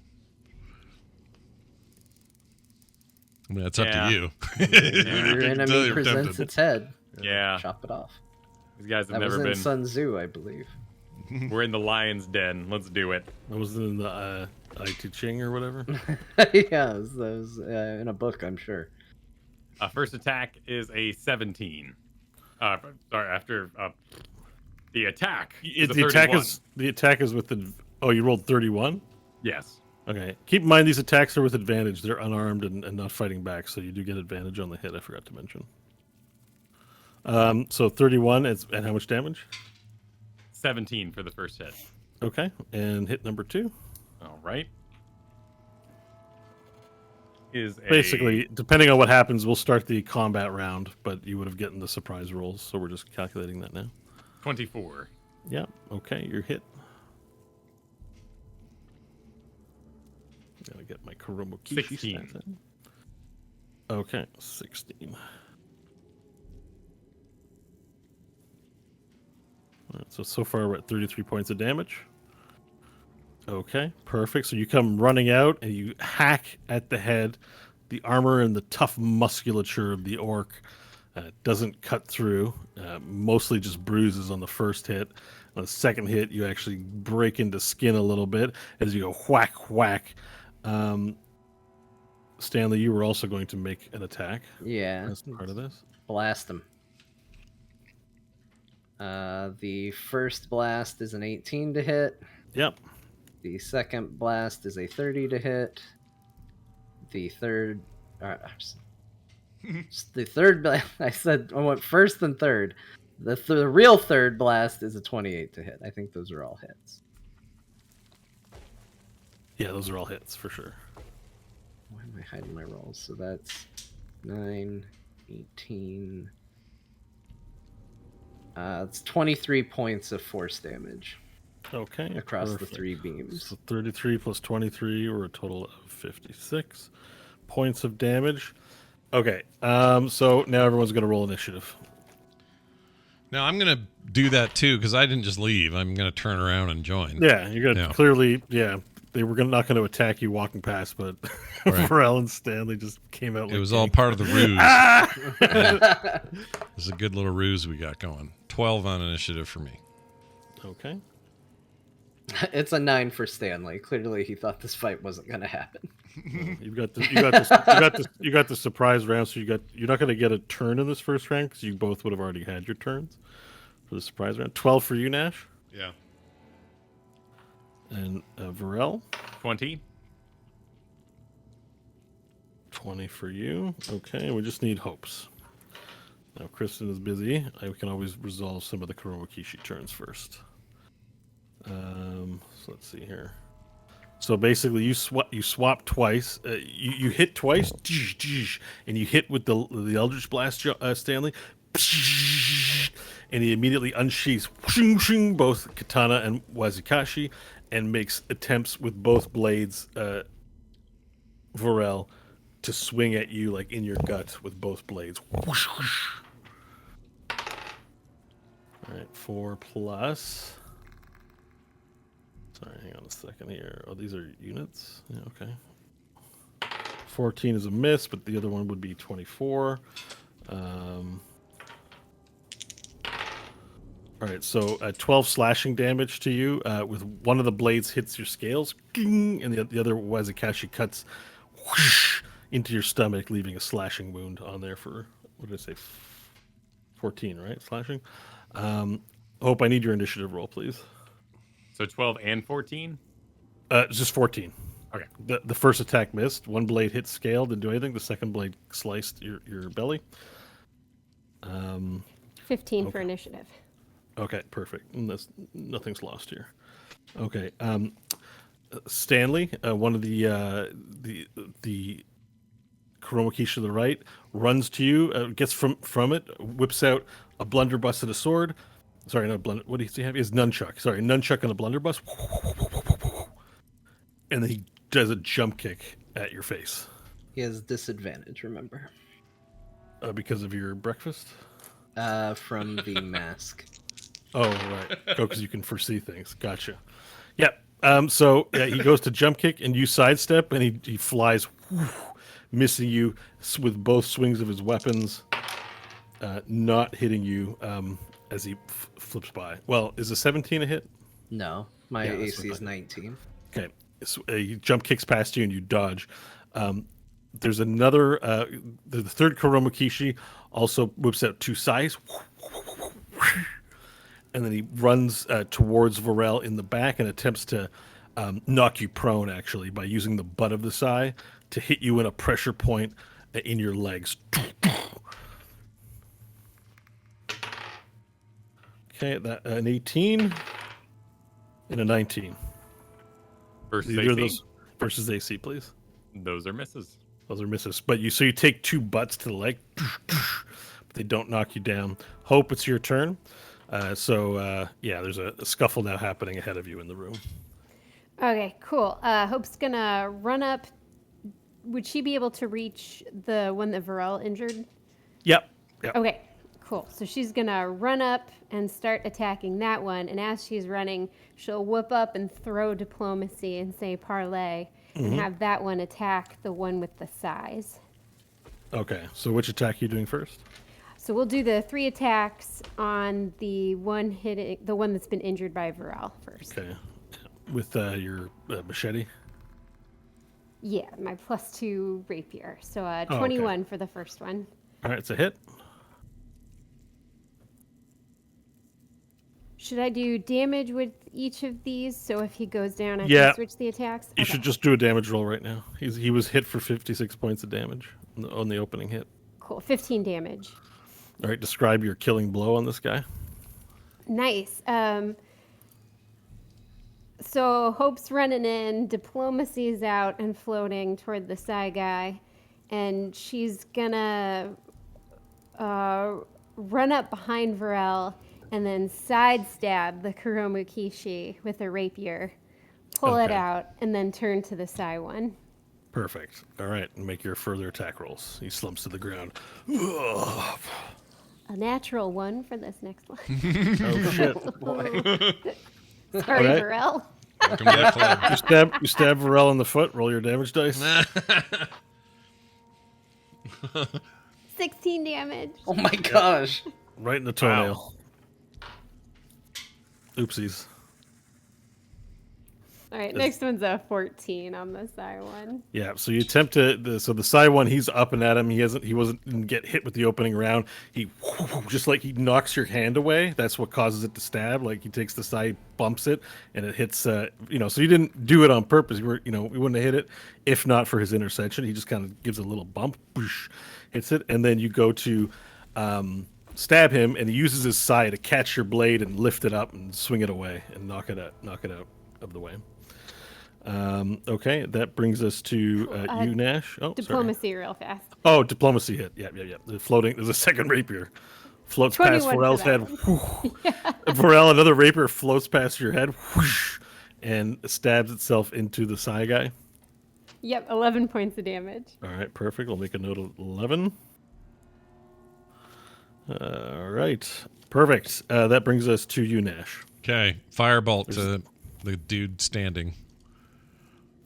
I mean, it's up to you. Your enemy presents its head. Yeah. Chop it off. These guys have That never was in been. Sun Tzu, I believe. We're in the lion's den. Let's do it. I was in the I Ching or whatever. Yeah, it was in a book, I'm sure. First attack is a 17. Sorry, after the attack. The attack is with the. Oh, you rolled 31. Yes. Okay. Keep in mind these attacks are with advantage. They're unarmed and not fighting back, so you do get advantage on the hit. I forgot to mention. So 31 and how much damage? 17 for the first hit. Okay, and hit number 2. All right. Basically, depending on what happens, we'll start the combat round, but you would have gotten the surprise rolls, so we're just calculating that now. 24. Yeah, okay, you're hit. Gotta get my Kuromokishi 16. stats in. Okay, 16. All right, so far we're at 33 points of damage. Okay, perfect. So you come running out and you hack at the head. The armor and the tough musculature of the orc doesn't cut through. Mostly just bruises on the first hit. On the second hit, you actually break into skin a little bit as you go whack, whack. Stanley, you were also going to make an attack. Yeah. As part of this. Blast him. The first blast is an 18 to hit. Yep. The second blast is a 30 to hit. The third... the third... I said I went first and third. The real third blast is a 28 to hit. I think those are all hits. Yeah, those are all hits for sure. Why am I hiding my rolls? So that's 9, 18... it's 23 points of force damage. Okay. Across perfect. the 3 beams. So 33 plus 23, or a total of 56 points of damage. Okay. So now everyone's going to roll initiative. Now I'm going to do that too because I didn't just leave. I'm going to turn around and join. Yeah, you're going to clearly, they were not going to attack you walking past, but Right. Pharrell and Stanley just came out. It was all part of the ruse. Yeah. It's a good little ruse we got going. 12 on initiative for me. Okay. It's a 9 for Stanley. Clearly, he thought this fight wasn't going to happen. You got the surprise round, so you're not going to get a turn in this first round because you both would have already had your turns for the surprise round. 12 for you, Nash. Yeah. And Varel. 20. 20 for you. Okay, we just need hopes. Now, Kristen is busy. I can always resolve some of the Kuromakishi turns first. So let's see here. So basically, you swap twice. You hit twice, and you hit with the Eldritch Blast, Stanley, and he immediately unsheaths both katana and wazikashi, and makes attempts with both blades, Varel, to swing at you like in your gut with both blades. All right, 4 plus. Sorry, hang on a second here. Oh, these are units? Yeah, okay. 14 is a miss, but the other one would be 24. All right, so 12 slashing damage to you. With one of the blades hits your scales, and the other wazikashi cuts into your stomach, leaving a slashing wound on there for, what did I say, 14, right? Slashing. Hope, I need your initiative roll, please. So 12 and 14? It's just 14. Okay. The first attack missed. One blade hit scale, didn't do anything. The second blade sliced your belly. 15 for initiative. Okay, perfect. Nothing's lost here. Okay. Stanley, one of the Kuromakishi to the right, runs to you, gets from it, whips out a blunderbuss and a sword. Sorry, not a blunder. What does he have? He has nunchuck. Sorry, nunchuck and a blunderbuss. And then he does a jump kick at your face. He has disadvantage, remember. Because of your breakfast? From the mask. Oh, right. Oh, because you can foresee things. Gotcha. Yep. So he goes to jump kick, and you sidestep, and he flies, missing you with both swings of his weapons, not hitting you as he flips by. Well, is a 17 a hit? No, my AC is 19. Okay. So, he jump kicks past you, and you dodge. There's another, the third Kuromakishi also whips out 2 scythes, and then he runs towards Varel in the back and attempts to knock you prone, actually, by using the butt of the scythe to hit you in a pressure point in your legs. Okay, an 18 and a 19. Versus Either of AC? those versus AC, please. Those are misses. Those are misses. But you take 2 butts to the leg, but they don't knock you down. Hope, it's your turn. There's a scuffle now happening ahead of you in the room. Okay, cool. Hope's gonna run up. Would she be able to reach the one that Varel injured? Yep. Okay, Cool. So she's going to run up and start attacking that one. And as she's running, she'll whip up and throw diplomacy and say parlay and have that one attack the one with the size. Okay, so which attack are you doing first? So we'll do the 3 attacks on the one that's been injured by Varel first. Okay, with your machete. Yeah, my +2 rapier. So 21 for the first one. All right, it's a hit. Should I do damage with each of these? So if he goes down, I Yeah. can switch the attacks? You should just do a damage roll right now. He was hit for 56 points of damage on the opening hit. Cool. 15 damage. All right, describe your killing blow on this guy. Nice. So Hope's running in, diplomacy's out and floating toward the Psy guy, and she's gonna run up behind Varel and then sidestab the Kuromu Kishi with a rapier, pull it Okay. out, and then turn to the Psy one. Perfect. All right, and make your further attack rolls. He slumps to the ground. A natural 1 for this next one. Oh shit! Sorry, Alright. Varel. Welcome to the club. You stab Varel in the foot. Roll your damage dice. 16 damage. Oh my gosh. Right in the toenail. Oopsies. All right, next one's a 14 on the Psy one. Yeah, so you attempt to so the Psy one, he's up and at him. Didn't get hit with the opening round. He just like he knocks your hand away. That's what causes it to stab. Like he takes the Psy, bumps it, and it hits. So you didn't do it on purpose. We wouldn't have hit it if not for his intercession. He just kind of gives a little bump, boosh, hits it, and then you go to stab him, and he uses his Psy to catch your blade and lift it up and swing it away and knock it out of the way. Okay, that brings us to you, Nash. Oh, Diplomacy real fast. sorry. Oh, diplomacy hit. Yeah. There's a second rapier. Floats past 21 for Varel's that head. Varel, another rapier floats past your head, whoosh, and stabs itself into the Psy guy. Yep, 11 points of damage. All right, perfect. We'll make a note of 11. All right, perfect. That brings us to you, Nash. Okay, firebolt to the dude standing.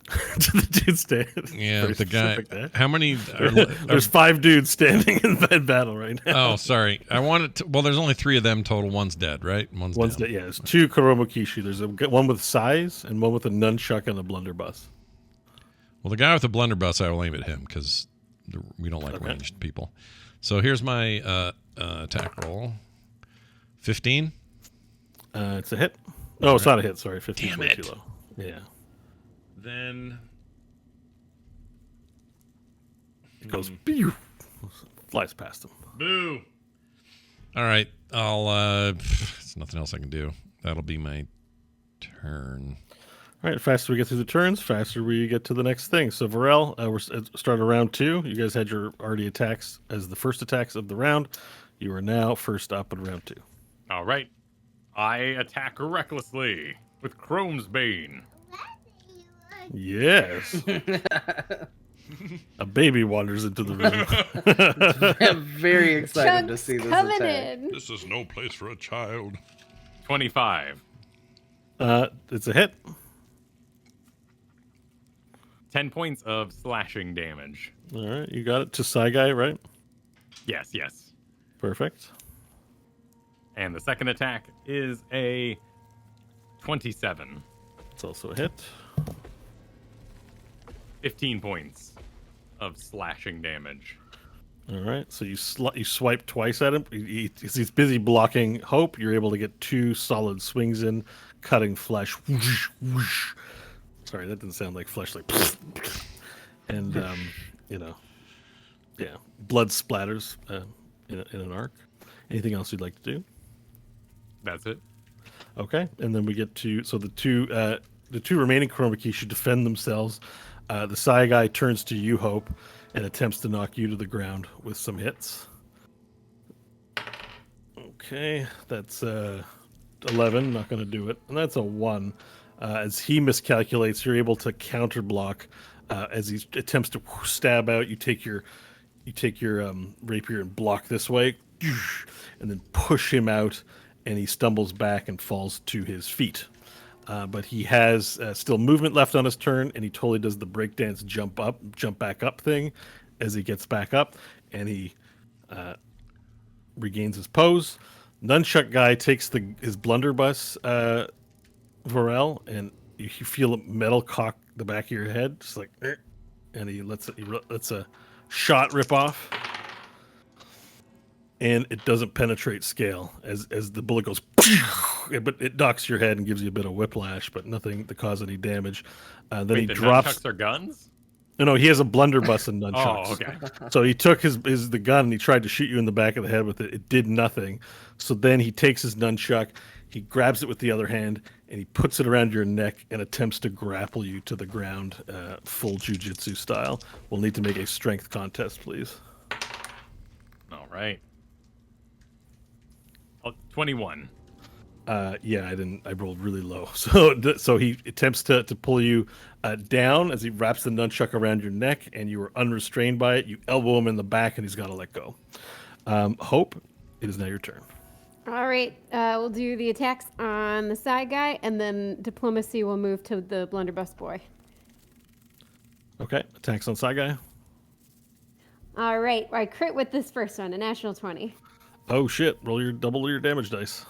To the dude stand. Yeah, Very the guy. specific there. How many? There's 5 dudes standing in that battle right now. Oh, sorry. I wanted to. Well, there's only 3 of them total. One's dead, right? One's One's down. dead. Yeah, there's 2 Kuromu Kishi. There's one with size and one with a nunchuck and a blunderbuss. Well, the guy with the blunderbuss, I will aim at him because we don't like ranged people. So here's my attack roll. 15. It's a hit. Oh, it's not a hit. Sorry, 15 Damn way it. too low. Yeah, Then it goes. Pew, flies past him. boo. All right, I'll. There's nothing else I can do. That'll be my turn. All right, faster we get through the turns, faster we get to the next thing. So Varel, we're started round 2. You guys had your already attacks as the first attacks of the round. You are now first up in round 2. All right. I attack recklessly with Chrome's Bane. Yes. A baby wanders into the room. I'm very excited to Chunks see this coming attack. in. This is no place for a child. 25. It's a hit. 10 points of slashing damage. All right, you got it to Psy Guy, right? Yes. Perfect. And the second attack is a 27. It's also a hit. 15 points of slashing damage. All right, so you swipe twice at him. He's busy blocking Hope. You're able to get 2 solid swings in, cutting flesh. Whoosh, whoosh. Sorry, that didn't sound like flesh, like. And blood splatters in an arc. Anything else you'd like to do? That's it. Okay, and then we get to the two remaining chroma keys should defend themselves. The Psy guy turns to you, Hope, and attempts to knock you to the ground with some hits. Okay, that's 11. Not going to do it, and that's a 1. As he miscalculates, you're able to counter block. As he attempts to stab out, you take your rapier and block this way. and then push him out, and he stumbles back and falls to his feet. But he has still movement left on his turn, and he totally does the breakdance jump back up thing as he gets back up, and he regains his pose. Nunchuck guy takes his blunderbuss, Varel, and you feel a metal cock the back of your head, just like, and he lets a shot rip off, and it doesn't penetrate scale as the bullet goes, but it knocks your head and gives you a bit of whiplash, but nothing to cause any damage. Then Wait, he the drops. nunchucks are guns? No, he has a blunderbuss and nunchucks. Oh, okay. So he took the gun and he tried to shoot you in the back of the head with it. It did nothing. So then he takes his nunchuck, he grabs it with the other hand, and he puts it around your neck and attempts to grapple you to the ground, full jujitsu style. We'll need to make a strength contest, please. All right. 21. Yeah, I rolled really low. So he attempts to pull you down as he wraps the nunchuck around your neck, and you are unrestrained by it. You elbow him in the back, and he's got to let go. Hope, it is now your turn. All right, we'll do the attacks on the side guy, and then diplomacy will move to the blunderbuss boy. Okay, attacks on side guy. All right, I crit with this first one, a natural 20. Oh shit! Double your damage dice.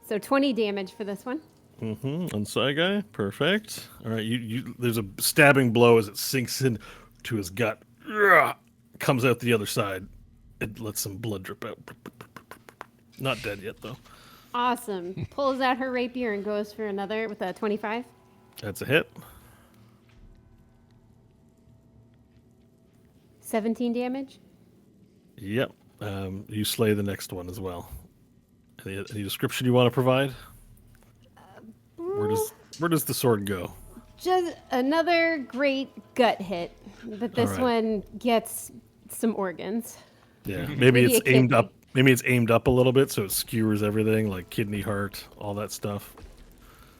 So 20 damage for this one. On side guy, perfect. All right, you there's a stabbing blow as it sinks in to his gut, comes out the other side. It lets some blood drip out. Not dead yet though. Awesome. Pulls out her rapier and goes for another with a 25. That's a hit. 17 damage. Yep. You slay the next one as well. Any description you want to provide? Where does the sword go? Just another great gut hit, but this right. one gets some organs. Yeah, maybe Maybe it's a aimed kidney. up. Maybe it's aimed up a little bit, so it skewers everything, like kidney, heart, all that stuff.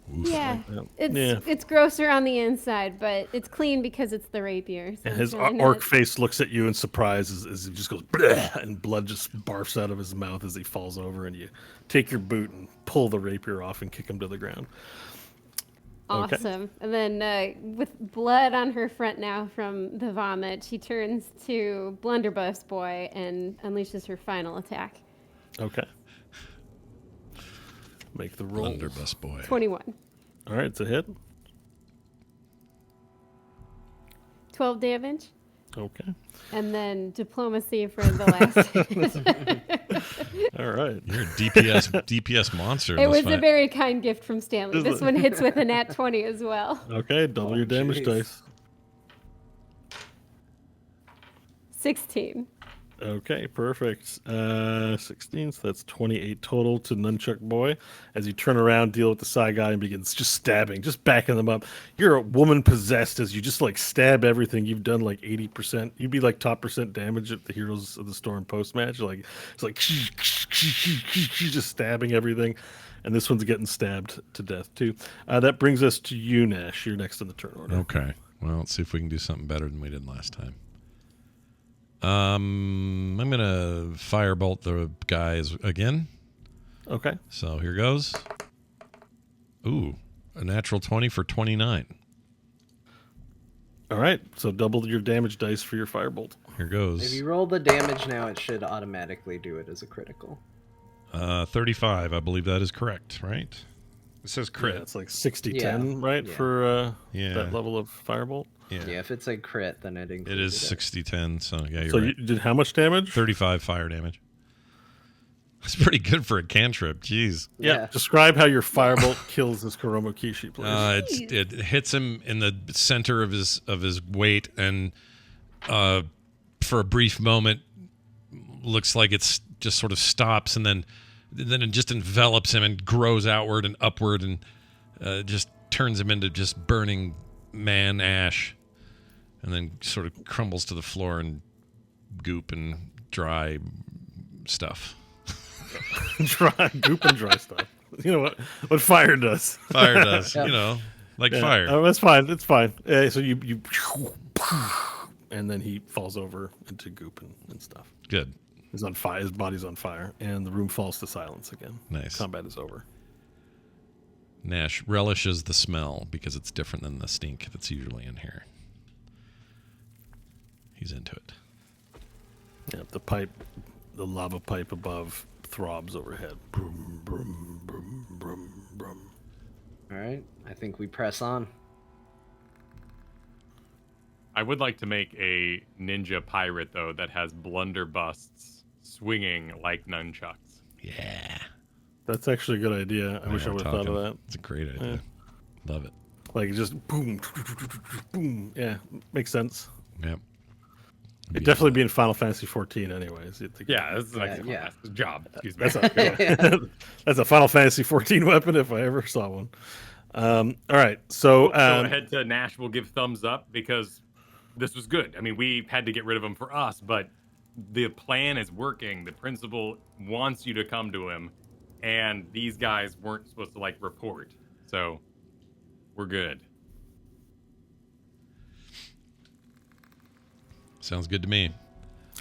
Yeah, Yeah. it's grosser on the inside, but it's clean because it's the rapier. So And it's his really orc not- face looks at you in surprise as he just goes, "Bleh," and blood just barfs out of his mouth as he falls over, and you take your boot and pull the rapier off and kick him to the ground. Okay. Awesome. And then with blood on her front now from the vomit, she turns to Blunderbuss Boy and unleashes her final attack. Okay. Make the roll. Blunderbuss boy. 21. All right, it's a hit. 12 damage. Okay. And then diplomacy for the last. All right. You're a DPS monster. in It this was a fight. very kind gift from Stanley. This one hits with a nat 20 as well. Okay, double your damage jeez. dice. 16. Okay, perfect. 16, so that's 28 total to Nunchuck Boy. As you turn around, deal with the side guy and begins just stabbing, just backing them up. You're a woman possessed as you just like stab everything. You've done like 80%. You'd be like top percent damage at the Heroes of the Storm post-match. Like it's like just stabbing everything. And this one's getting stabbed to death too. That brings us to you, Nash. You're next in the turn order. Okay. Well, let's see if we can do something better than we did last time. I'm gonna firebolt the guys again. Okay. So here goes. Ooh, a natural 20 for 29. All right. So double your damage dice for your firebolt. Here If goes. you roll the damage now, it should automatically do it as a critical. 35. I believe that is correct, right? It says crit. Yeah, it's like 60-10, Yeah. right? Yeah. For Yeah. that level of firebolt. Yeah. Yeah, if it's a crit, then it includes It is 60-10, so yeah, you're So right. you did how much damage? 35 fire damage. That's pretty good for a cantrip. Jeez. Yeah. Describe how your firebolt kills this Kuromo Kishi, please. It hits him in the center of his weight, and for a brief moment, looks like it's just sort of stops, and then it just envelops him and grows outward and upward, and just turns him into just burning man ash, and then sort of crumbles to the floor and goop and dry stuff. Dry goop and dry stuff. You know what fire does. Fire does, Yeah. like Yeah. fire. Oh, that's fine. It's fine. So you and then he falls over into goop and stuff. Good. is on fire. His body's on fire, and the room falls to silence again. Nice. Combat is over. Nash relishes the smell because it's different than the stink that's usually in here. He's into it. Yeah, the lava pipe above throbs overhead. Brum, brum, brum, brum, brum. All right, I think we press on. I would like to make a ninja pirate, though, that has blunderbusts swinging like nunchucks. Yeah. That's actually a good idea. I wish I we're would have thought of talking. that. It's a great idea. Love it. Like just boom, boom. Yeah, makes sense. Yep. It'd definitely be in Final Fantasy 14, anyways. Yeah, that's like yeah. job. Excuse me. That's a Final Fantasy 14 weapon if I ever saw one. All right, so ahead to Nash will give thumbs up because this was good. I mean, we had to get rid of him for us, but the plan is working. The principal wants you to come to him, and these guys weren't supposed to like report, so we're good. Sounds good to me.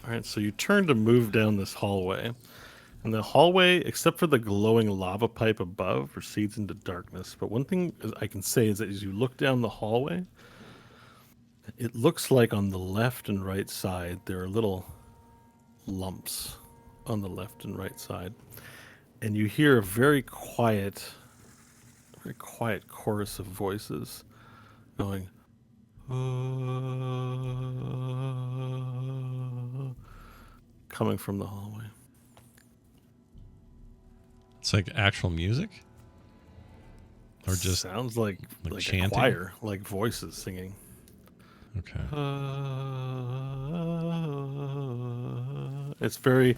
all right, so you turn to move down this hallway, and the hallway, except for the glowing lava pipe above, proceeds into darkness. But one thing I can say is that as you look down the hallway, it looks like on the left and right side there are little lumps on the left and right side, and you hear a very quiet chorus of voices going coming from the hallway. It's like actual music? Or just sounds like a chanting? choir, like voices singing. Okay. It's very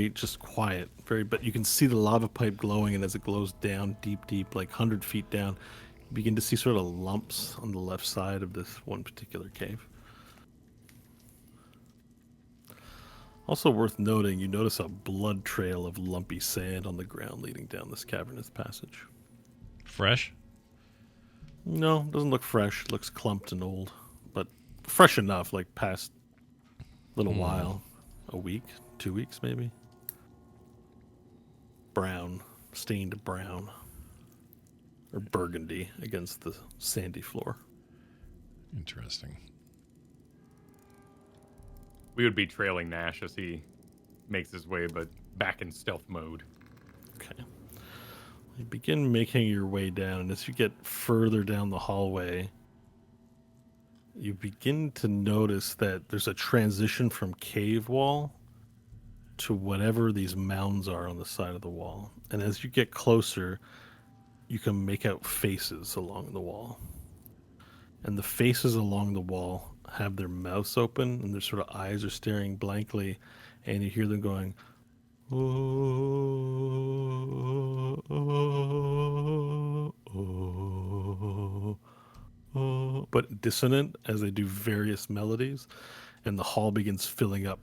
just quiet, but you can see the lava pipe glowing, and as it glows down deep, like 100 feet down, you begin to see sort of lumps on the left side of this one particular cave. Also worth noting, you notice a blood trail of lumpy sand on the ground leading down this cavernous passage. Fresh? No, it doesn't look fresh. It looks clumped and old, but fresh enough, like past little while. A week, 2 weeks maybe. Brown, stained brown. Or burgundy against the sandy floor. Interesting. We would be trailing Nash as he makes his way, but back in stealth mode. Okay. You begin making your way down, and as you get further down the hallway, you begin to notice that there's a transition from cave wall to whatever these mounds are on the side of the wall. And as you get closer, you can make out faces along the wall. And the faces along the wall have their mouths open, and their sort of eyes are staring blankly, and you hear them going, oh, oh, oh, oh, but dissonant as they do various melodies, and the hall begins filling up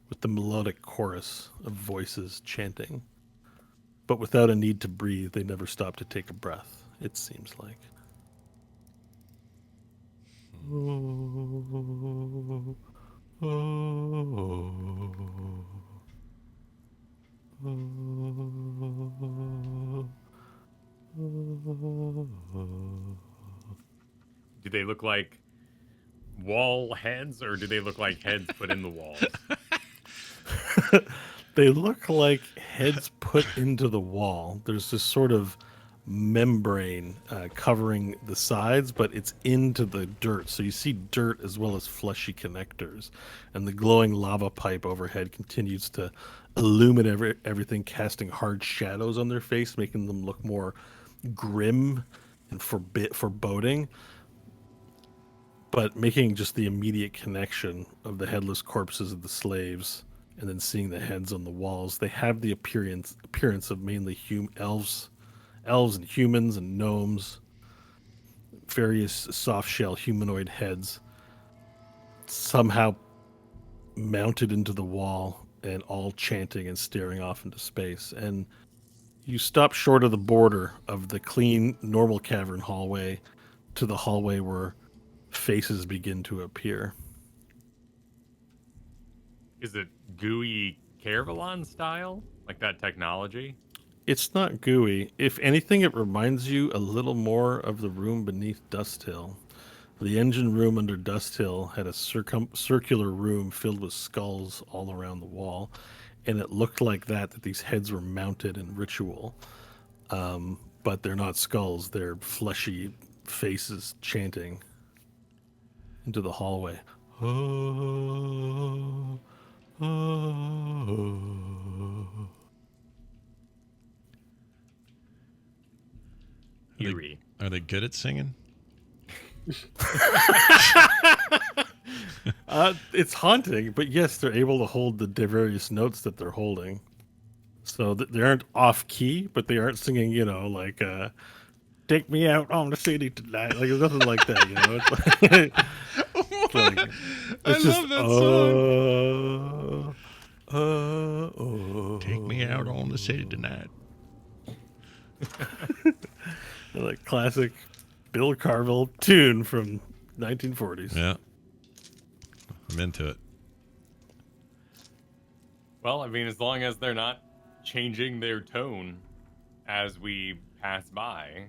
with the melodic chorus of voices chanting. But without a need to breathe, they never stop to take a breath, it seems like. Oh, oh, oh. Do they look like wall heads, or do they look like heads put in the walls? They look like heads put into the wall. There's this sort of membrane covering the sides, but it's into the dirt. So you see dirt as well as fleshy connectors. And the glowing lava pipe overhead continues to illuminate everything, casting hard shadows on their face, making them look more grim and foreboding. But making just the immediate connection of the headless corpses of the slaves and then seeing the heads on the walls, they have the appearance of mainly elves and humans and gnomes, various soft-shell humanoid heads somehow mounted into the wall and all chanting and staring off into space. And you stop short of the border of the clean, normal cavern hallway to the hallway where faces begin to appear. Is it gooey Caravelon style? Like that technology? It's not gooey. If anything, it reminds you a little more of the room beneath Dust Hill. The engine room under Dust Hill had a circular room filled with skulls all around the wall, and it looked like that these heads were mounted in ritual. But they're not skulls, they're fleshy faces chanting into the hallway. Oh, oh. Eerie. Are they good at singing? It's haunting, but yes, they're able to hold the various notes that they're holding. So they aren't off key, but they aren't singing, like "Take me out on the city tonight." Like, there's nothing like that, It's like, I love that song. Oh. Take me out on the city tonight. Like classic Bill Carville tune from 1940s. Yeah. I'm into it. Well, I mean, as long as they're not changing their tone as we pass by,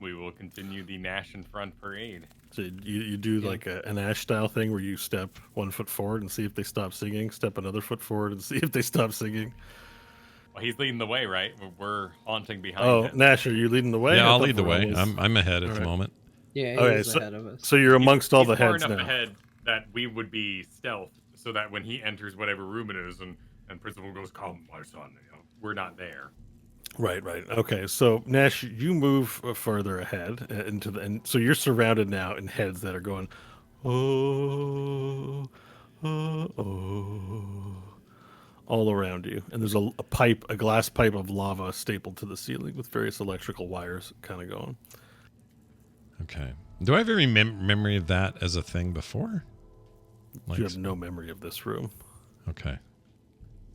we will continue the Nash in front parade. So you do like an Nash style thing where you step 1 foot forward and see if they stop singing, step another foot forward and see if they stop singing. Well, he's leading the way, right? We're haunting behind him. Nash, are you leading the way? Yeah, I I'll thought lead the way. Varel was- I'm ahead at the right. moment. Yeah, he's Okay, ahead of us. So you're amongst all He's the far heads enough now. ahead that we would be stealth, so that when he enters whatever room it is, and Principal goes, "Come, my son," we're not there. Right. Okay, so Nash, you move further ahead and so you're surrounded now in heads that are going, oh, all around you, and there's a glass pipe of lava stapled to the ceiling with various electrical wires kind of going. Okay. Do I have any memory of that as a thing before? You have no memory of this room. Okay.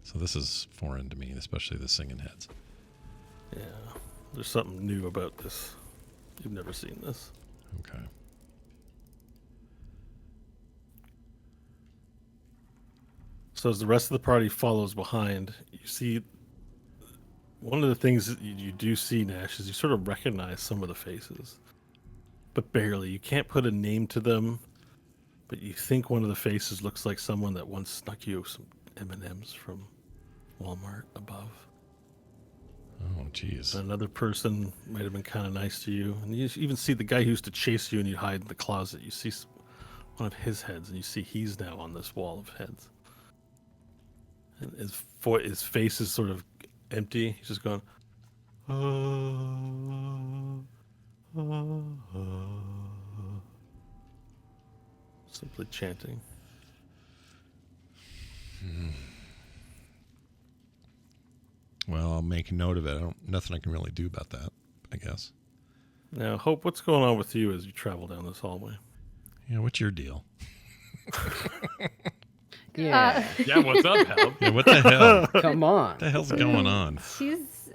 So this is foreign to me, especially the singing heads. Yeah, there's something new about this. You've never seen this. Okay. So as the rest of the party follows behind, you see one of the things that you do see, Nash, is you sort of recognize some of the faces, but barely. You can't put a name to them, but you think one of the faces looks like someone that once snuck you some M&Ms from Walmart above. Oh, jeez. Another person might have been kind of nice to you, and you even see the guy who used to chase you and you hide in the closet. You see one of his heads, and you see he's now on this wall of heads. And his face is sort of empty. He's just going, simply chanting. Well, I'll make a note of it. Nothing I can really do about that, I guess. Now, Hope, what's going on with you as you travel down this hallway? Yeah, what's your deal? Yeah, Yeah, what's up, Hal? Yeah, what the hell? come on. What the hell's going on? She's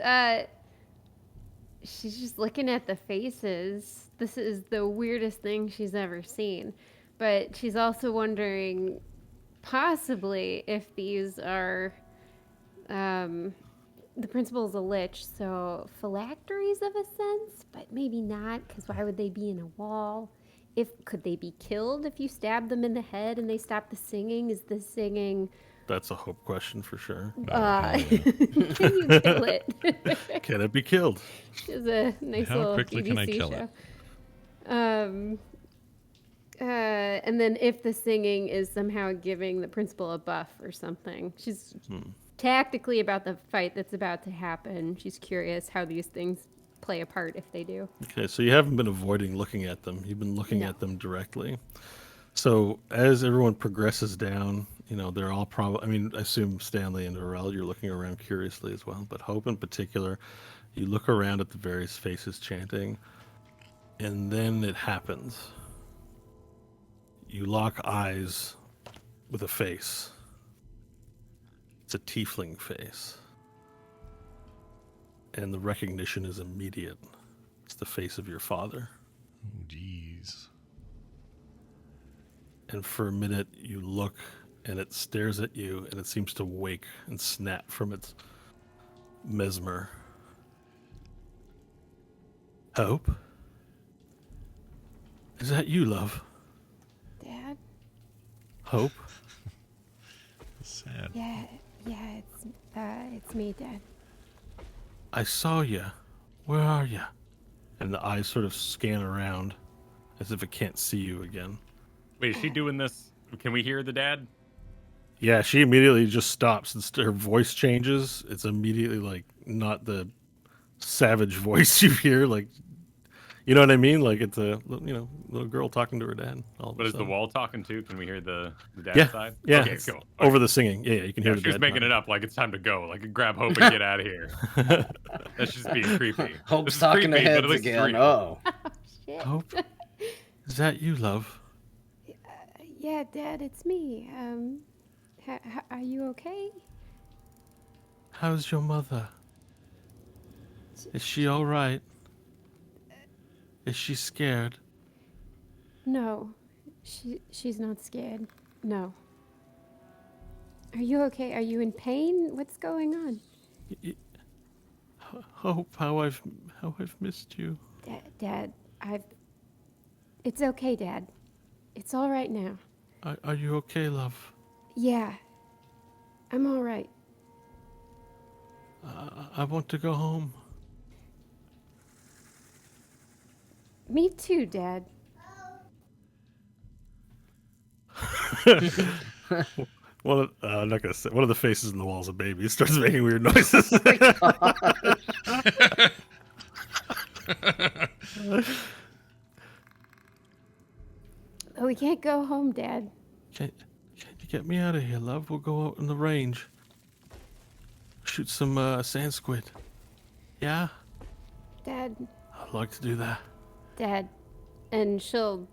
just looking at the faces. This is the weirdest thing she's ever seen. But she's also wondering possibly if these are the principal's a lich, so phylacteries of a sense, but maybe not, because why would they be in a wall? Could they be killed if you stab them in the head and they stop the singing? Is the singing... That's a Hope question for sure. Can you kill it? Can it be killed? It's a nice How little quickly can I BBC kill show. it? And then if the singing is somehow giving the principal a buff or something. She's tactically about the fight that's about to happen. She's curious how these things play a part if they do. Okay, so you haven't been avoiding looking at them. You've been looking at them directly. So as everyone progresses down, they're all probably, I assume Stanley and Varel, you're looking around curiously as well, but Hope in particular, you look around at the various faces chanting, and then it happens. You lock eyes with a face. It's a tiefling face. And the recognition is immediate. It's the face of your father. Oh, jeez. And for a minute, you look and it stares at you, and it seems to wake and snap from its mesmer. Hope? Is that you, love? Dad? Hope? Sad. Yeah, it's me, Dad. I saw you. Where are you? And the eyes sort of scan around as if it can't see you again. Wait, is she doing this? Can we hear the dad? Yeah, she immediately just stops and her voice changes. It's immediately like not the savage voice you hear. Like, you know what I mean? Like it's a little girl talking to her dad. But is the wall talking too? Can we hear the dad's Yeah, side? yeah. Okay, cool. Okay. Over the singing. Yeah, you can hear the She's dad making talking. it up like it's time to go. Like grab Hope and get out of here. That's just being creepy. Hope's This is talking to creepy, but heads at least it's again. real. Oh. Shit. Hope? Is that you, love? Yeah, Dad, it's me. Are you okay? How's your mother? Is she all right? Is she scared? No, she's not scared. No. Are you okay? Are you in pain? What's going on? Hope, how I've missed you. Dad, It's okay, Dad. It's all right now. Are you okay, love? Yeah. I'm all right. I want to go home. Me too, Dad. I'm not gonna say. One of the faces in the wall is a baby. It starts making weird noises. Oh, we can't go home, Dad. Can you get me out of here, love? We'll go out in the range. Shoot some sand squid. Yeah? Dad, I'd like to do that. Dad. And she'll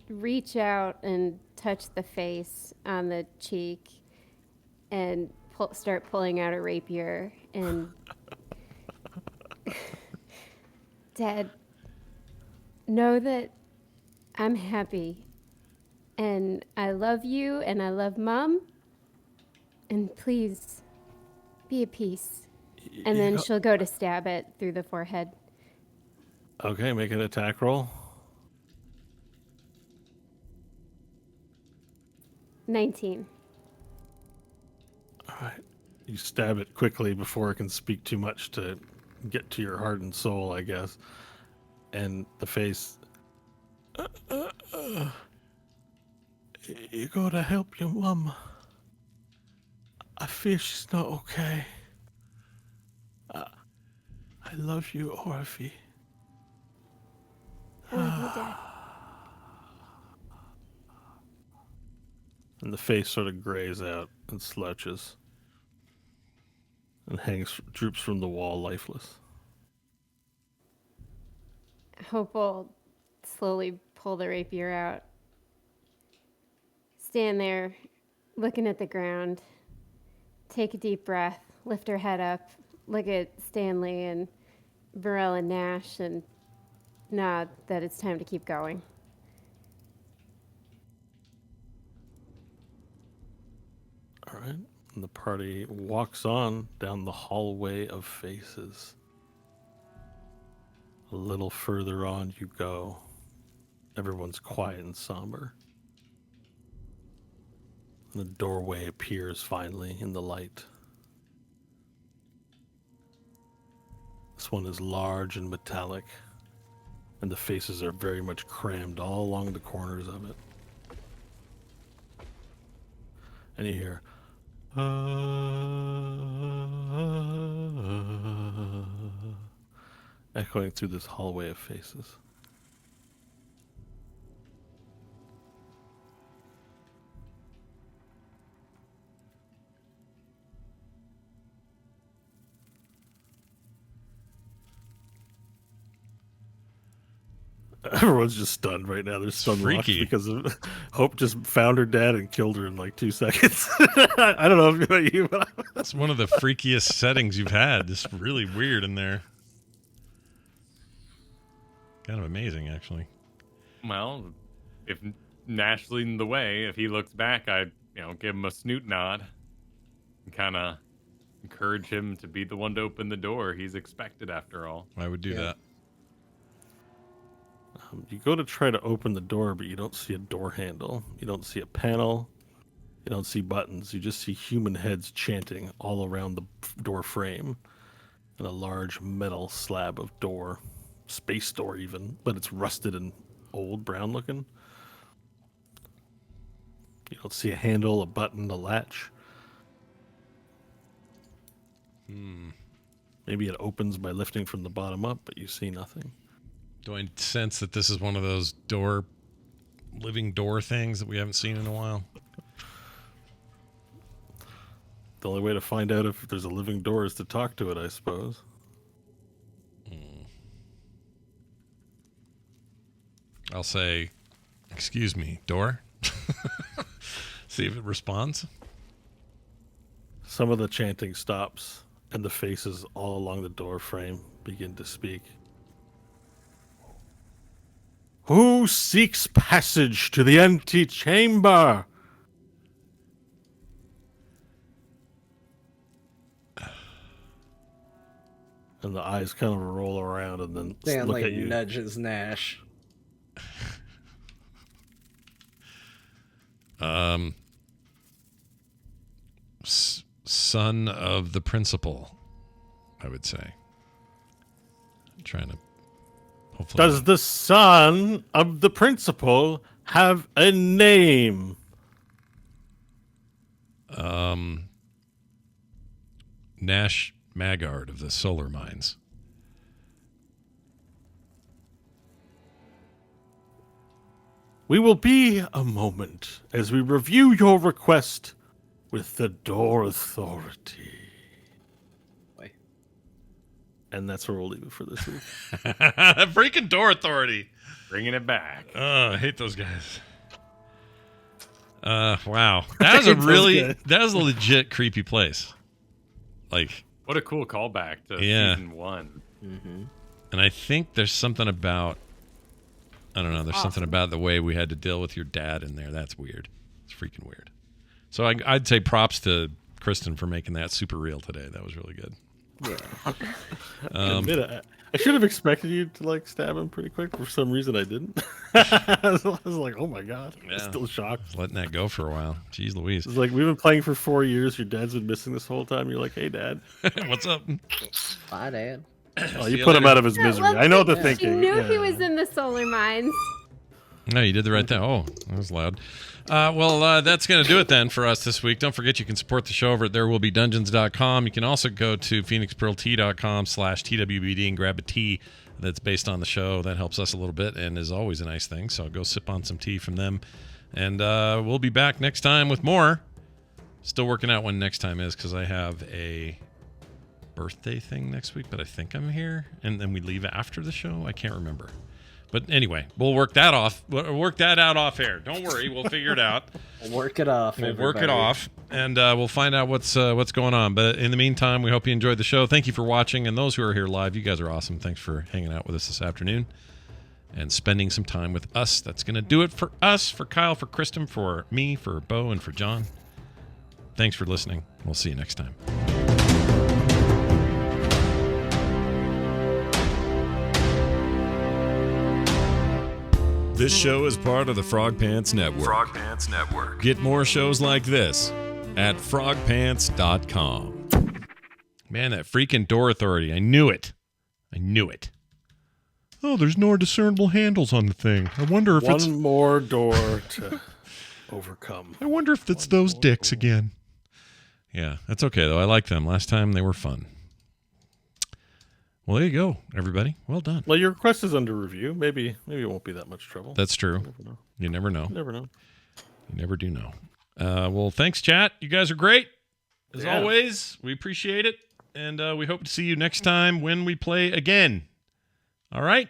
reach out and touch the face on the cheek and start pulling out a rapier. And Dad, know that I'm happy. And I love you and I love Mom. And please, be at peace. And then she'll go to stab it through the forehead. Okay, make an attack roll. 19. All right. You stab it quickly before it can speak too much to get to your heart and soul, I guess. And the face. You gotta help your mum. I fear she's not okay. I love you, Orphe. I love you, Dad. And the face sort of grays out and slouches and droops from the wall lifeless. Hope will slowly pull the rapier out. Stand there, looking at the ground. Take a deep breath, lift her head up, look at Stanley and Varel and Nash, and nod that it's time to keep going. All right. And the party walks on down the hallway of faces. A little further on you go. Everyone's quiet and somber. And the doorway appears finally in the light. This one is large and metallic, and the faces are very much crammed all along the corners of it. And you hear, echoing through this hallway of faces. Everyone's just stunned right now. They're stunned freaky. because of Hope just found her dad and killed her in like 2 seconds. I don't know about you, but That's one of the freakiest settings you've had. It's really weird in there. Kind of amazing, actually. Well, if Nash leading the way, if he looks back, I give him a snoot nod and kind of encourage him to be the one to open the door. He's expected after all. I would do that. You go to try to open the door, but you don't see a door handle. You don't see a panel. You don't see buttons. You just see human heads chanting all around the door frame and a large metal slab of door. Space door even, but it's rusted and old, brown looking. You don't see a handle, a button, a latch. Maybe it opens by lifting from the bottom up, but you see nothing. Do I sense that this is one of those living door things that we haven't seen in a while? The only way to find out if there's a living door is to talk to it, I suppose. I'll say, "Excuse me, door." See if it responds. Some of the chanting stops, and the faces all along the door frame begin to speak. Who seeks passage to the antechamber? And the eyes kind of roll around and then look Stanley at you. nudges Nash. Son of the principal, I would say. I'm trying to hopefully. Does the son of the principal have a name? Nash Maggard of the Solar Mines. We will be a moment as we review your request with the Door Authority. Wait. And that's where we'll leave it for this week. Freaking Door Authority. Bringing it back. Oh, I hate those guys. Wow. That was that was a legit creepy place. Like, What a cool callback to season 1. Mm-hmm. and I think there's something about, I don't know, there's something about the way we had to deal with your dad in there. That's weird. It's freaking weird. So I'd say props to Kristen for making that super real today. That was really good. Yeah. I should have expected you to like stab him pretty quick. For some reason, I didn't. I was like, "Oh my god!" I'm still shocked. Letting that go for a while. Jeez Louise. It's like we've been playing for 4 years. Your dad's been missing this whole time. You're like, "Hey, Dad." What's up? Bye, Dad. Oh, you put him out of his misery. I know the She thinking. knew Yeah. he was in the solar mines. No, you did the right thing. Oh, that was loud. That's going to do it then for us this week. Don't forget you can support the show over at therewillbedungeons.com. You can also go to phoenixpearltea.com/TWBD and grab a tea that's based on the show. That helps us a little bit and is always a nice thing. So go sip on some tea from them. And we'll be back next time with more. Still working out when next time is because I have a birthday thing next week, but I think I'm here. And then we leave after the show. I can't remember. But anyway, we'll work that off. We'll work that out off air. Don't worry, we'll figure it out. We'll work it off. We'll work it off, and we'll find out what's going on. But in the meantime, we hope you enjoyed the show. Thank you for watching, and those who are here live, you guys are awesome. Thanks for hanging out with us this afternoon and spending some time with us. That's going to do it for us, for Kyle, for Kristen, for me, for Bo, and for John. Thanks for listening. We'll see you next time. This show is part of the Frog Pants Network. Frog Pants Network. Get more shows like this at frogpants.com. Man, that freaking Door Authority. I knew it. Oh, there's no discernible handles on the thing. I wonder if it's... One more door to overcome. I wonder if it's those dicks again. Yeah, that's okay, though. I like them. Last time they were fun. Well, there you go, everybody. Well done. Well, your request is under review. Maybe it won't be that much trouble. That's true. You never know. Never know. You never do know. Well, thanks, chat. You guys are great. As Yeah. always, we appreciate it. And we hope to see you next time when we play again. All right?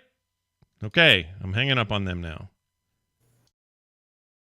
Okay, I'm hanging up on them now.